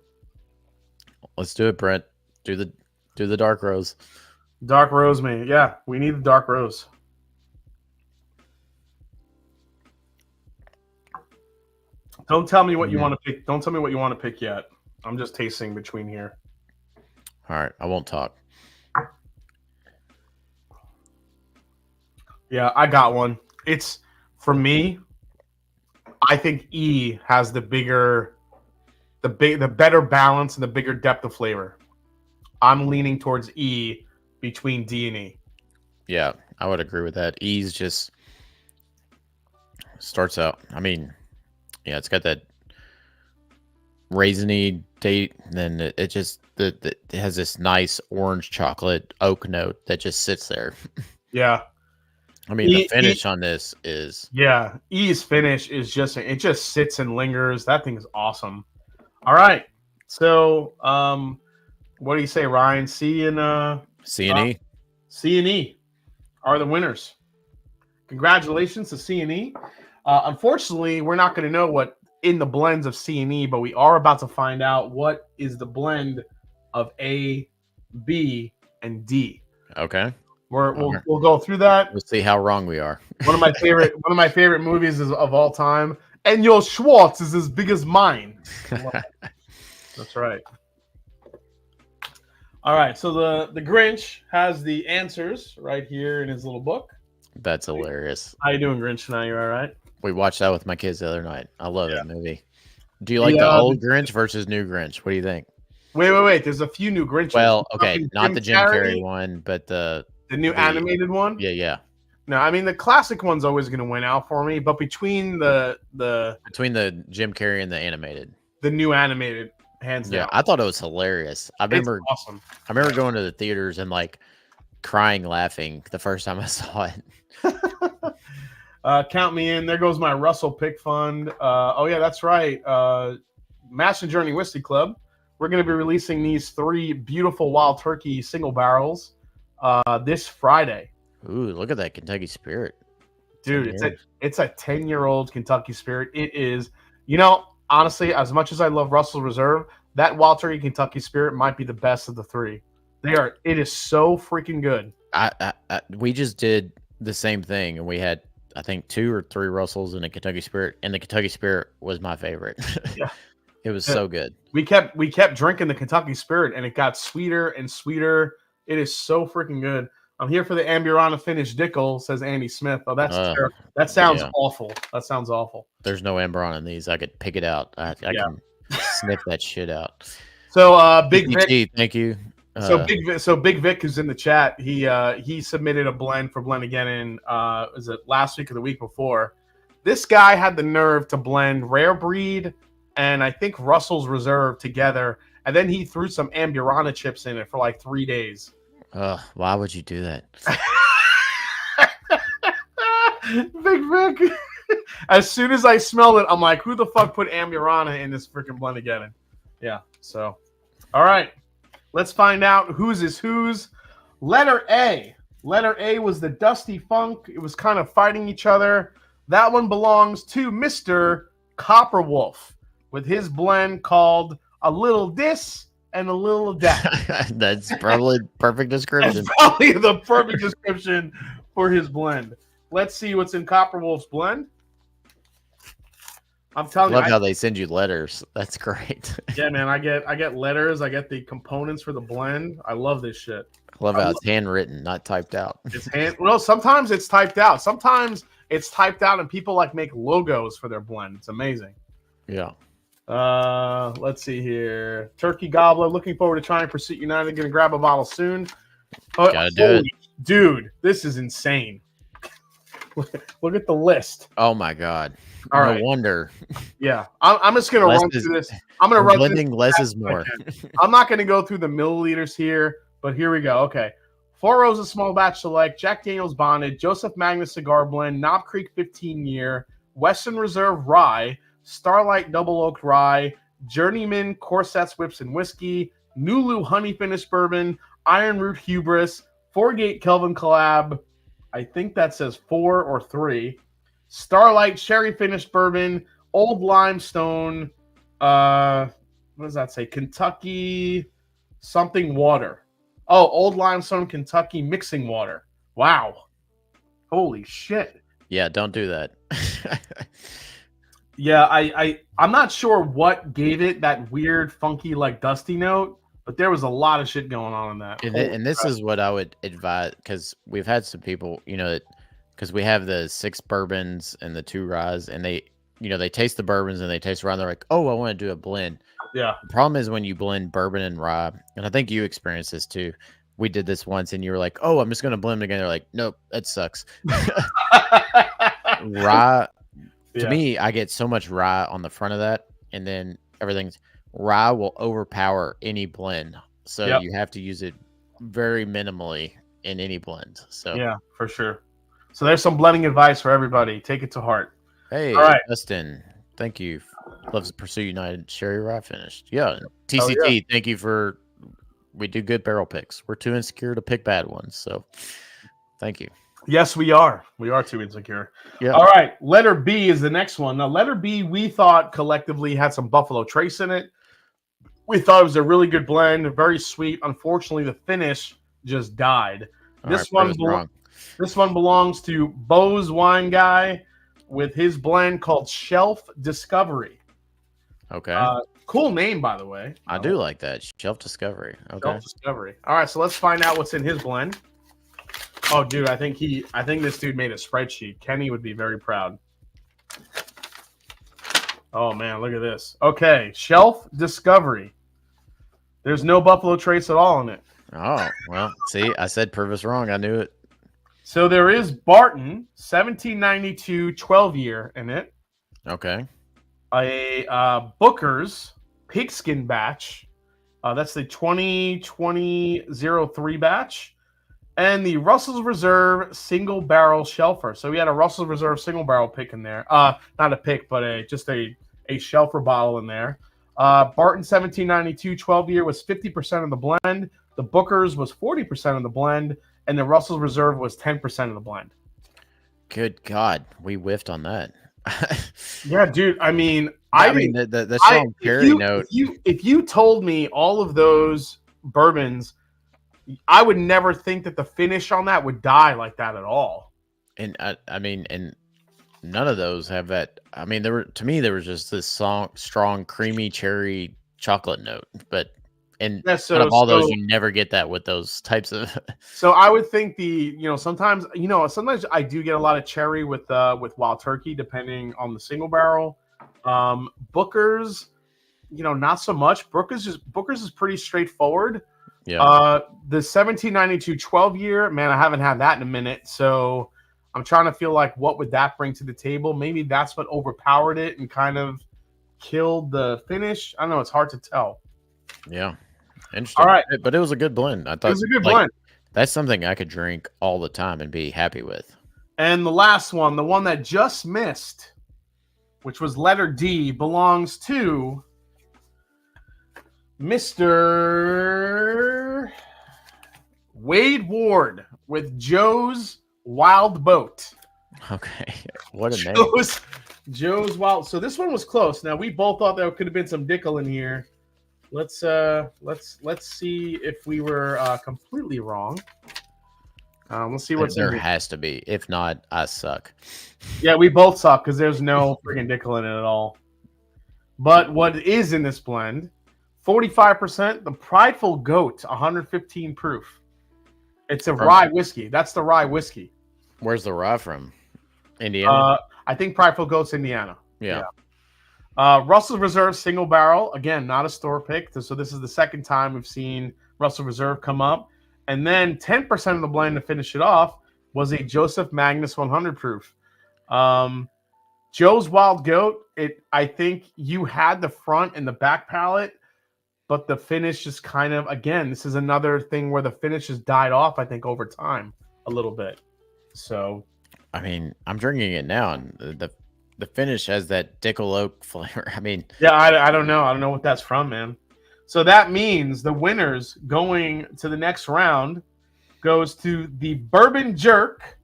Let's do it, Brent. Do the Dark Rose. Dark Rose, man. Yeah, we need the Dark Rose. Don't tell me what you want to pick. Don't tell me what you want to pick yet. I'm just tasting between here. All right, I won't talk. Yeah, I got one. It's for me. I think E has the better balance and the bigger depth of flavor. I'm leaning towards E between D and E. Yeah, I would agree with that. E's just starts out. I mean, yeah, it's got that raisiny date, and then it just it has this nice orange chocolate oak note that just sits there. Yeah. I mean, the finish on this is... Yeah, E's finish is just... It just sits and lingers. That thing is awesome. All right. So, what do you say, Ryan? C and E? C and E are the winners. Congratulations to C and E. Unfortunately, we're not going to know what in the blends of C and E, but we are about to find out what is the blend of A, B, and D. Okay. We'll go through that. We'll see how wrong we are. One of my favorite movies of all time. And your Schwartz is as big as mine. That's right. All right. So the Grinch has the answers right here in his little book. That's hilarious. How you doing, Grinch? Tonight, you all right? We watched that with my kids the other night. I love that movie. Do you like the old Grinch versus new Grinch? What do you think? Wait. There's a few new Grinches. Well, okay, not the Jim Carrey one, but the new animated one. Yeah. No, I mean the classic one's always going to win out for me. But between the Jim Carrey and the animated, the new animated, hands down. Yeah, I thought it was hilarious. I remember going to the theaters and like crying, laughing the first time I saw it. Count me in. There goes my Russell pick fund. Oh yeah, that's right. Mash and Journey Whiskey Club. We're going to be releasing these 3 beautiful Wild Turkey single barrels this Friday. Ooh, look at that Kentucky Spirit. Dude, 10 years. it's a 10-year-old Kentucky Spirit. It is, honestly, as much as I love Russell's Reserve, that Wild Turkey Kentucky Spirit might be the best of the three. It is so freaking good. We just did the same thing, and we had, I think, 2 or 3 Russells and a Kentucky Spirit, and the Kentucky Spirit was my favorite. Yeah. It was so good. We kept drinking the Kentucky Spirit, and it got sweeter and sweeter. It is so freaking good. I'm here for the Amburana finish Dickel, says Andy Smith. Oh, that's terrible. That sounds awful. That sounds awful. There's no Amburana in these. I could pick it out. I can sniff that shit out. So Big Vic, thank you. Big Vic, who's in the chat, he submitted a blend for Blendageddon. Was it last week or the week before? This guy had the nerve to blend Rare Breed and I think Russell's Reserve together, and then he threw some Amburana chips in it for like 3 days. Why would you do that? Big Vic. As soon as I smelled it, I'm like, who the fuck put Amburana in this freaking Blendageddon? Yeah, so. All right. Let's find out whose is whose. Letter A. Letter A was the Dusty Funk. It was kind of fighting each other. That one belongs to Mr. Copperwolf with his blend called A Little Dis and A Little Dat. That's probably perfect description. That's probably the perfect description for his blend. Let's see what's in Copperwolf's blend. I'm telling you, I love how they send you letters. That's great. Yeah, man, I get letters. I get the components for the blend. I love this shit. I love how it's handwritten, not typed out. Well, sometimes it's typed out. Sometimes it's typed out, and people like make logos for their blend. It's amazing. Yeah. Let's see here. Turkey Gobbler, looking forward to trying Pursuit United. Gonna grab a bottle soon. Gotta do it. Dude, this is insane. Look at the list. Oh my god. All no right. wonder. Yeah, I'm just gonna run through this. I'm gonna run blending less is more. I'm not gonna go through the milliliters here, but here we go. Okay. Four Roses Small Batch Select, Jack Daniels Bonded, Joseph Magnus Cigar Blend, Knob Creek 15 Year, Western Reserve Rye, Starlight Double Oak Rye, Journeyman Corsets Whips and Whiskey, Nulu Honey Finish Bourbon, Iron Root Hubris, Four-Gate Kelvin Collab. I think that says 4 or 3. Starlight Sherry Finished Bourbon, Old Limestone, what does that say? Kentucky something water. Oh, Old Limestone Kentucky mixing water. Wow. Holy shit. Yeah, don't do that. Yeah, I'm not sure what gave it that weird, funky, like dusty note, but there was a lot of shit going on in that. And this is what I would advise, because we've had some people, because we have the 6 bourbons and the 2 ryes, and they taste the bourbons and they taste rye, and they're like, oh, I want to do a blend. Yeah. The problem is when you blend bourbon and rye, and I think you experienced this too. We did this once, and you were like, oh, I'm just going to blend them together. Like, nope, that sucks. Rye, to me, I get so much rye on the front of that, and then rye will overpower any blend. So you have to use it very minimally in any blend. So yeah, for sure. So there's some blending advice for everybody. Take it to heart. Hey, all right. Justin, thank you. Loves the Pursuit United Sherry Rye finished. Yeah. TCT, thank you for, we do good barrel picks. We're too insecure to pick bad ones. So thank you. Yes, we are. We are too insecure. Yeah. All right. Letter B is the next one. Now, letter B, we thought collectively had some Buffalo Trace in it. We thought it was a really good blend, very sweet. Unfortunately, the finish just died. This one belongs to Bo's Wine Guy with his blend called Shelf Discovery. Okay. Cool name, by the way. I do like that. Shelf Discovery. Okay. Shelf Discovery. All right, so let's find out what's in his blend. Oh, dude, I think this dude made a spreadsheet. Kenny would be very proud. Oh man, look at this. Okay, Shelf Discovery. There's no Buffalo Trace at all in it. Oh, well, see, I said Purvis wrong. I knew it. So there is Barton, 1792 12-year in it. Okay. A Booker's Pigskin batch. That's the 2003 batch. And the Russell's Reserve single barrel shelfer. So we had a Russell's Reserve single barrel pick in there. Not a pick, but just a shelfer bottle in there. Barton 1792 12-year was 50% of the blend. The Booker's was 40% of the blend. And the Russell's Reserve was 10% of the blend. Good God, we whiffed on that. Yeah, dude. I mean, I mean, the strong cherry note. If you told me all of those bourbons, I would never think that the finish on that would die like that at all. And I mean, and none of those have that. I mean, there was just this strong, creamy cherry chocolate note. But and Yeah, out of all those, you never get that with those types of. So I would think sometimes I do get a lot of cherry with Wild Turkey, depending on the single barrel. Booker's, not so much. Booker's is pretty straightforward. Yeah. The 1792 12 year, man, I haven't had that in a minute. So I'm trying to feel like what would that bring to the table? Maybe that's what overpowered it and kind of killed the finish. I don't know. It's hard to tell. Yeah. Interesting. All right. But it was a good blend. I thought it was a good blend. That's something I could drink all the time and be happy with. And the last one, the one that just missed, which was letter D, belongs to Mr. Wade Ward with Joe's Wild Boat. Okay. What a name. Joe's Wild. So this one was close. Now, we both thought there could have been some Dickel in here. Let's see if we were completely wrong. Let's see what's there has to be. If not, I suck. Yeah, we both suck because there's no freaking Dickel in it at all. But what is in this blend? 45%. The Prideful Goat, 115 proof. It's a rye whiskey. That's the rye whiskey. Where's the rye from? Indiana. I think Prideful Goat's Indiana. Yeah. Russell's Reserve single barrel, again, not a store pick. So this is the second time we've seen Russell Reserve come up. And then 10% of the blend to finish it off was a Joseph Magnus 100 proof. Joe's Wild Goat, I think you had the front and the back palate, but the finish just kind of, again, this is another thing where the finish has died off, I think, over time a little bit. So, I mean, I'm drinking it now, and the finish has that Dickel oak flavor. I mean, yeah, I don't know. I don't know what that's from, man. So that means the winners going to the next round goes to the Bourbon Jerk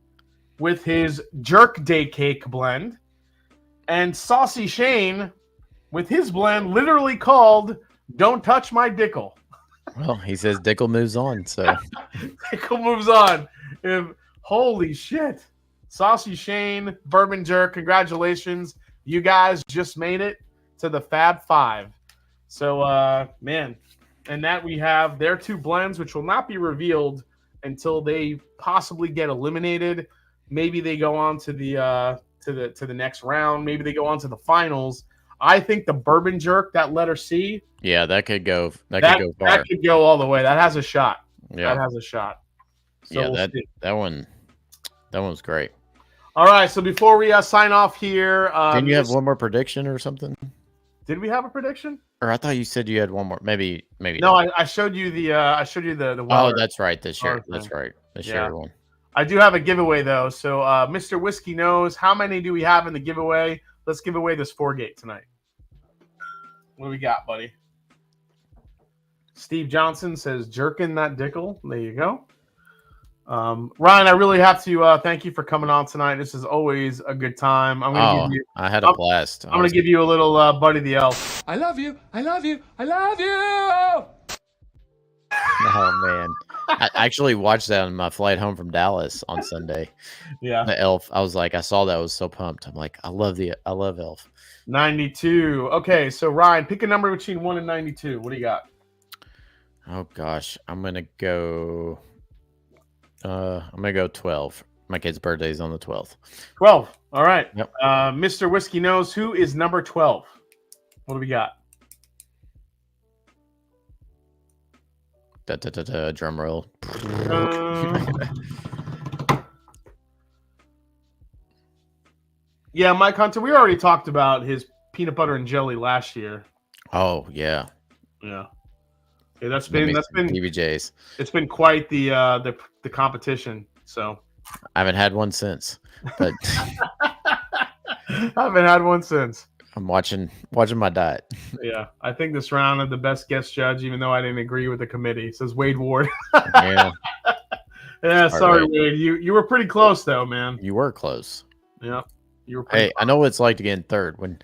with his Jerk Day Cake blend, and Saucy Shane with his blend literally called Don't Touch My Dickel. Well, he says Dickel moves on, so. Dickel moves on. Holy shit. Saucy Shane, Bourbon Jerk, congratulations. You guys just made it to the Fab Five. So, man, and that we have their two blends, which will not be revealed until they possibly get eliminated. Maybe they go on to the next round. Maybe they go on to the finals. I think the Bourbon Jerk, that letter C. Yeah, that could go. That could go far. That could go all the way. That has a shot. Yeah, that has a shot. So yeah, that one was great. All right, so before we sign off here, didn't you have one more prediction or something? Did we have a prediction? Or I thought you said you had one more. Maybe. No, I showed you the. Oh, that's right. That's right. The shared one. I do have a giveaway though. So, Mr. Whiskey knows how many do we have in the giveaway? Let's give away this 4-gate tonight. What do we got, buddy? Steve Johnson says, "Jerkin that Dickel." There you go. Ryan, I really have to thank you for coming on tonight. This is always a good time. I had a blast. I'm going to give you a little Buddy the Elf. I love you. I love you. I love you. Oh, man. I actually watched that on my flight home from Dallas on Sunday. Yeah. The Elf. I was like, I saw that. I was so pumped. I'm like, I love Elf. 92. Okay, so Ryan, pick a number between 1 and 92. What do you got? Oh, gosh. I'm going to go 12. My kid's birthday is on the 12th. 12. All right. Yep. Mr. Whiskey knows who is number 12. What do we got? Drum roll. Yeah, Mike Hunter, we already talked about his peanut butter and jelly last year. Oh, yeah. Yeah. Yeah, that's been PBJs. It's been quite the competition. So I haven't had one since, but I haven't had one since. I'm watching my diet. Yeah, I think this round had the best guest judge, even though I didn't agree with the committee. Says Wade Ward. Yeah. Yeah, sorry, Wade. You were pretty close though, man. You were close. Yeah. You were pretty Hey, I know what it's like to get in third when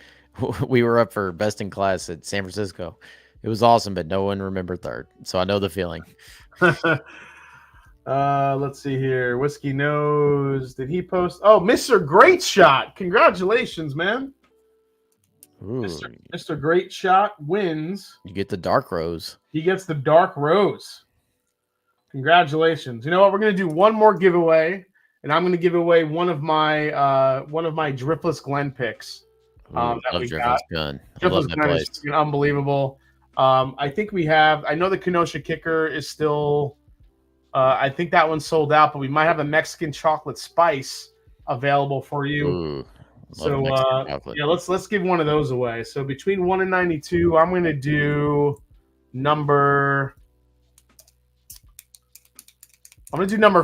we were up for best in class at San Francisco. It was awesome, but no one remembered third. So I know the feeling. Let's see here. Whiskey Nose. Did he post? Oh, Mr. Great Shot. Congratulations, man. Ooh, Mr. Great Shot wins. you get the dark rose. He gets the Dark Rose. Congratulations. You know what? We're going to do one more giveaway, and I'm going to give away one of my Driftless Glen picks. Ooh, That love we Driftless got. Gun. I love Driftless that Glen place. is unbelievable. I think we have. I know the Kenosha Kicker is still. I think that one's sold out, but we might have a Mexican chocolate spice available for you. Ooh, So Mexican chocolate. yeah, let's give one of those away. So between 1 and 92, I'm going to do number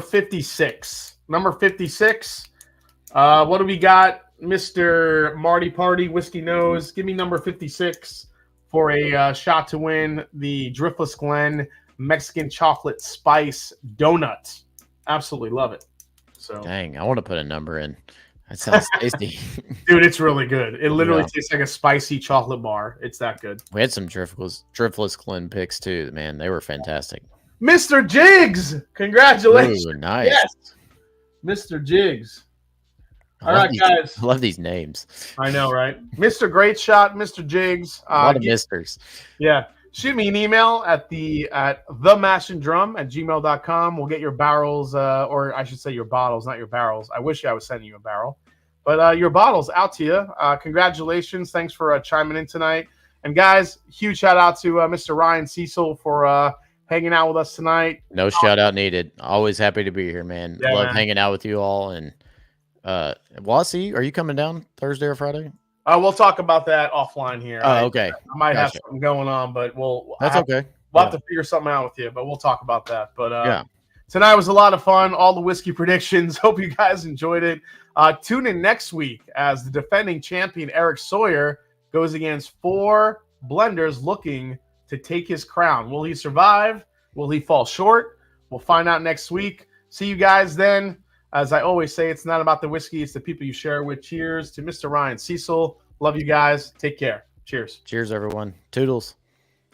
56. Number 56. What do we got, Mr. Marty Party Whiskey Nose? Give me number 56 for a shot to win the Driftless Glen Mexican chocolate spice donut. Absolutely love it. So Dang, I want to put a number in. That sounds tasty. dude, it's really good. It literally Yeah. tastes like a spicy chocolate bar. It's that good. We had some Driftless Glen picks too. Man, they were fantastic. Mr. Jigs, congratulations. Ooh, nice. Yes, Mr. Jigs. I All love right, these- guys. I love these names. I know, right? Mr. Great Shot, Mr. Jigs. A lot of misters. Yeah. Shoot me an email at themashanddrum@gmail.com. We'll get your barrels, or I should say your bottles, not your barrels. I wish I was sending you a barrel. But your bottles out to you. Congratulations. Thanks for chiming in tonight. And guys, huge shout out to Mr. Ryan Cecil for hanging out with us tonight. No shout out needed. Always happy to be here, man. Yeah, Love man. hanging out with you all. And well, I'll see you. Are you coming down Thursday or Friday? We'll talk about that offline here. Oh, okay. I might have Gotcha. something going on, but That's okay. We'll have to figure something out with you, but we'll talk about that. But Yeah. tonight was a lot of fun. All the whiskey predictions. Hope you guys enjoyed it. Tune in next week as the defending champion Eric Sawyer goes against 4 blenders looking to take his crown. Will he survive? Will he fall short? We'll find out next week. See you guys then. As I always say, it's not about the whiskey, it's the people you share it with. Cheers to Mr. Ryan Cecil. Love you guys. Take care. Cheers. Cheers, everyone. Toodles.